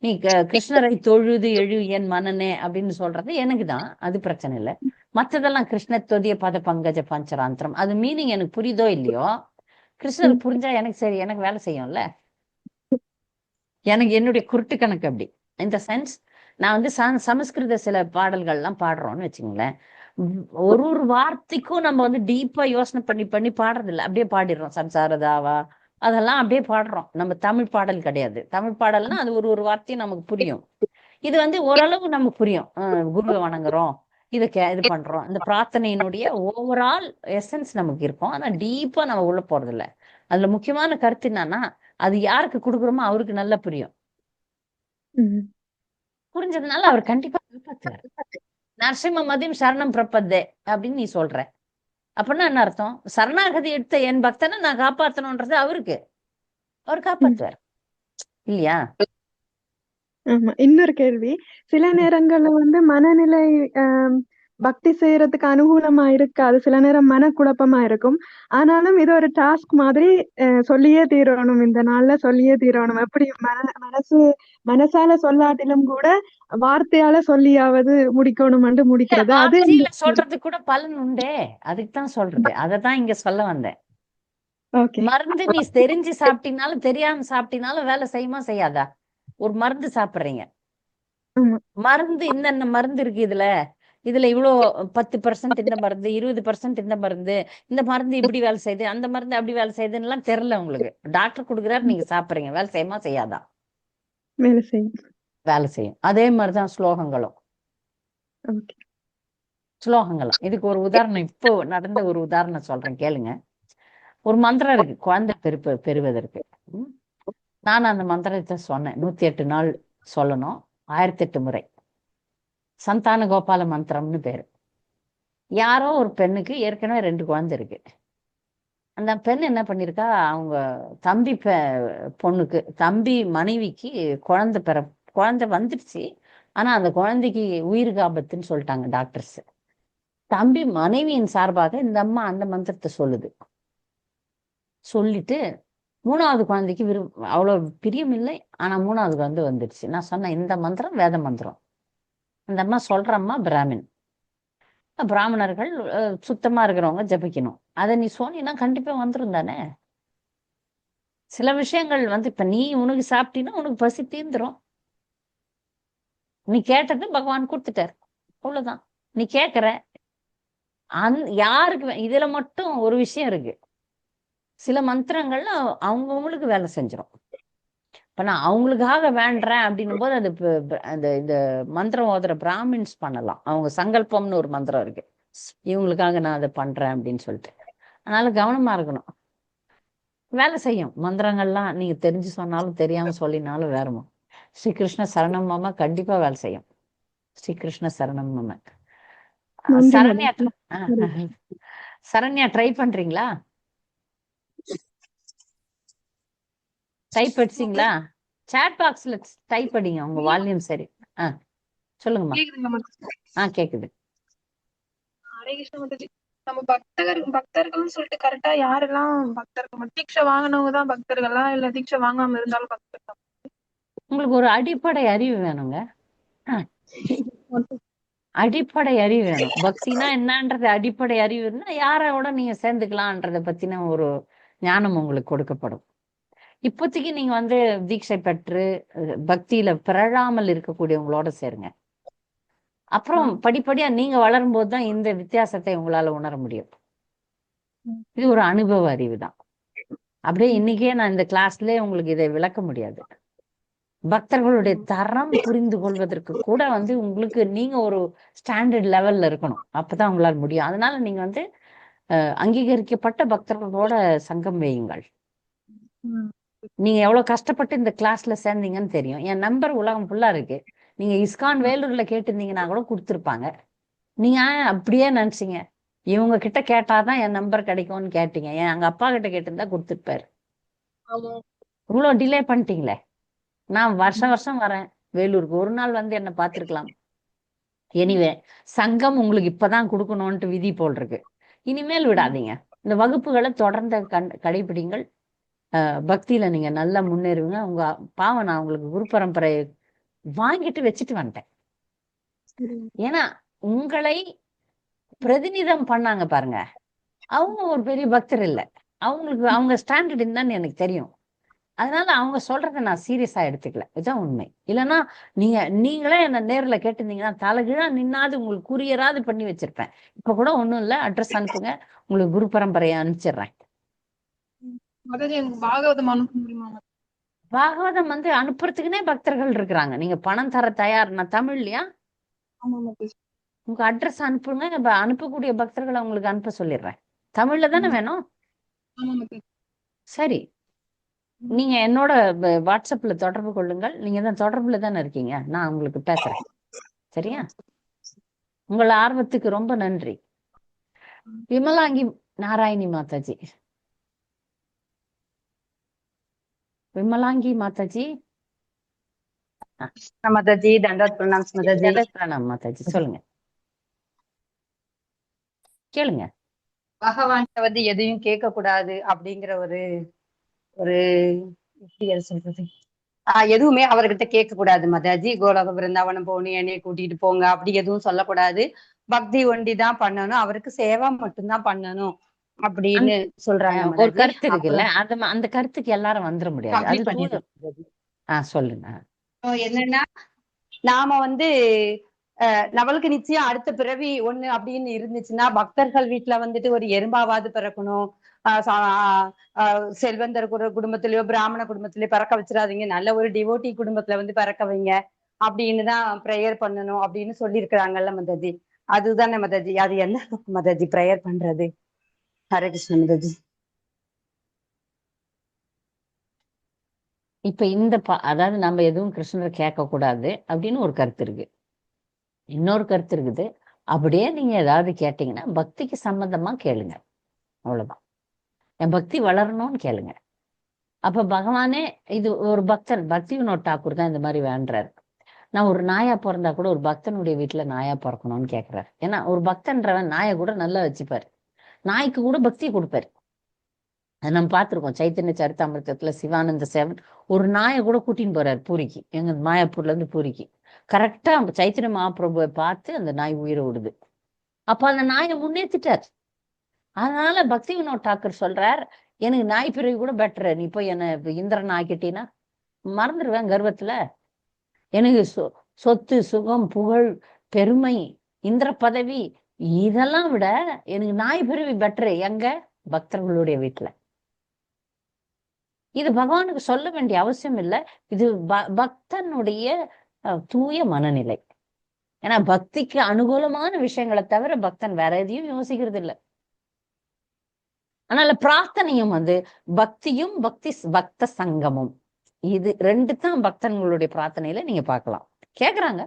நீ கிருஷ்ணரை தொழுது எழு என் மனனே அப்படின்னு சொல்றது எனக்கு தான், அது பிரச்சனை இல்லை. மற்றதெல்லாம் கிருஷ்ண தொதிய பத பங்கஜ பஞ்சராந்திரம், அது மீனிங் எனக்கு புரியுதோ இல்லையோ, கிருஷ்ணர் புரிஞ்சா எனக்கு சரி, எனக்கு வேலை செய்யும்ல. எனக்கு என்னுடைய குருட்டு கணக்கு அப்படி. இந்த சென்ஸ் நான் வந்து சமஸ்கிருத சில பாடல்கள்லாம் பாடுறோம்னு வச்சுங்களேன், ஒரு வார்த்தைக்கும் நம்ம வந்து டீப்பா யோசனை பண்ணி பாடுறதில்ல, அப்படியே பாடிடுறோம். சம்சாரதாவா அதெல்லாம் அப்படியே பாடுறோம். நம்ம தமிழ் பாடல் கிடையாது. தமிழ் பாடல்னா அது ஒரு வார்த்தையும் நமக்கு புரியும். இது வந்து ஓரளவு நமக்கு புரியும். குருவை வணங்குறோம், இது பண்றோம், இந்த பிரார்த்தனையினுடைய ஓவரால் எசன்ஸ் நமக்கு இருக்கும். ஆனா டீப்பா நம்ம உள்ள போறது இல்லை. அதுல முக்கியமான கருத்து என்னன்னா, அது யாருக்கு கொடுக்குறோமோ அவருக்கு நல்லா புரியும். புரிஞ்சதுனால அவர் கண்டிப்பா காப்பாத்துவார். நரசிம்ம மதியம் சரணம் பிரபத்தே அப்படின்னு நீ சொல்ற, அப்படின்னா என்ன அர்த்தம்? சரணாகதி எடுத்த என் பக்தனை நான் காப்பாத்தணும்ன்றது அவருக்கு, அவர் காப்பாத்துவார் இல்லையா? ஆமா. இன்னொரு கேள்வி, சில நேரங்கள்ல வந்து மனநிலை பக்தி செய்யறதுக்கு அனுகூலமா இருக்காது, சில நேரம் மனக்குழப்பமா இருக்கும். ஆனாலும் இது ஒரு டாஸ்க் மாதிரி, சொல்லியே தீரணும், இந்த நாள்ல சொல்லியே தீரணும். எப்படி மனசால சொல்லாட்டிலும் கூட வார்த்தையால சொல்லியாவது முடிக்கணும்னு முடிக்கிறது. அது சொல்றது கூட பலன் உண்டே, அதுக்குதான் சொல்றது. அததான் இங்க சொல்ல வந்தேன். மருந்து நீ தெரிஞ்சு சாப்பிட்டீங்கனாலும் தெரியாம சாப்பிட்டீங்கனாலும் வேலை செய்யுமா செய்யாதா? ஒரு மருந்து சாப்பிடுறீங்க, மருந்து இந்த மருந்து இருக்கு, இதுல இவ்வளோ 10% இந்த மருந்து, 20% இந்த மருந்து, இந்த மருந்து இப்படி வேலை செய்யுது, அந்த மருந்து அப்படி வேலை செய்யுதுன்னு எல்லாம் தெரியல உங்களுக்கு. டாக்டர் கொடுக்குறாரு, நீங்க சாப்பிடுறீங்க, வேலை செய்யுமா செய்யாதா? வேலை செய்யும். அதே மாதிரிதான் ஸ்லோகங்களும். இதுக்கு ஒரு உதாரணம், இப்போ நடந்த ஒரு உதாரணம் சொல்றேன் கேளுங்க. ஒரு மந்திரம் இருக்கு குழந்தை பெறுவதற்கு. நான் அந்த மந்திரத்தை சொன்னேன், 108 நாள் சொல்லணும், 1008 முறை. சந்தான கோபால மந்திரம்னு பேரு. யாரோ ஒரு பெண்ணுக்கு ஏற்கனவே 2 குழந்தை இருக்கு. அந்த பெண் என்ன பண்ணிருக்கா, அவங்க தம்பி மனைவிக்கு குழந்தை வந்துடுச்சு. ஆனா அந்த குழந்தைக்கு உயிருக்கு ஆபத்துன்னு சொல்லிட்டாங்க டாக்டர்ஸ். தம்பி மனைவியின் சார்பாக இந்த அம்மா அந்த மந்திரத்தை சொல்லிட்டு 3வது குழந்தைக்கு அவ்வளவு பிரியம் இல்லை, ஆனா 3வது குழந்தை வந்துடுச்சு. நான் சொன்னேன், இந்த மந்திரம் வேத மந்திரம். அந்த அம்மா சொல்றம்மா பிராமணர்கள் சுத்தமா இருக்கிறவங்க ஜபிக்கணும், அதை நீ சொன்னீங்கன்னா கண்டிப்பா வந்துரும் தானே. சில விஷயங்கள் வந்து இப்ப நீ உனக்கு சாப்பிட்டீங்கன்னா உனக்கு பசி தீந்துரும். நீ கேட்டது பகவான் கொடுத்துட்டார், அவ்வளவுதான். நீ கேட்கற யாருக்கு இதுல மட்டும் ஒரு விஷயம் இருக்கு. சில மந்திரங்கள்ல அவங்கவுங்களுக்கு வேலை செஞ்சிடும். இப்ப நான் அவங்களுக்காக வேண்டேன் அப்படின்னும் போது அது அந்த இந்த மந்திரம் ஓதுற பிராமின்ஸ் பண்ணலாம். அவங்க சங்கல்பம்னு ஒரு மந்திரம் இருக்கு, இவங்களுக்காக நான் அதை பண்றேன் அப்படின்னு சொல்லிட்டு. அதனால கவனமா இருக்கணும். வேலை செய்யும் மந்திரங்கள்லாம், நீங்க தெரிஞ்சு சொன்னாலும் தெரியாம சொல்லினாலும் வேறுமோ. ஸ்ரீகிருஷ்ண சரணம் மாமா கண்டிப்பா வேலை செய்யும். ஸ்ரீகிருஷ்ண சரணம் மாமா. நன்றி சரண்யா மேடம். சரண்யா ட்ரை பண்றீங்களா? டைப் அடிச்சிங்களா? சாட் பாக்ஸ்ல டைப் அடிங்க, உங்க வால்யூம் சரி. சொல்லுங்கம்மா. கேக்குதுங்களா மாதாஜி? கேக்குது. ஹரே கிருஷ்ண மாதாஜி. நம்ம பக்தர்கள்னு சொல்லிட்டு கரெக்டா யாரெல்லாம் பக்தர்கள், தீட்சை வாங்கினவங்க தான் பக்தர்களா இல்ல தீட்சை வாங்காம இருந்தாலும் பக்தர்கள்? உங்களுக்கு ஒரு அடிப்படை அறிவு வேணுங்க. அடிப்படை அறிவு வேணும். பக்தினா என்னன்றது அடிப்படை அறிவு இருந்தா யாரோட நீங்க சேர்ந்துக்கலாம்ன்றத பத்தின ஒரு ஞானம் உங்களுக்கு கொடுக்கப்படும். இப்போதைக்கு நீங்க வந்து தீட்சை பெற்று பக்தியில பிறழாமல் இருக்கக்கூடியவங்களோட சேருங்க. அப்புறம் படிப்படியா நீங்க வளரும் போதுதான் இந்த வித்தியாசத்தை உங்களால உணர முடியும். இது ஒரு அனுபவ அறிவு தான். அப்படியே இன்னைக்கே நான் இந்த கிளாஸ்லயே உங்களுக்கு இதை விளக்க முடியாது. பக்தர்களுடைய தரம் புரிந்து கொள்வதற்கு கூட வந்து உங்களுக்கு நீங்க ஒரு ஸ்டாண்டர்ட் லெவல்ல இருக்கணும், அப்பதான் உங்களால முடியும். அதனால நீங்க வந்து அங்கீகரிக்கப்பட்ட பக்தர்களோட சங்கம் வையுங்கள். நீங்க எவ்வளவு கஷ்டப்பட்டு இந்த கிளாஸ்ல சேர்ந்தீங்கன்னு தெரியும். என் நம்பர் உலகம் ஃபுல்லா இருக்கு. நீங்க இஸ்கான் வேலூர்ல கேட்டிருந்தீங்கன்னா கூட கொடுத்துருப்பாங்க. நீங்க அப்படியே நினைச்சீங்க இவங்க கிட்ட கேட்டாதான் என் நம்பர் கிடைக்கும்னு கேட்டீங்க. எங்க அப்பா கிட்ட கேட்டிருந்தா கொடுத்துருப்பாரு. இவ்வளவு டிலே பண்ணிட்டீங்களே. நான் வருஷம் வரேன் வேலூருக்கு, ஒரு நாள் வந்து என்ன பார்த்திருக்கலாம். எனிவே சங்கம் உங்களுக்கு இப்பதான் கொடுக்கணும்ட்டு விதி போல் இருக்கு. இனிமேல் விடாதீங்க. இந்த வகுப்புகளை தொடர்ந்து கடைபிடிங்கள். பக்தியில நீங்க நல்லா முன்னேறுவீங்க. உங்க பாவம் நான் உங்களுக்கு குரு பரம்பரை வாங்கிட்டு வச்சுட்டு வந்துட்டேன். ஏன்னா உங்களை பிரதிநிதம் பண்ணாங்க பாருங்க, அவங்க ஒரு பெரிய பக்தர் இல்லை. அவங்களுக்கு அவங்க ஸ்டாண்டர்ட் இருந்தான்னு எனக்கு தெரியும். அதனால அவங்க சொல்றதை நான் சீரியஸா எடுத்துக்கல. இதுதான் உண்மை. இல்லைன்னா நீங்களே என்ன நேர்ல கேட்டிருந்தீங்கன்னா தலைகீழா நின்னாது உங்களுக்கு கூரியராது பண்ணி வச்சிருப்பேன். இப்ப கூட ஒண்ணும் இல்லை, அட்ரஸ் அனுப்புங்க, உங்களுக்கு குரு பரம்பரையை அனுப்பிச்சிடுறேன். பாகவதம் அனுப்ப முடியுமா? பாகவதம் வந்து அனுப்புறதுக்குன்னே பக்தர்கள் இருக்கிறாங்க. நீங்க பணம் தர தயார். நான் தமிழ்லையா? உங்க அட்ரஸ் அனுப்புங்க, அனுப்பக்கூடிய பக்தர்களை உங்களுக்கு அனுப்ப சொல்லிடுறேன். தமிழ்ல தானே வேணும்? சரி, நீங்க என்னோட வாட்ஸ்அப்ல தொடர்பு கொள்ளுங்கள். நீங்க தான் தொடர்புல தானே இருக்கீங்க, நான் உங்களுக்கு பேசுறேன். சரியா? உங்கள் ஆர்வத்துக்கு ரொம்ப நன்றி. விமலாங்கி நாராயணி மாதாஜி. விமலாங்கி மாதாஜி. மாதாஜி தண்டவத் பிரணாம் மாதாஜி. பிரணாம் மாதாஜி. சொல்லுங்க, கேளுங்க. பகவான் வந்து எதையும் கேட்க கூடாது அப்படிங்கிற ஒரு ஒரு எப்படி சொல்றது, எதுவுமே அவர்கிட்ட கேட்க கூடாது மாதாஜி. கோலோக பிருந்தாவனம் போகணும், என்னைய கூட்டிட்டு போங்க அப்படி எதுவும் சொல்லக்கூடாது. பக்தி ஒண்டிதான் பண்ணணும், அவருக்கு சேவா மட்டும்தான் பண்ணணும் அப்படின்னு சொல்றாங்க. ஒரு கருத்து இருக்குல்ல, அந்த கருத்துக்கு எல்லாரும் வந்துட முடியாது. சொல்லுங்க. என்னன்னா நாம வந்து நம்மளுக்கு நிச்சயம் அடுத்த பிறவி ஒண்ணு அப்படின்னு இருந்துச்சுன்னா பக்தர்கள் வீட்டுல வந்துட்டு ஒரு எறும்பாவது பிறக்கணும், செல்வந்தர் குடும்பத்திலயோ பிராமண குடும்பத்திலயோ பிறக்க வச்சிடாதீங்க, நல்ல ஒரு டிவோட்டி குடும்பத்துல வந்து பிறக்க வைங்க அப்படின்னுதான் ப்ரேயர் பண்ணணும் அப்படின்னு சொல்லியிருக்கிறாங்கல்ல மதாஜி. அதுதானே மதாஜி? அது என்ன மதாஜி ப்ரேயர் பண்றது? ஹரே கிருஷ்ண மதாஜி. இப்ப இந்த அதாவது நம்ம எதுவும் கிருஷ்ணரை கேட்க கூடாது அப்படின்னு ஒரு கருத்து இருக்கு. இன்னொரு கருத்து இருக்குது, அப்படியே நீங்க ஏதாவது கேட்டீங்கன்னா பக்திக்கு சம்பந்தமா கேளுங்க, அவ்வளவுதான். என் பக்தி வளரணும்னு கேளுங்க. அப்ப பகவானே, இது ஒரு பக்தன் பக்தி வினோத் தாக்கூர் தான் இந்த மாதிரி வேண்டாரு. நான் ஒரு நாயா பிறந்தா கூட ஒரு பக்தனுடைய வீட்டுல நாயா பிறக்கணும்னு கேட்கிறாரு. ஏன்னா ஒரு பக்தன்றவன் நாயை கூட நல்லா வச்சுப்பாரு, நாய்க்கு கூட பக்தியை கொடுப்பாரு. அது நம்ம பார்த்திருக்கோம் சைத்தன்ய சரிதாமிர்தத்துல. சிவானந்த சேவன் ஒரு நாயை கூட கூட்டின்னு போறாரு பூரிக்கு, எங்க மாயாப்பூர்ல இருந்து பூரிக்கு. கரெக்டா சைத்தன்ய மகாபிரபுவை பார்த்து அந்த நாய் உயிரை விடுது. அப்ப அந்த நாயை முன்னேற்றிட்டார். அதனால பக்தி வினோத் தாக்கூர் சொல்றார், எனக்கு நாய் பிறவி கூட பெட்டரு, நீ போய் என்ன இந்திரன் ஆக்கிட்டீன்னா மறந்துடுவேன் கர்வத்துல. எனக்கு சொத்து சுகம் புகழ் பெருமை இந்திர பதவி இதெல்லாம் விட எனக்கு நாய் பிறவி பெட்டரு எங்க பக்தர்களுடைய வீட்டுல. இது பகவானுக்கு சொல்ல வேண்டிய அவசியம் இல்லை. இது பக்தனுடைய தூய மனநிலை. ஏன்னா பக்திக்கு அனுகூலமான விஷயங்களை தவிர பக்தன் வேற எதையும் யோசிக்கிறது இல்லை. அதனால பிரார்த்தனையும் வந்து பக்தியும் பக்த சங்கமும் இது ரெண்டு தான் பக்தன்களுடைய பிரார்த்தனையில நீங்க பார்க்கலாம். கேக்குறாங்க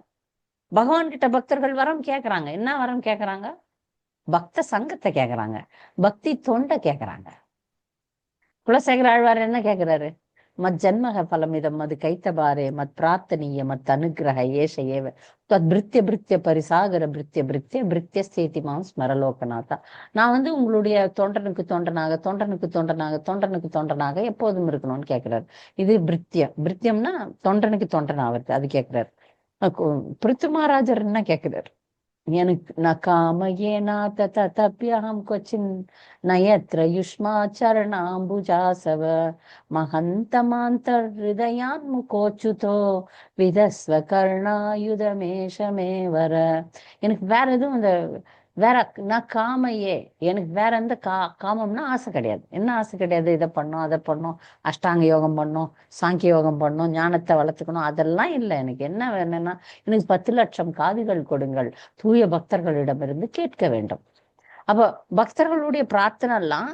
பகவான் கிட்ட பக்தர்கள் வரம் கேக்குறாங்க. என்ன வரம் கேக்குறாங்க? பக்த சங்கத்தை கேக்குறாங்க, பக்தி தொண்டை கேக்குறாங்க. குலசேகர ஆழ்வார் என்ன கேக்குறாரு? மத் ஜன்மக பலமிதம் அது கைத்தபாரே மத் பிரார்த்தனீய மத் அனுகிரக ஏஷ ஏவ தத் பிருத்திய பிருத்திய பரிசாகர பிருத்திய பிருத்திய பிருத்திய ஸ்தேதிமாம் ஸ்மரலோகநாதா. நான் வந்து உங்களுடைய தொண்டனுக்கு தொண்டனாக தொண்டனுக்கு தொண்டனாக தொண்டனுக்கு தொண்டனாக எப்போதும் இருக்கணும்னு கேட்கிறாரு. இது பிருத்தியம். பிருத்தியம்னா தொண்டனுக்கு தொண்டன் ஆகுறது, அது கேட்கிறாரு. பிருத்து மகாராஜர் என்ன கேட்கிறாரு? எனக்கு நகாமயேனா தப்யஹம் கொச்சின் நயத்ர யுஷ்மா சரணாம்புஜாசவ மகந்தமாந்தர் ஹிருதயான் முகோச்சுதோ விதஸ்வ கர்ணாயுதமேஷமே வர. எனக்கு வேற எதுவும் இந்த வேற நான் காமையே, எனக்கு வேற எந்த காமம்னா ஆசை கிடையாது. என்ன ஆசை கிடையாது? இதை பண்ணோம் அதை பண்ணோம், அஷ்டாங்க யோகம் பண்ணோம், சாங்கிய யோகம் பண்ணோம், ஞானத்தை வளர்த்துக்கணும், அதெல்லாம் இல்லை. எனக்கு என்ன வேணும்னா எனக்கு 10 லட்சம் காதுகள் கொடுங்கள், தூய பக்தர்களிடமிருந்து கேட்க வேண்டும். அப்போ பக்தர்களுடைய பிரார்த்தனை எல்லாம்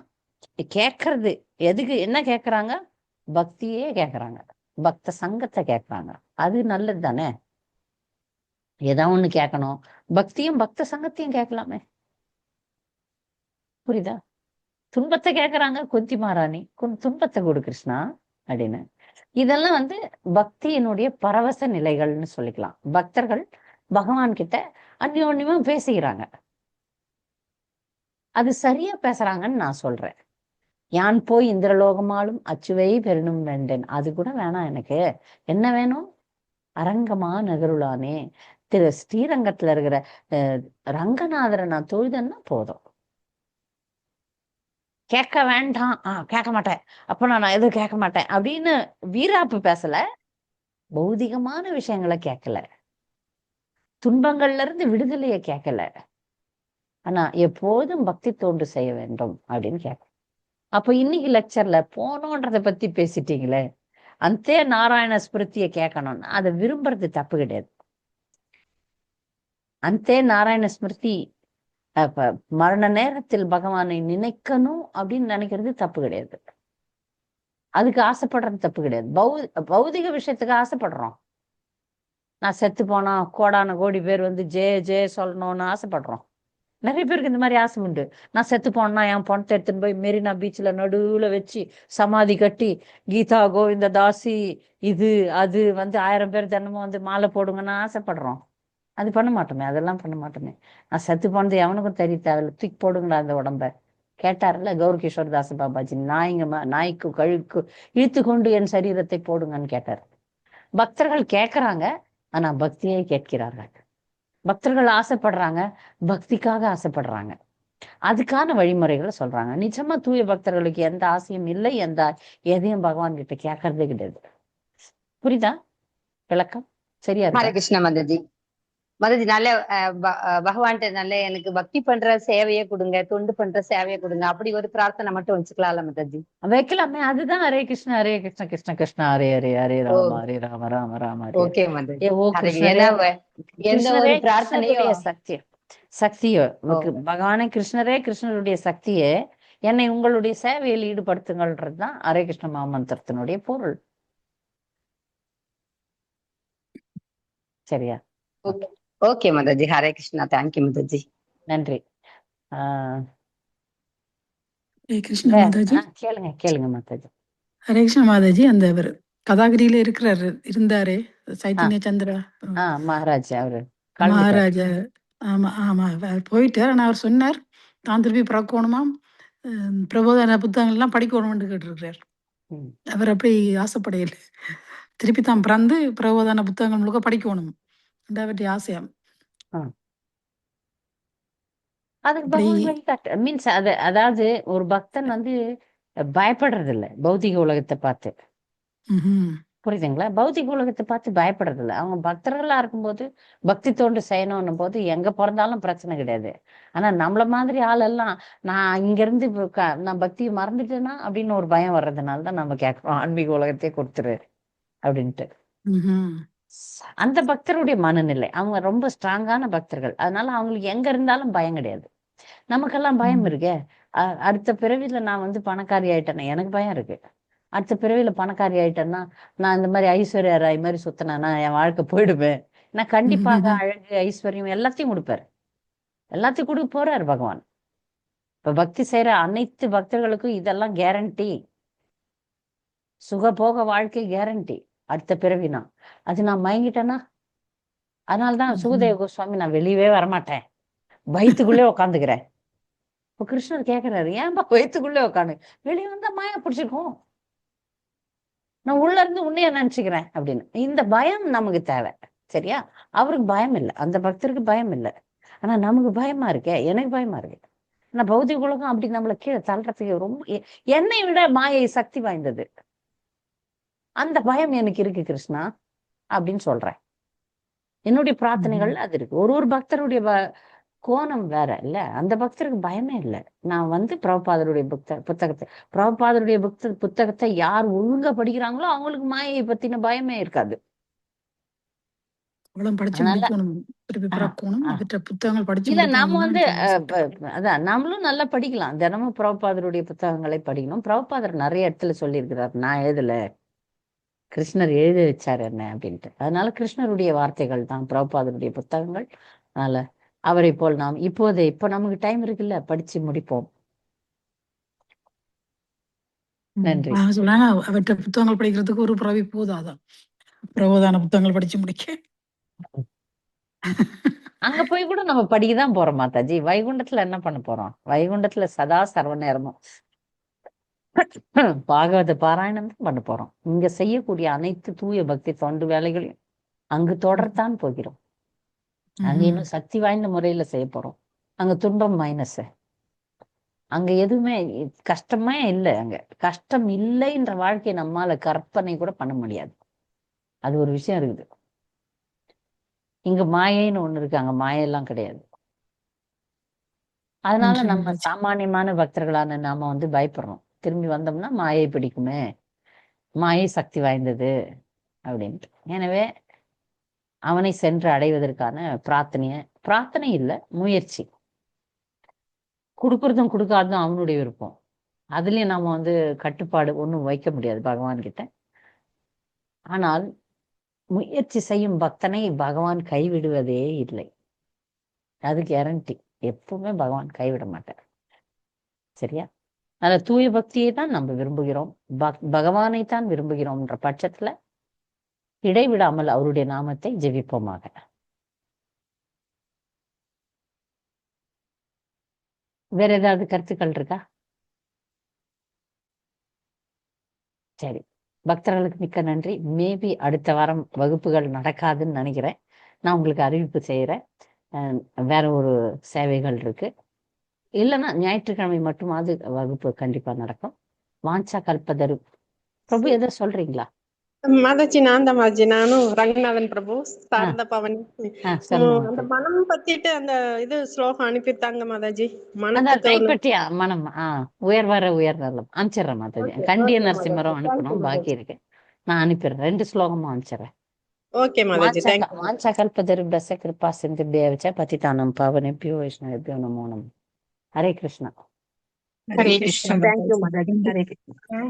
கேட்கறது எதுக்கு? என்ன கேட்கறாங்க? பக்தியே கேட்கறாங்க, பக்த சங்கத்தை கேட்கறாங்க. அது நல்லது தானே. ஏதோ ஒண்ணு கேட்கணும், பக்தியும் பக்த சங்கத்தையும் கேட்கலாமே. புரியுதா? துன்பத்தை கேட்கறாங்க குந்தி மகாராணி, துன்பத்தை கொடு கிருஷ்ணா அப்படின்னு. இதெல்லாம் வந்து பக்தியினுடைய பரவச நிலைகள்னு சொல்லிக்கலாம். பக்தர்கள் பகவான் கிட்ட அந்யோன்யமா பேசுகிறாங்க. அது சரியா பேசுறாங்கன்னு நான் சொல்றேன். யான் போய் இந்திரலோகமாலும் அச்சுவை பெறணும் வேண்டேன், அது கூட வேணாம் எனக்கு. என்ன வேணும்? அரங்கமா நகருளானே, திரு ஸ்ரீரங்கத்துல இருக்கிற ரங்கநாதரை நான் தொழுதன்னா போதும். கேட்க வேண்டாம், கேட்க மாட்டேன், அப்ப நான் எதுவும் கேட்க மாட்டேன் அப்படின்னு வீராப்பு பேசல. பௌதிகமான விஷயங்களை கேட்கல, துன்பங்கள்ல இருந்து விடுதலைய கேட்கல. ஆனா எப்போதும் பக்தி தொண்டு செய்ய வேண்டும் அப்படின்னு கேட்க. அப்ப இன்னைக்கு லெக்சர்ல போனோன்றத பத்தி பேசிட்டீங்களே, அந்த நாராயண ஸ்மிருதியை கேட்கணும்னு அதை விரும்புறது தப்பு கிடையாது. அந்த நாராயண ஸ்மிருதி அப்ப மரண நேரத்தில் பகவானை நினைக்கணும் அப்படின்னு நினைக்கிறது தப்பு கிடையாது. அதுக்கு ஆசைப்படுறது தப்பு கிடையாது. பௌதிக விஷயத்துக்கு ஆசைப்படுறோம். நான் செத்து போனா கோடான கோடி பேர் வந்து ஜெய சொல்லணும்னு ஆசைப்படுறோம். நிறைய பேருக்கு இந்த மாதிரி ஆசை உண்டு. நான் செத்து போனா என் பணத்தை எடுத்துன்னு போய் மெரினா பீச்ல நடுவுல வச்சு சமாதி கட்டி கீதா கோவிந்த தாசி இது அது வந்து 1000 பேர் தினமும் வந்து மாலை போடுங்கன்னு ஆசைப்படுறோம். அது பண்ண மாட்டோமே, அதெல்லாம் பண்ண மாட்டோமே. நான் செத்து போனது எவனுக்கும் தெரிய தேவையில்ல, தூக்கி போடுங்களா அந்த உடம்ப. கேட்டார்ல கௌர் கிஷோர் தாஸ் பாபாஜி, நாய்க்கு கழுக்கு இழுத்து கொண்டு என் சரீரத்தை போடுங்கன்னு கேட்டார். பக்தர்கள் கேட்கறாங்க, ஆனா பக்தியை கேட்கிறார்கள். பக்தர்கள் ஆசைப்படுறாங்க, பக்திக்காக ஆசைப்படுறாங்க. அதுக்கான வழிமுறைகளை சொல்றாங்க. நிஜமா தூய பக்தர்களுக்கு எந்த ஆசையும் இல்லை, எதையும் பகவான் கிட்ட கேட்கறதே கிடையாது. புரியுதா விளக்கம்? சரியா ஹரே இருக்கு? கிருஷ்ண மாதாஜி. மாதாஜி நல்ல பகவான்கிட்ட நல்ல எனக்கு பக்தி பண்ற சேவையை கொடுங்க, தொண்டு பண்ற சேவையை கொடுங்க, அப்படி ஒரு பிரார்த்தனை மட்டும் வச்சுக்கலாம்ல மாதாஜி? வைக்கலாமே. அதுதான் ஹரே கிருஷ்ண கிருஷ்ண கிருஷ்ண ஹரே ஹரே ஹரே ராம ராம ராம ஹரே. ஓகே மாதாஜி. ஓ கிருஷ்ணரே, எந்த ஒரு பிரார்த்தனையும் சக்தியோ பகவானே கிருஷ்ணரே, கிருஷ்ணருடைய சக்தியே என்னை உங்களுடைய சேவையில் ஈடுபடுத்துங்கள்ன்றதுதான் ஹரே கிருஷ்ண மாமந்திரத்தினுடைய பொருள். சரியா? ஓகே மாதாஜி. ஹரே கிருஷ்ணா. தேங்க்யூ மாதாஜி. நன்றி. கிருஷ்ண மாதாஜி. கேளுங்க மாதாஜி. ஹரே கிருஷ்ண மாதாஜி. அந்த கதாகிரியில இருந்தாரு சைத்தன்ய சந்திரா மகாராஜா, அவரு மகாராஜா. ஆமா ஆமா, அவர் போயிட்டார். ஆனா அவர் சொன்னார் தான் திருப்பி பிறக்கணுமாம், பிரபோதன புத்தகங்கள் எல்லாம் படிக்கணும்னு கேட்டிருக்கிறார். அவர் அப்படி ஆசைப்படையில, திருப்பி தான் பிறந்து பிரபோதன புத்தகங்கள் முழுக்க படிக்கணும் அவருடைய ஆசையாம். அதுக்கு பகவான் மீன்ஸ் அதாவது ஒரு பக்தன் வந்து பயப்படுறது இல்லை பௌதிக உலகத்தை பார்த்து. ம்ஹும். புரியுதுங்களா? பௌதிக உலகத்தை பார்த்து பயப்படுறது இல்லை. அவங்க பக்தர்களா இருக்கும்போது பக்தி தோண்டு செய்யணும் போது எங்க பிறந்தாலும் பிரச்சனை கிடையாது. ஆனா நம்மள மாதிரி ஆளெல்லாம் நான் இங்க இருந்து நான் பக்தியை மறந்துட்டேன்னா அப்படின்னு ஒரு பயம் வர்றதுனாலதான் நம்ம கேட்கிறோம் ஆன்மீக உலகத்தையே கொடுத்துரு அப்படின்ட்டு. ம்ஹும். அந்த பக்தருடைய மனநிலை, அவங்க ரொம்ப ஸ்ட்ராங்கான பக்தர்கள், அதனால அவங்களுக்கு எங்க இருந்தாலும் பயம் கிடையாது. நமக்கெல்லாம் பயம் இருக்கே. அடுத்த பிறவில நான் வந்து பணக்காரி ஆயிட்டேன்னா எனக்கு பயம் இருக்கு. அடுத்த பிறவில பணக்காரி ஆயிட்டேன்னா நான் இந்த மாதிரி ஐஸ்வர்யா ராய் மாதிரி சுத்தினா என் வாழ்க்கை போயிடுவேன். நான் கண்டிப்பாக அழகு ஐஸ்வர்யம் எல்லாத்தையும் கொடுப்பாரு. எல்லாத்தையும் கொடுக்க போறாரு பகவான். இப்ப பக்தி செய்யற அனைத்து பக்தர்களுக்கும் இதெல்லாம் கேரண்டி. சுகபோக வாழ்க்கை கேரண்டி. அடுத்த பிறவினா அது நான் மயங்கிட்டேன்னா, அதனாலதான் சுகதேவ கோஸ்வாமி நான் வெளியவே வரமாட்டேன், வயிற்றுக்குள்ளே உட்காந்துக்கிறேன். இப்ப கிருஷ்ணர் கேக்குறாரு, ஏன்பா வயிற்றுக்குள்ளே உட்காந்து, வெளியே வந்தா மாயா பிடிச்சிருக்கோம், நான் உள்ள இருந்து உன்னைய நினைச்சுக்கிறேன் அப்படின்னு. இந்த பயம் நமக்கு தேவை. சரியா? அவருக்கு பயம் இல்லை, அந்த பக்தருக்கு பயம் இல்லை. ஆனா நமக்கு பயமா இருக்கே, எனக்கு பயமா இருக்கு. ஆனா பௌதிக உலகம் அப்படி நம்மளை கீழே தள்ளுறதுக்கு ரொம்ப என்னை விட மாயை சக்தி வாய்ந்தது. அந்த பயம் எனக்கு இருக்கு கிருஷ்ணா அப்படின்னு சொல்றேன். என்னுடைய பிரார்த்தனைகள் அது இருக்கு. ஒரு பக்தருடைய கோணம் வேற இல்ல. அந்த பக்தருக்கு பயமே இல்லை. நான் வந்து பிரபுபாதருடைய புத்தகத்தை பிரபுபாதருடைய புத்தகத்தை யார் ஒழுங்கா படிக்கிறாங்களோ அவங்களுக்கு மாயை பத்தின பயமே இருக்காது. இல்ல நாம வந்து அதான் நம்மளும் நல்லா படிக்கலாம். தினமும் பிரபுபாதருடைய புத்தகங்களை படிக்கணும். பிரபுபாதர் நிறைய இடத்துல சொல்லியிருக்கிறார், நான் எழுதல, கிருஷ்ணர் எழுதி வச்சார் என்ன அப்படின்ட்டு. அதனால கிருஷ்ணருடைய வார்த்தைகள் தான் பிரபுபாதருடைய புத்தகங்கள். அதனால அவரை போல் நாம் இப்ப நமக்கு டைம் இருக்குல்ல, படிச்சு முடிப்போம். நன்றி. அவற்றை புத்தகங்கள் படிக்கிறதுக்கு ஒரு பிறவி போதாதான், பிரபோதான புத்தகங்கள் படிச்சு முடிக்க. அங்க போய் கூட நம்ம படிக்கதான் போறோம் மாதாஜி. வைகுண்டத்துல என்ன பண்ண போறோம்? வைகுண்டத்துல சதா சர்வ நேரமும் பாகவத பாராயணம் தான் பண்ண போறோம். இங்க செய்யக்கூடிய அனைத்து தூய பக்தி தொண்டு வேலைகளையும் அங்கு தொடர்த்தான் போகிறோம். அங்க இன்னும் சக்தி வாய்ந்த முறையில செய்ய போறோம். அங்க துன்பம் மைனஸ், அங்க எதுவுமே கஷ்டமே இல்லை. அங்க கஷ்டம் இல்லைன்ற வாழ்க்கையை நம்மால கற்பனை கூட பண்ண முடியாது. அது ஒரு விஷயம் இருக்குது. இங்க மாயைன்னு ஒண்ணு இருக்கு, அங்க மாயெல்லாம் கிடையாது. அதனால நம்ம சாமானியமான பக்தர்களான நாம வந்து பயப்படுறோம். திரும்பி வந்தோம்னா மாயை பிடிக்குமே, மாயை சக்தி வாய்ந்தது அப்படின்ட்டு. எனவே அவனை சென்று அடைவதற்கான பிரார்த்தனை இல்லை, முயற்சி. கொடுக்கறதும் கொடுக்காததும் அவனுடைய விருப்பம். அதுலயும் நாம வந்து கட்டுப்பாடு ஒண்ணும் வைக்க முடியாது பகவான் கிட்ட. ஆனால் முயற்சி செய்யும் பக்தனை பகவான் கைவிடுவதே இல்லை. அது கேரண்டி. எப்பவுமே பகவான் கைவிட மாட்டார். சரியா? அதனால தூய பக்தியை தான் நம்ம விரும்புகிறோம், பகவானை தான் விரும்புகிறோம்ன்ற பட்சத்துல இடைவிடாமல் அவருடைய நாமத்தை ஜெபிப்போமாக. வேற ஏதாவது கருத்துக்கள் இருக்கா? சரி, பக்தர்களுக்கு மிக்க நன்றி. மேபி அடுத்த வாரம் வகுப்புகள் நடக்காதுன்னு நினைக்கிறேன். நான் உங்களுக்கு அறிவிப்பு செய்யறேன். வேற ஒரு சேவைகள் இருக்கு. இல்லைன்னா ஞாயிற்றுக்கிழமை மட்டுமாவது வகுப்பு கண்டிப்பா நடக்கும். வாஞ்சா கல்பதரு பிரபு எதை சொல்றீங்களா? மாதாஜி நான் தான் மாதாஜி, நானும் ரங்கநாதன் பிரபு சாரதா பவன். அந்த மனம் பத்திட்டு அந்த இது ஸ்லோகம் அனுப்பித்தாங்க மாதாஜி. கைப்பற்றியா மனம் உயர்வர உயர்நலம் அனுப்பிச்சிடுறேன் மாதாஜி. கண்டிய நரசிம்மரம் அனுப்பணும் பாக்கி இருக்கு, நான் அனுப்பிடுறேன். 2 ஸ்லோகமும் அனுப்பிச்சிடுறேன். ஓகே மாதாஜி. வாஞ்சா கல்பதரு பச கிருபா சிந்துபியவச்ச பதிதானம் பாவனேபியோ வைஷ்ணவேபியோ நமோ நமः. ஹரே கிருஷ்ணா. ஹரே கிருஷ்ணா. தேங்க்யூ மாதாஜி. ஹரே கிருஷ்ணா.